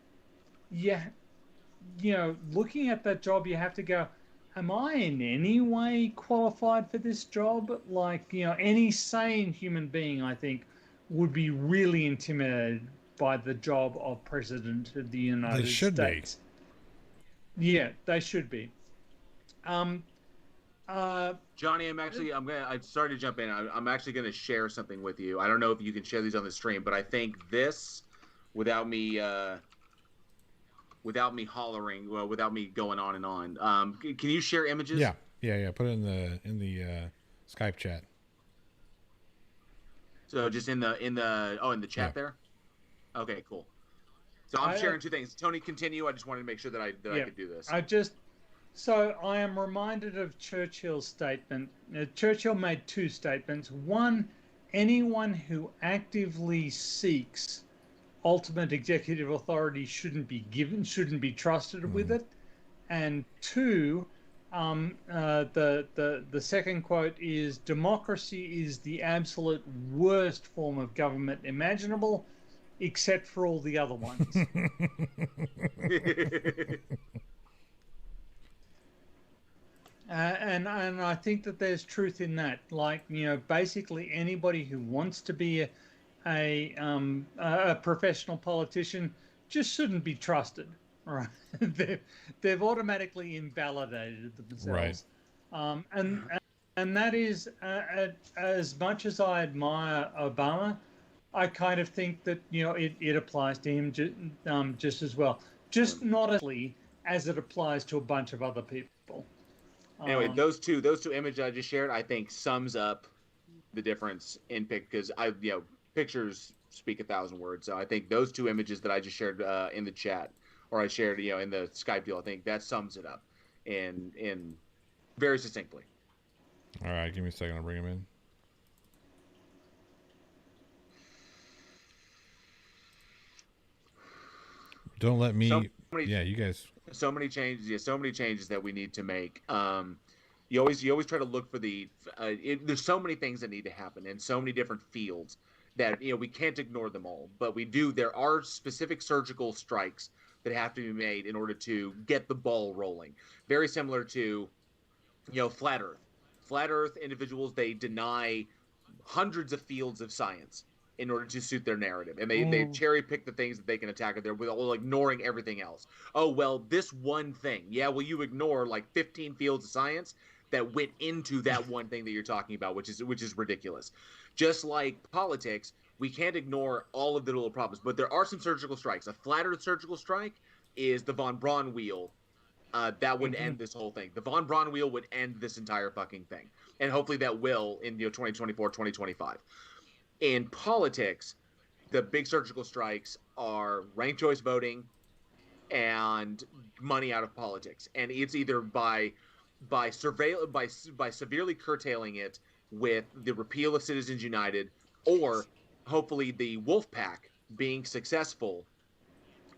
looking at that job, you have to go, am I in any way qualified for this job? Any sane human being, I think, would be really intimidated by the job of President of the United States. Yeah, they should be. Johnny, I'm sorry to jump in. I'm actually going to share something with you. I don't know if you can share these on the stream, but I think this, without me hollering, without me going on and on, can you share images? Yeah. Put it in the Skype chat. So just in the chat there. Okay, cool. So I'm sharing 2 things. Tony, continue. I just wanted to make sure that I could do this. So I am reminded of Churchill's statement. Churchill made 2 statements. One, anyone who actively seeks ultimate executive authority shouldn't be trusted with it. And 2, the second quote is, democracy is the absolute worst form of government imaginable, except for all the other ones. And I think that there's truth in that. Basically anybody who wants to be a professional politician just shouldn't be trusted. Right? They've automatically invalidated themselves. Right. And that is, as much as I admire Obama, I kind of think that it applies to him just as well, just not as as it applies to a bunch of other people. Anyway, those two images I just shared, I think sums up the difference in because pictures speak 1,000 words. So I think those two images that I just shared in the chat, or I shared in the Skype deal, I think that sums it up in very succinctly. All right, give me a second. I'll bring him in. Don't let me. You guys. So many changes. Yeah, so many changes that we need to make. You always try to look for there's so many things that need to happen in so many different fields that we can't ignore them all. But we do. There are specific surgical strikes that have to be made in order to get the ball rolling. Very similar to flat Earth. Flat Earth individuals, they deny hundreds of fields of science in order to suit their narrative, and they cherry pick the things that they can attack, and they're ignoring everything else. Oh well, this one thing. Yeah, well, you ignore like 15 fields of science that went into that one thing that you're talking about, which is ridiculous. Just like politics, we can't ignore all of the little problems, but there are some surgical strikes. A flat Earth surgical strike is the von Braun wheel. That would end this whole thing. The von Braun wheel would end this entire fucking thing. And hopefully that will in 2024, 2025. In politics, the big surgical strikes are ranked choice voting and money out of politics. And it's either by severely curtailing it with the repeal of Citizens United, or hopefully the Wolf Pack being successful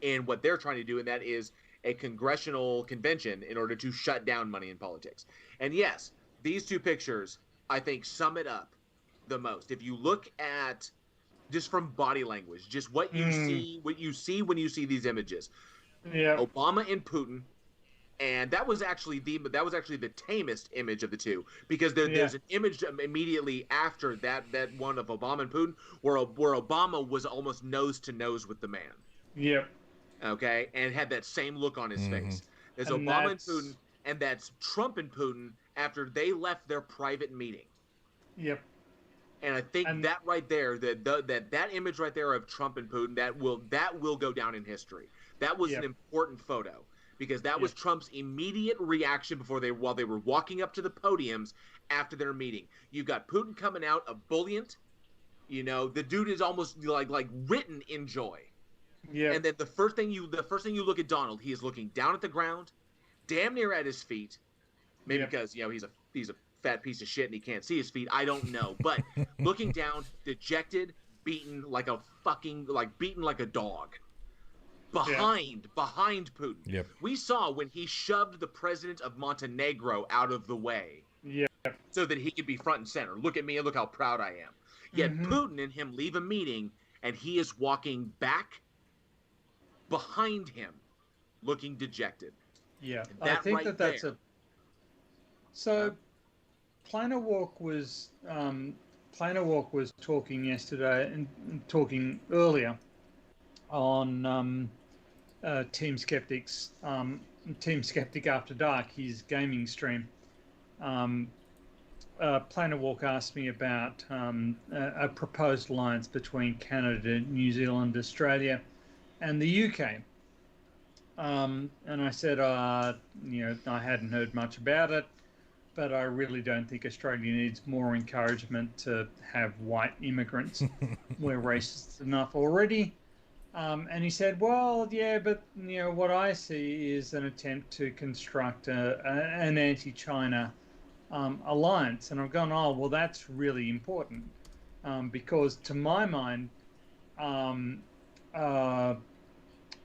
in what they're trying to do, and that is a congressional convention in order to shut down money in politics. And yes, these two pictures, I think, sum it up the most. If you look at just from body language, just what you see when you see these images. Yeah. Obama and Putin, and that was actually the tamest image of the two, because there's an image immediately after that one of Obama and Putin where Obama was almost nose to nose with the man. Yep. Okay, and had that same look on his face. There's Obama and Putin, and that's Trump and Putin after they left their private meeting. Yep. And I think that right there, that image right there of Trump and Putin, that will go down in history. That was an important photo, because that was Trump's immediate reaction while they were walking up to the podiums after their meeting. You've got Putin coming out ebullient. The dude is almost like written in joy. Yeah. And then the first thing you look at Donald, he is looking down at the ground, damn near at his feet. Maybe because he's a fat piece of shit and he can't see his feet. I don't know, but looking down, dejected, beaten like a dog. Behind Putin. Yep. We saw when he shoved the president of Montenegro out of the way. Yeah. So that he could be front and center. Look at me and look how proud I am. Yet Putin and him leave a meeting and he is walking back behind him, looking dejected. Yeah, I think right that's there. So Planet Walk was talking yesterday and talking earlier on Team Skeptic's Team Skeptic After Dark, his gaming stream. Planet Walk asked me about a proposed alliance between Canada, New Zealand, Australia, and the UK. And I said, I hadn't heard much about it, but I really don't think Australia needs more encouragement to have white immigrants. We're racist enough already. And he said, well, yeah, but what I see is an attempt to construct an anti-China alliance. And I've gone, oh, well, that's really important, because to my mind,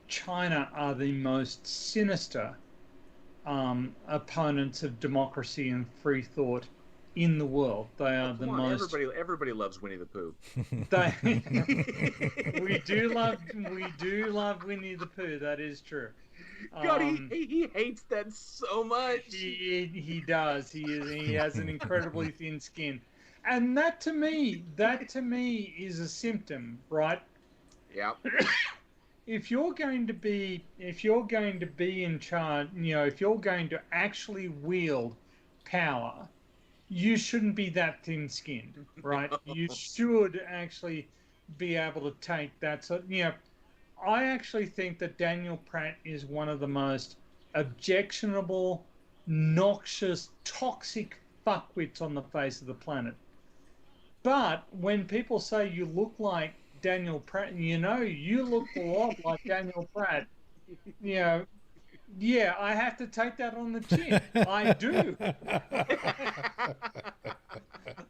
China are the most sinister opponents of democracy and free thought in the world. They are the most. Everybody loves Winnie the Pooh. We do love Winnie the Pooh. That is true. God, he hates that so much. He does. He has an incredibly thin skin, and that to me is a symptom, right? Yeah. If you're going to be in charge, if you're going to actually wield power, you shouldn't be that thin-skinned, right? You should actually be able to take that. So, I actually think that Daniel Pratt is one of the most objectionable, noxious, toxic fuckwits on the face of the planet. But when people say you look like Daniel Pratt, you look a lot like Daniel Pratt, you know, yeah, I have to take that on the chin. I do.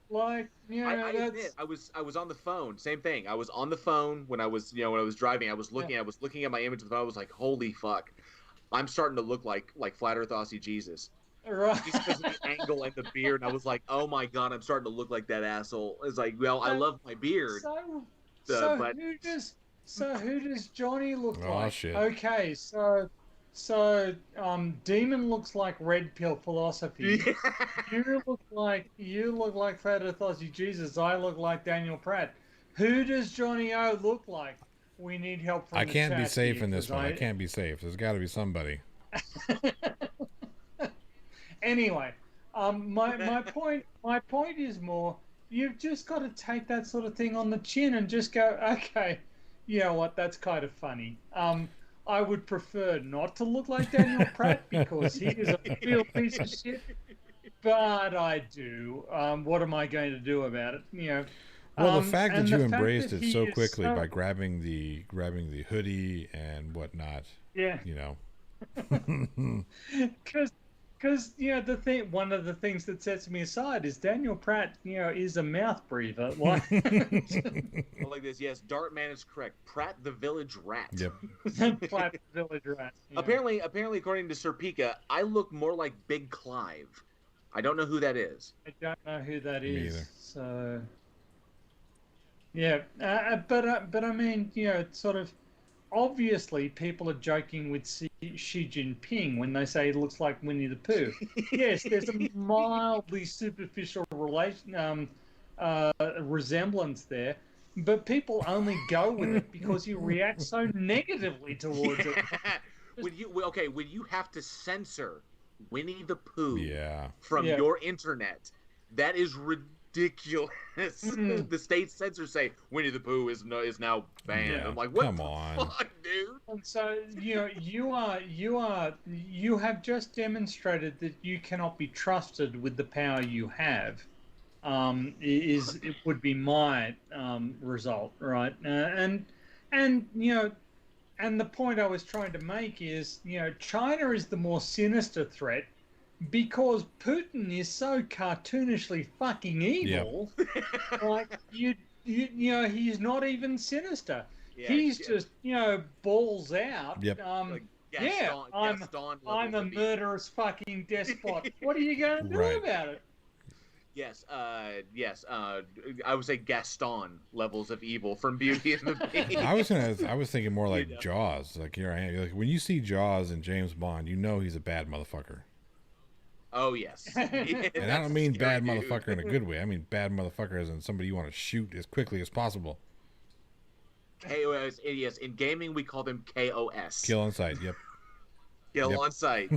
Like, I admit, I was on the phone. Same thing. I was on the phone when I was driving. I was looking at my image of the phone. I was like, holy fuck, I'm starting to look like Flat Earth Aussie Jesus. Right. Just because of the angle and the beard, and I was like, oh my god, I'm starting to look like that asshole. It's like, well, I love my beard. So who does Johnny look like? Oh shit. Okay, Demon looks like Red Pill Philosophy. You look like Flat Earth Aussie Jesus. I look like Daniel Pratt. Who does Johnny O look like? We need help from I the can't be chat safe here, in this one. I can't be safe. There's got to be somebody. Anyway, my point is more. You've just got to take that sort of thing on the chin and just go, okay, you know what? That's kind of funny. I would prefer not to look like Daniel Pratt because he is a real piece of shit. But I do. What am I going to do about it? Well, the fact that you embraced that it so quickly by grabbing the hoodie and whatnot. Yeah. Because one of the things that sets me aside is Daniel Pratt, is a mouth breather. Like, like this, yes, Dartman is correct. Pratt the village rat. Yep. Pratt the village rat. Apparently, according to Sir Pika, I look more like Big Clive. I don't know who that is. I don't know who that Me is. either. So, yeah, but I mean, it's sort of. Obviously, people are joking with Xi Jinping when they say it looks like Winnie the Pooh. Yes, there's a mildly superficial resemblance there, but people only go with it because you react so negatively towards it. When you have to censor Winnie the Pooh from Yeah. your internet, that is ridiculous. The state censors say Winnie the Pooh is now banned. Yeah. I'm like, what Come the on, fuck, dude? And so you have just demonstrated that you cannot be trusted with the power you have. It would be my result, right? And the point I was trying to make is, China is the more sinister threat because Putin is so cartoonishly fucking evil. Like he's not even sinister. He's just balls out. Yep. I'm a murderous fucking despot. What are you going to do about it? Yes. I would say Gaston levels of evil from Beauty and the Beast. I was thinking more like Jaws. Like like when you see Jaws and James Bond, he's a bad motherfucker. Oh yes. And I don't mean bad motherfucker in a good way. I mean bad motherfucker as in somebody you want to shoot as quickly as possible. KOS. Yes. In gaming, we call them KOS. Kill on sight. Yep. Kill on sight.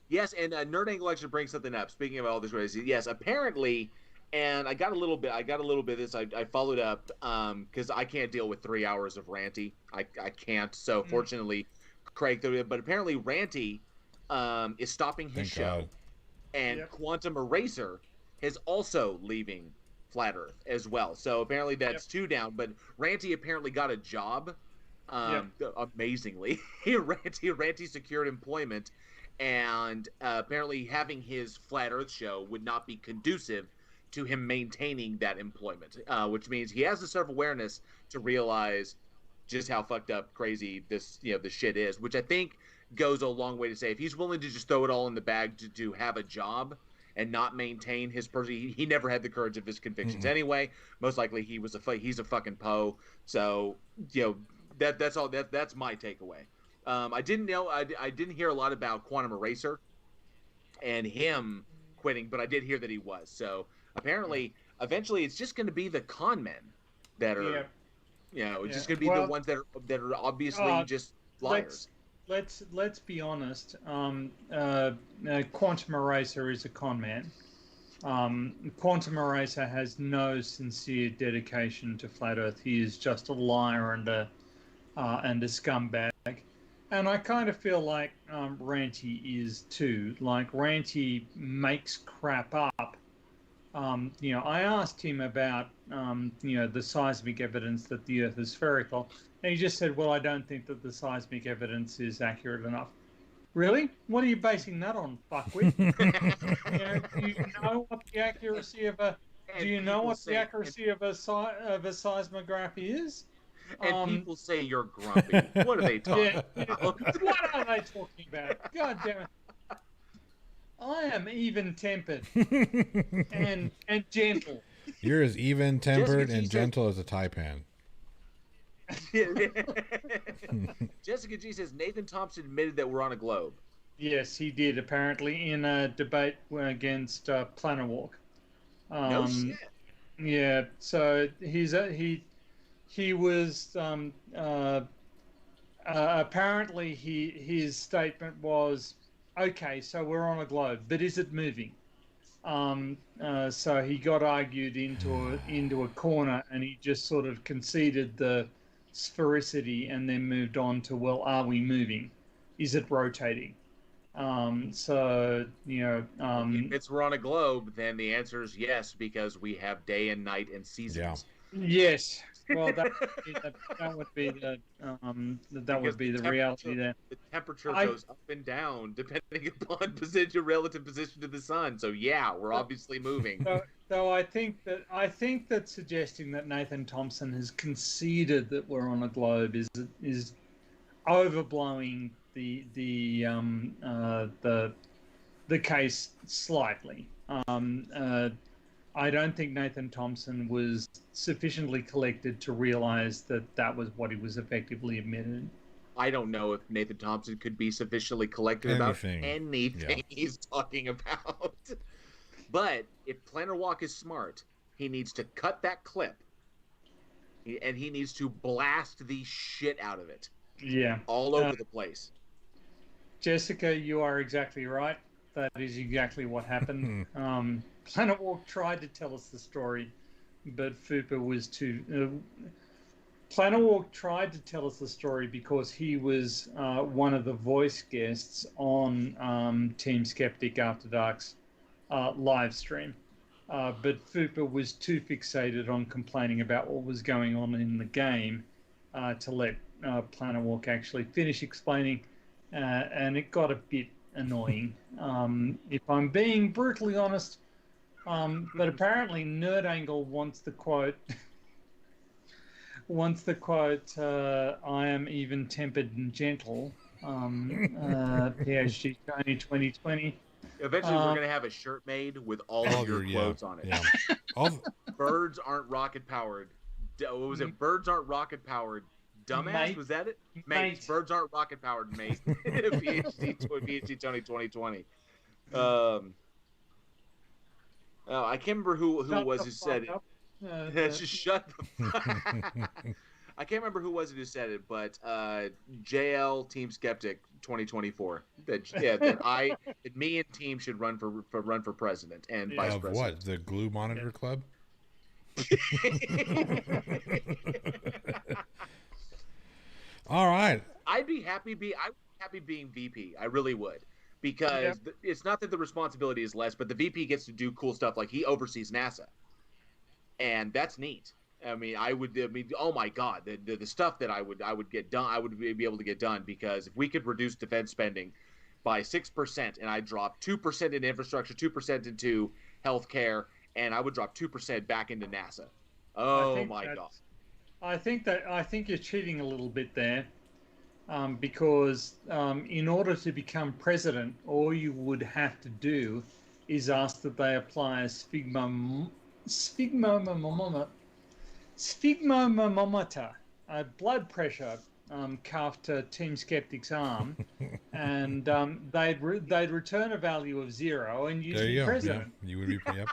Yes, and Nerd Angle Lecture brings something up. Speaking of all this crazy, yes, apparently, and I got a little bit of this. I followed up because I can't deal with 3 hours of Ranty. I can't. So fortunately, Craig, but apparently Ranty is stopping his show, God. and Quantum Eraser is also leaving Flat Earth as well. So apparently that's 2 down. But Ranty apparently got a job. Amazingly, Ranty secured employment. And apparently having his Flat Earth show would not be conducive to him maintaining that employment, which means he has the self-awareness to realize just how fucked up, crazy this shit is, which I think goes a long way to say if he's willing to just throw it all in the bag to have a job and not maintain his person, he never had the courage of his convictions anyway. Most likely he's a fucking Poe. So that's all. That's my takeaway. I didn't know. I didn't hear a lot about Quantum Eraser and him quitting, but I did hear that he was. So apparently, eventually, it's just going to be the con men that are, it's just going to be the ones that are obviously just liars. Let's be honest. Quantum Eraser is a con man. Quantum Eraser has no sincere dedication to Flat Earth. He is just a liar and a scumbag. And I kind of feel like Ranty is too. Like, Ranty makes crap up. I asked him about, the seismic evidence that the Earth is spherical, and he just said, well, I don't think that the seismic evidence is accurate enough. Really? What are you basing that on, fuckwit? Do you know what the accuracy of a seismograph is? And people say you're grumpy. What are they talking about? What are they talking about? God damn it. I am even-tempered and gentle. You're as even-tempered and gentle as a taipan. Jessica G says Nathan Thompson admitted that we're on a globe. Yes, he did, apparently, in a debate against Planetwalk. No shit. Yeah, so he was apparently his statement was, okay, so we're on a globe, but is it moving? So he got argued into a corner, and he just sort of conceded the sphericity and then moved on to, well, are we moving? Is it rotating? If we're on a globe, then the answer is yes, because we have day and night and seasons. Yeah. Yes. Well, that would be the reality there. The temperature goes up and down depending upon relative position to the sun. So yeah, we're obviously moving. So I think that suggesting that Nathan Thompson has conceded that we're on a globe is overblowing the case slightly. I don't think Nathan Thompson was sufficiently collected to realize that that was what he was effectively admitted. I don't know if Nathan Thompson could be sufficiently collected about anything he's talking about. But if Planetwalk is smart, he needs to cut that clip, and he needs to blast the shit out of it. Yeah. All over the place. Jessica, you are exactly right. That is exactly what happened. Planetwalk tried to tell us the story, but Fupa was too... Planetwalk tried to tell us the story because he was one of the voice guests on Team Skeptic After Dark's live stream. But Fupa was too fixated on complaining about what was going on in the game to let Planetwalk actually finish explaining, and it got a bit annoying. If I'm being brutally honest, but apparently Nerd Angle wants the quote, I am even tempered and gentle, PhD Tony 2020. Eventually we're going to have a shirt made with all of your quotes on it. Yeah. Birds aren't rocket powered. What was it? Birds aren't rocket powered. Dumbass, mate. Was that it? Mate. Birds aren't rocket powered, mate. PhD Tony 2020. I can't remember who was who said it. Just shut the fuck. I can't remember who was it who said it, but JL Team Skeptic 2024. That me and Team should run for president and vice president. What? The Glue Monitor Club? All right. I'd be happy being VP. I really would. Because it's not that the responsibility is less, but the VP gets to do cool stuff. Like, he oversees NASA, and that's neat. Oh my God, the stuff that I would get done, I would be able to get done, because if we could reduce defense spending by 6%, and I drop 2% in infrastructure, 2% into healthcare, and I would drop 2% back into NASA. Oh my God. I think you're cheating a little bit there. Because in order to become president, all you would have to do is ask that they apply a sphygmomanometer, a blood pressure cuff to Team Skeptic's arm, and they'd return a value of 0, and you'd be president. Yeah. You would be. Yep.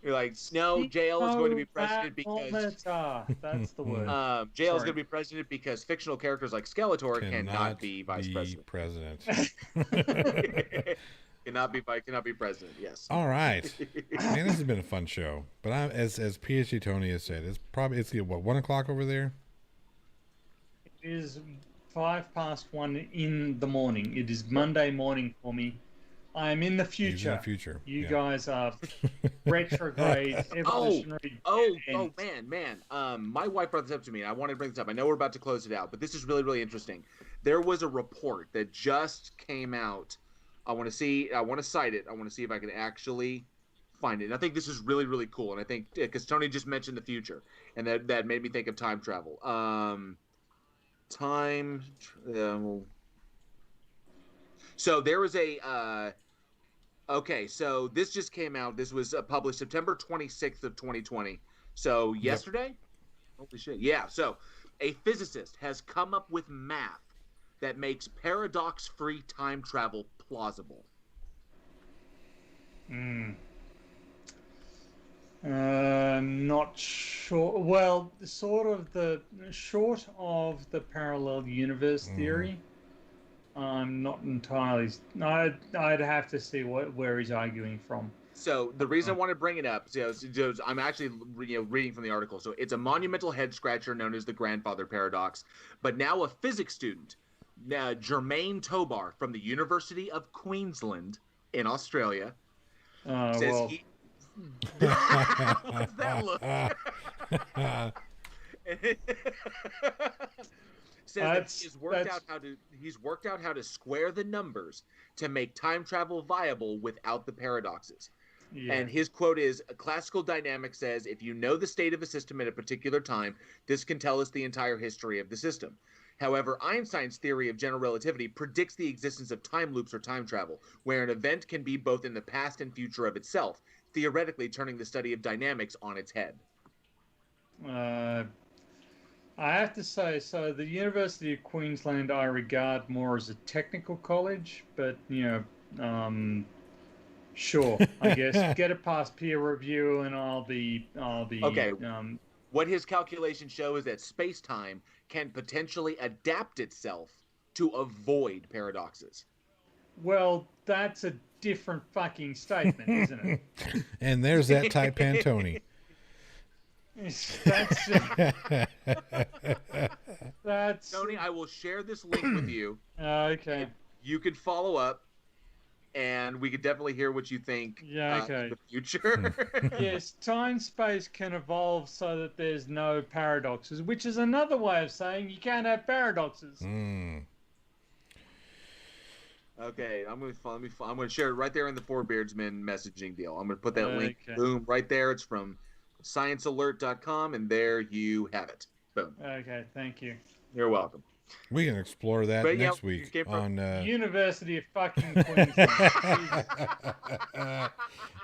You're like, no, JL is going to be president because... That's the word. JL is going to be president because fictional characters like Skeletor cannot be vice president. Cannot be president. Yes. All right, man, this has been a fun show. But as PhD Tony has said, it's 1 o'clock over there. It is 1:05 in the morning. It is Monday morning for me. I am in the future. He's in the future. You guys are retrograde, evolutionary. Man. My wife brought this up to me, and I wanted to bring this up. I know we're about to close it out, but this is really, really interesting. There was a report that just came out. I want to cite it. I want to see if I can actually find it. And I think this is really, really cool. And I think because Tony just mentioned the future, and that made me think of time travel. So there was a. Okay, so this just came out. This was published September 26th of 2020. So yesterday? Yep. Holy shit. Yeah, so a physicist has come up with math that makes paradox-free time travel plausible. Not sure. Well, short of the parallel universe theory. I'm not entirely. I'd have to see where he's arguing from. So the reason I want to bring it up, I'm actually reading from the article. So it's a monumental head scratcher known as the grandfather paradox. But now a physics student, Jermaine Tobar from the University of Queensland in Australia, says he. What's that look? Says that he's worked out how to square the numbers to make time travel viable without the paradoxes. Yeah. And his quote is, classical dynamics says, if you know the state of a system at a particular time, this can tell us the entire history of the system. However, Einstein's theory of general relativity predicts the existence of time loops or time travel, where an event can be both in the past and future of itself, theoretically turning the study of dynamics on its head. I have to say, so the University of Queensland I regard more as a technical college, but, sure, I guess. Get it past peer review and I'll be okay. What his calculations show is that space-time can potentially adapt itself to avoid paradoxes. Well, that's a different fucking statement, isn't it? And there's that type Pantone. That's Tony, I will share this link with you. Okay. You could follow up, and we could definitely hear what you think. Yeah, okay. In the future. Yes, time-space can evolve so that there's no paradoxes, which is another way of saying you can't have paradoxes. Okay, I'm gonna share it right there in the Four Beardsmen messaging deal. I'm gonna put that link, boom, right there. It's from sciencealert.com, and there you have it. Boom. Okay, thank you. You're welcome. We can explore that next week on University of fucking Queensland.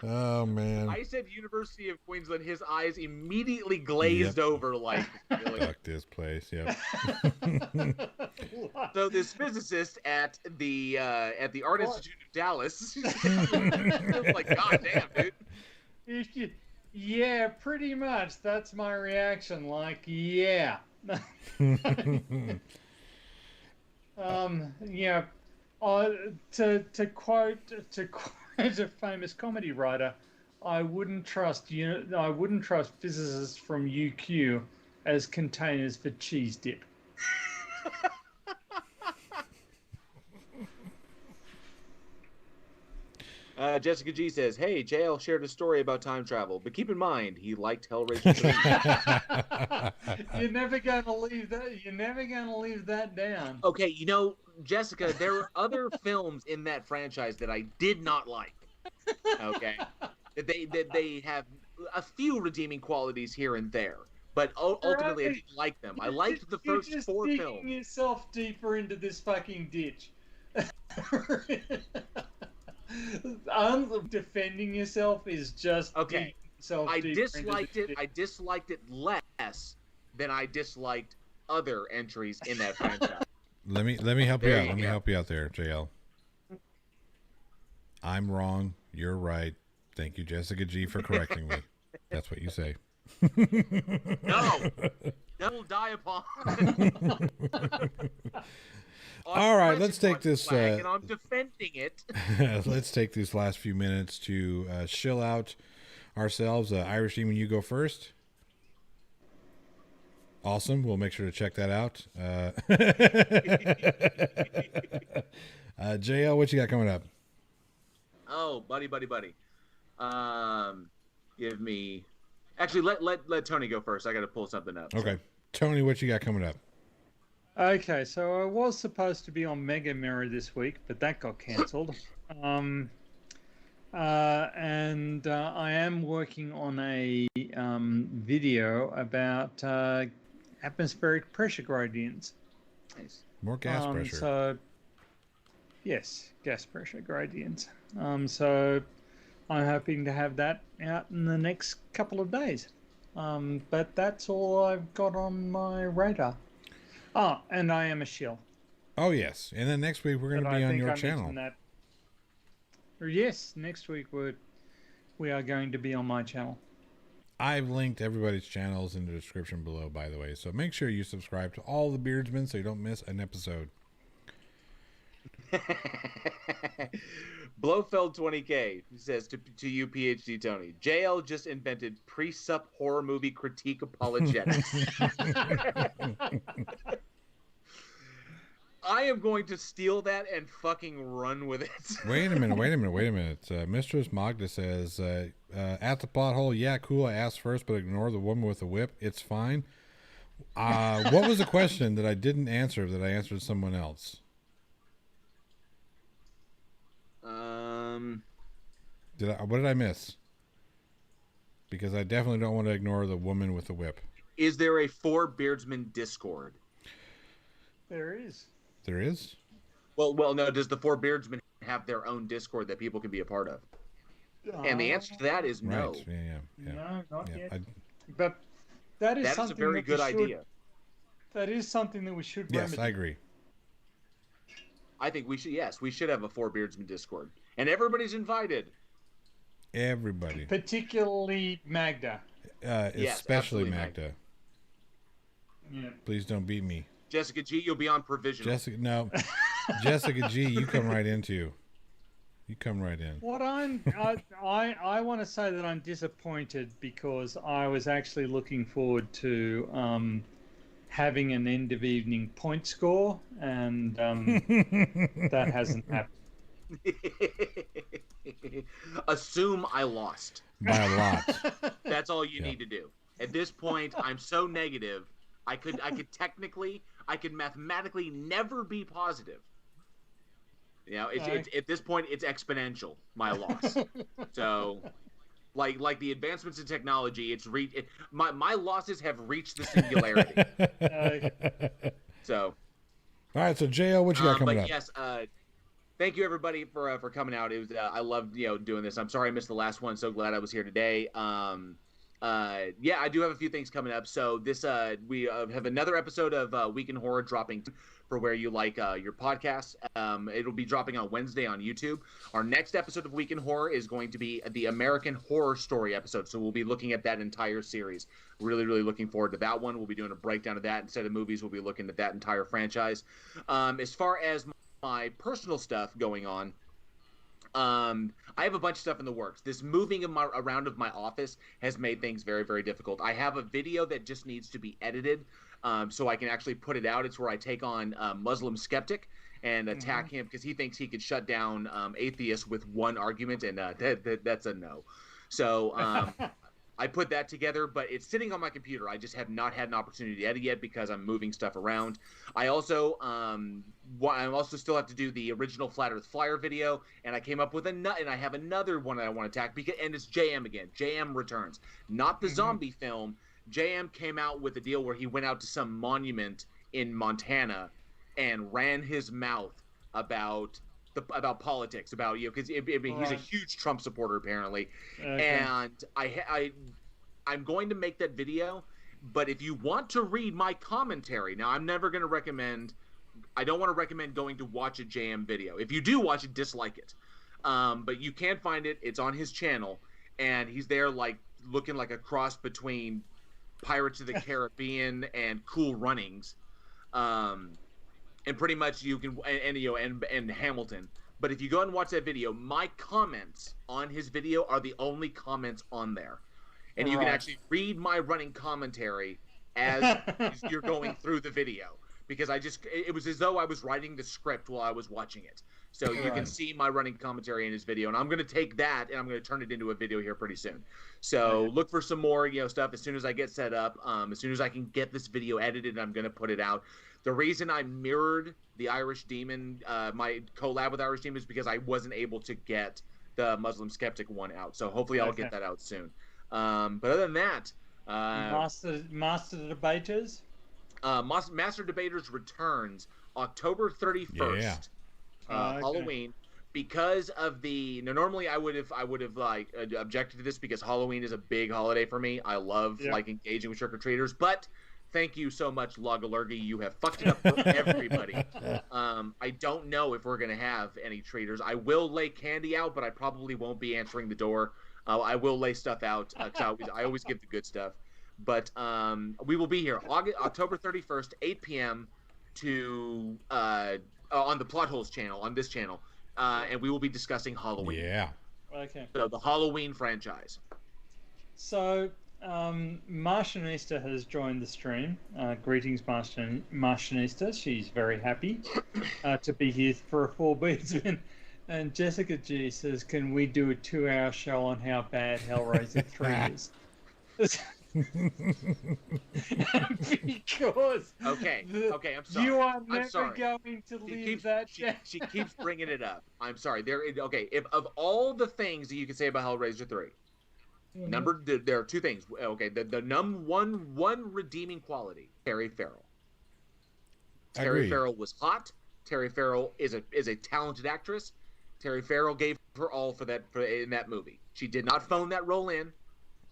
Oh man! I said University of Queensland. His eyes immediately glazed over, like really? Fuck this place. Yep. So this physicist at the Art Institute of Dallas, like, God damn, dude. Yeah, pretty much. That's my reaction. Like, yeah. To quote a famous comedy writer, I wouldn't trust physicists from UQ as containers for cheese dip. Jessica G says, "Hey, JL shared a story about time travel, but keep in mind he liked Hellraiser 3." You're never gonna leave that. You're never gonna leave that down. Okay, Jessica, there were other films in that franchise that I did not like. Okay, they have a few redeeming qualities here and there, but ultimately I didn't like them. I liked the first 4 films. You're digging yourself deeper into this fucking ditch. Defending yourself is just okay. I disliked it less than I disliked other entries in that franchise. Let me help you out. Let me help you out there, JL. I'm wrong. You're right. Thank you, Jessica G, for correcting me. That's what you say. No, that will die upon. All right, let's take this. And I'm ending it. Let's take these last few minutes to chill out ourselves. Irish Demon, you go first. Awesome. We'll make sure to check that out. JL, what you got coming up? Oh, buddy. Give me. Actually, let Tony go first. I got to pull something up. Okay, Tony, what you got coming up? Okay, so I was supposed to be on Mega Mirror this week, but that got cancelled. And I am working on a video about atmospheric pressure gradients. Nice. More gas pressure. So, yes, gas pressure gradients. So I'm hoping to have that out in the next couple of days. But that's all I've got on my radar. Oh, and I am a shill. Oh, yes. And then next week we're going to be on your channel. Yes, next week we are going to be on my channel. I've linked everybody's channels in the description below, by the way. So make sure you subscribe to all the Beardsmen so you don't miss an episode. Blofeld 20K says to you, PhD Tony, JL just invented pre-sup horror movie critique apologetics. I am going to steal that and fucking run with it. Wait a minute. Mistress Magda says, at the pothole, yeah, cool, I asked first, but ignore the woman with the whip. It's fine. What was the question that I didn't answer that I answered someone else? What did I miss? Because I definitely don't want to ignore the woman with the whip. Is there a 4 Beardsmen Discord? There is. There is? Well, no. Does the 4 Beardsmen have their own Discord that people can be a part of? And the answer to that is no. Right. Yeah. No, not yet. But that is a very good idea. That is something that we should Yes, remedy. I agree. I think we should. Yes, we should have a 4 Beardsmen Discord, and everybody's invited. Everybody, particularly Magda. Yes, especially absolutely, Magda. Yeah. Please don't beat me. Jessica G, you'll be on provisional. Jessica G, you come right in. What I want to say that I'm disappointed because I was actually looking forward to having an end of evening point score, and that hasn't happened. Assume I lost by a lot. That's all you need to do. At this point, I'm so negative. I could mathematically never be positive. You know, it's at this point it's exponential. My loss. So, like the advancements in technology, my losses have reached the singularity. So, all right. So, JL, what you got coming up? Yes. Thank you everybody for coming out. It was I loved doing this. I'm sorry I missed the last one. So glad I was here today. Yeah, I do have a few things coming up. So this we have another episode of Week in Horror dropping for where you like your podcasts. It'll be dropping on Wednesday on YouTube. Our next episode of Week in Horror is going to be the American Horror Story episode. So we'll be looking at that entire series. Really, really looking forward to that one. We'll be doing a breakdown of that instead of movies. We'll be looking at that entire franchise. As far as my personal stuff going on, I have a bunch of stuff in the works. This moving around of my office has made things very, very difficult. I have a video that just needs to be edited so I can actually put it out. It's where I take on Muslim Skeptic and attack him because he thinks he could shut down atheists with one argument, and that's a no. So I put that together, but it's sitting on my computer. I just have not had an opportunity to edit yet because I'm moving stuff around. I also still have to do the original Flat Earth Flyer video, and I came up with and I have another one that I want to attack and it's JM again. JM returns, not the zombie film. JM came out with a deal where he went out to some monument in Montana and ran his mouth about politics, because he's a huge Trump supporter apparently. Okay. And I'm going to make that video, but if you want to read my commentary, now I'm never going to recommend. I don't want to recommend going to watch a JM video. If you do watch it, dislike it. But you can find it. It's on his channel, and he's there looking like a cross between Pirates of the Caribbean and Cool Runnings. And pretty much you can and Hamilton, But if you go and watch that video, my comments on his video are the only comments on there. And you can actually read my running commentary as you're going through the video. Because it was as though I was writing the script while I was watching it. So you can see my running commentary in his video. And I'm going to take that and I'm going to turn it into a video here pretty soon. So look for some more, stuff as soon as I get set up. As soon as I can get this video edited, I'm going to put it out. The reason I mirrored the Irish Demon, my collab with Irish Demon, is because I wasn't able to get the Muslim Skeptic one out. So hopefully I'll get that out soon. But other than that... Master Debaters? Master Debaters returns October 31st, Halloween. Because of the... Now, normally I would have objected to this because Halloween is a big holiday for me. I love engaging with trick-or-treaters, but... Thank you so much, Logalurgy. You have fucked it up for everybody. I don't know if we're going to have any treaters. I will lay candy out, but I probably won't be answering the door. I will lay stuff out. I always give the good stuff. But we will be here October 31st, 8 p.m. On the Plot Holes channel, on this channel. And we will be discussing Halloween. Yeah. Okay. So the Halloween franchise. So... Martianista has joined the stream. Greetings, Martianista. She's very happy to be here for a full Beardsmen. And Jessica G says, "Can we do a 2-hour show on how bad Hellraiser 3 is?" Because okay, I'm sorry. You are never going to leave that. She keeps bringing it up. I'm sorry. If of all the things that you can say about Hellraiser 3. There are two things. Okay, the one redeeming quality: Terry Farrell. Terry Farrell was hot. Terry Farrell is a talented actress. Terry Farrell gave her all in that movie. She did not phone that role in.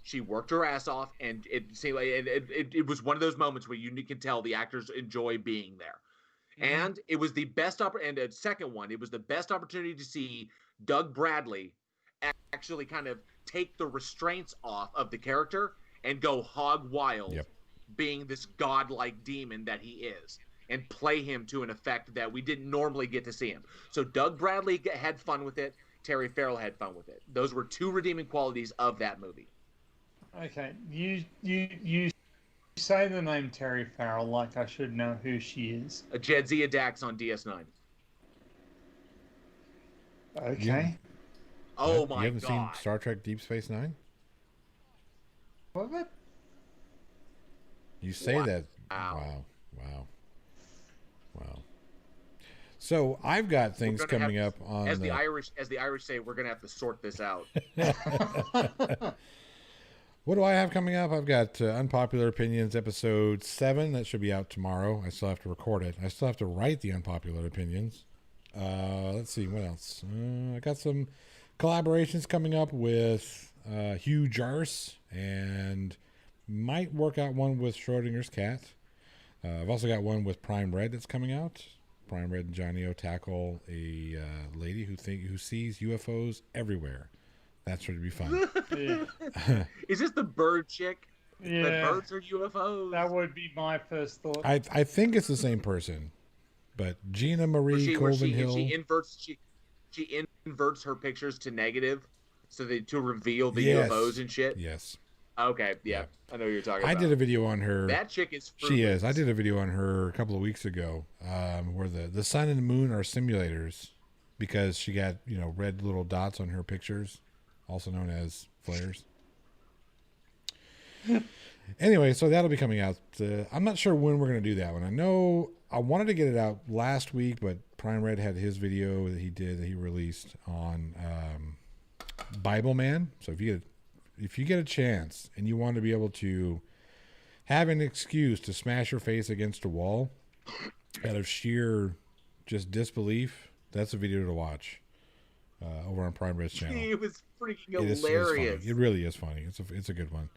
She worked her ass off, and it was one of those moments where you can tell the actors enjoy being there. And it was the best and a second one, it was the best opportunity to see Doug Bradley actually kind of take the restraints off of the character and go hog wild, being this godlike demon that he is, and play him to an effect that we didn't normally get to see him. So Doug Bradley had fun with it. Terry Farrell had fun with it. Those were two redeeming qualities of that movie. Okay, you say the name Terry Farrell like I should know who she is. Jadzia Dax on DS9. Okay. Oh my God! You haven't seen Star Trek Deep Space Nine? What? You say that? Wow. So I've got things coming up on as the Irish say, we're gonna have to sort this out. What do I have coming up? I've got Unpopular Opinions episode 7 that should be out tomorrow. I still have to record it. I still have to write the unpopular opinions. Let's see what else. I got some collaborations coming up with Hugh Jarse, and might work out one with Schrodinger's cat. I've also got one with Prime Red that's coming out. Prime Red and Johnny O tackle a lady who sees UFOs everywhere. That should be fun. Is this the bird chick? Yeah. The birds are UFOs? That would be my first thought. I think it's the same person, but Gina Marie Colvin Hill. She inverts her pictures to negative, to reveal the UFOs and shit. Yes. Okay. Yeah. I know what you're talking about. I did a video on her. That chick is. She is. I did a video on her a couple of weeks ago, where the sun and the moon are simulators, because she got red little dots on her pictures, also known as flares. Anyway, so that'll be coming out. I'm not sure when we're going to do that one. I know I wanted to get it out last week, but Prime Red had his video that he released on Bible Man. So if you get a chance and you want to be able to have an excuse to smash your face against a wall out of sheer just disbelief, that's a video to watch over on Prime Red's channel. It was freaking hilarious. It really is funny. It's a good one.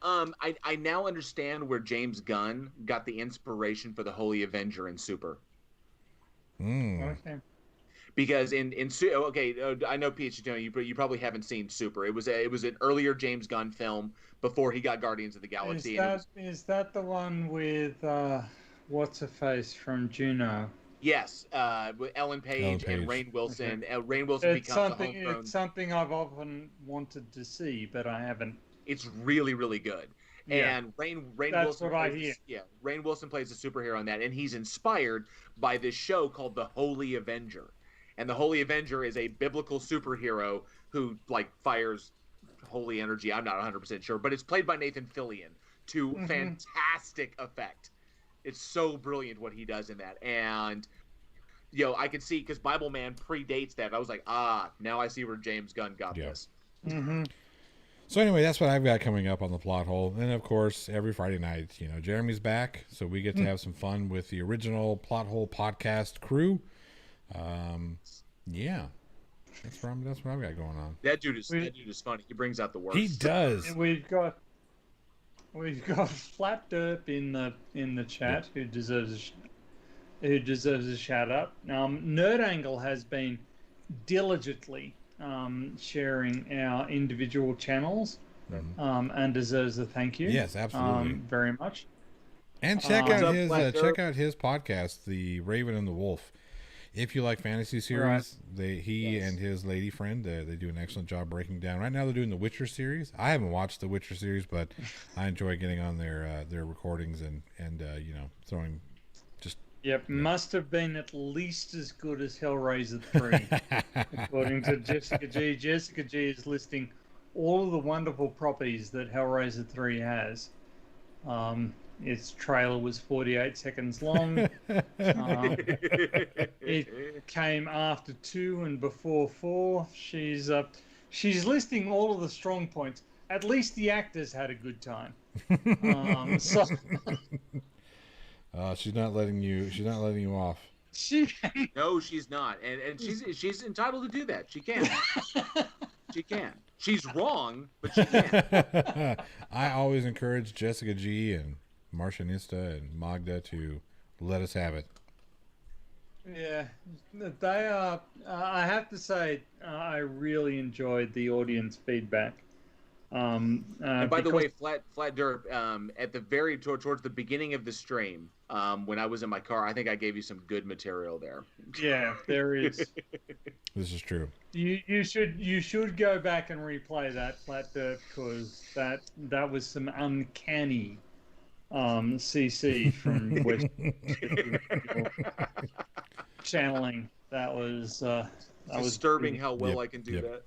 I now understand where James Gunn got the inspiration for the Holy Avenger in Super. Okay. Because I know PhD, you probably haven't seen Super. It was an earlier James Gunn film before he got Guardians of the Galaxy. Is that the one with what's her face from Juno? Yes, with Ellen Page and Page. Rainn Wilson. Okay. Rainn Wilson It's becomes a something. homegrown. It's something I've often wanted to see, but I haven't. It's really, really good. Yeah, And Rainn that's Wilson what I plays hear. Rainn Wilson plays a superhero in that, and he's inspired by this show called The Holy Avenger. And the Holy Avenger is a biblical superhero who like fires holy energy. I'm not 100% sure, but it's played by Nathan Fillion to fantastic effect. It's so brilliant what he does in that. And I can see, because Bible Man predates that. I was like, now I see where James Gunn got this. So anyway, that's what I've got coming up on the plot hole. And of course, every Friday night, Jeremy's back, so we get to have some fun with the original Plot Hole podcast crew. Yeah, that's what I've got going on. That dude is funny. He brings out the worst. He does. We've got Flat Derp in the chat who deserves a shout out. Nerd Angle has been diligently sharing our individual channels, and deserves a thank you. Yes, absolutely, very much. And check out his podcast, The Raven and the Wolf. If you like fantasy series, he and his lady friend, they do an excellent job breaking down. Right now, they're doing the Witcher series. I haven't watched the Witcher series, but I enjoy getting on their recordings and throwing. Yep, must have been at least as good as Hellraiser 3, according to Jessica G. Jessica G is listing all of the wonderful properties that Hellraiser 3 has. Its trailer was 48 seconds long. It came after 2 and before 4. She's listing all of the strong points. At least the actors had a good time. She's not letting you off. No, she's not, and she's entitled to do that. She can. She can. She's wrong, but she can. I always encourage Jessica G and Martianista and Magda to let us have it. Yeah, they are. I have to say, I really enjoyed the audience feedback. And by the way, Flat Derp, at the towards the beginning of the stream, when I was in my car, I think I gave you some good material there. Yeah, there is. This is true. You should go back and replay that, Flat Derp, because that was some uncanny CC from West channeling. That was disturbing how well I can do that.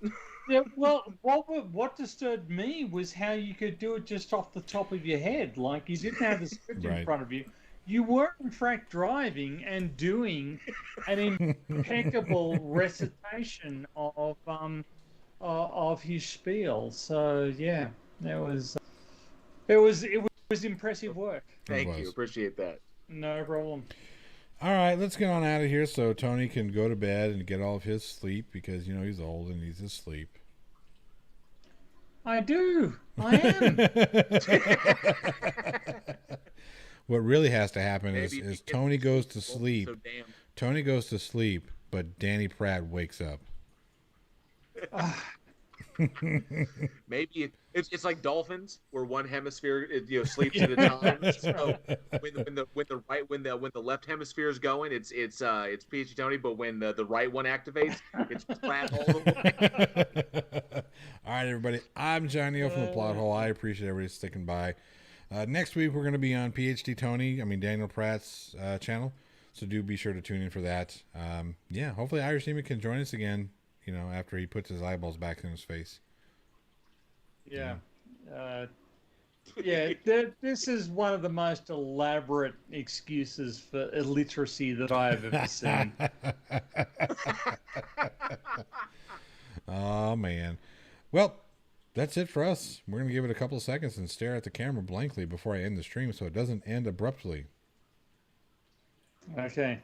Yeah, well, what disturbed me was how you could do it just off the top of your head. Like, you didn't have the script in front of you. You were, in fact, driving and doing an impeccable recitation of his spiel. So, yeah, it was impressive work. Thank you. Appreciate that. No problem. All right, let's get on out of here so Tony can go to bed and get all of his sleep, because he's old and needs his sleep. I do. I am. What really has to happen is Tony goes to sleep. Tony goes to sleep, but Danny Pratt wakes up. Maybe it's like dolphins, where one hemisphere sleeps at a time. So when the left hemisphere is going, it's PhD Tony, but when the right one activates, it's Pratt all the way. All right, everybody. I'm Johnny O from the Plot Hole. I appreciate everybody sticking by. Next week we're going to be on PhD Tony, Daniel Pratt's channel, so do be sure to tune in for that. Hopefully Irish Demon can join us again. After he puts his eyeballs back in his face. Yeah. This is one of the most elaborate excuses for illiteracy that I have ever seen. Oh, man. Well, that's it for us. We're going to give it a couple of seconds and stare at the camera blankly before I end the stream so it doesn't end abruptly. Okay.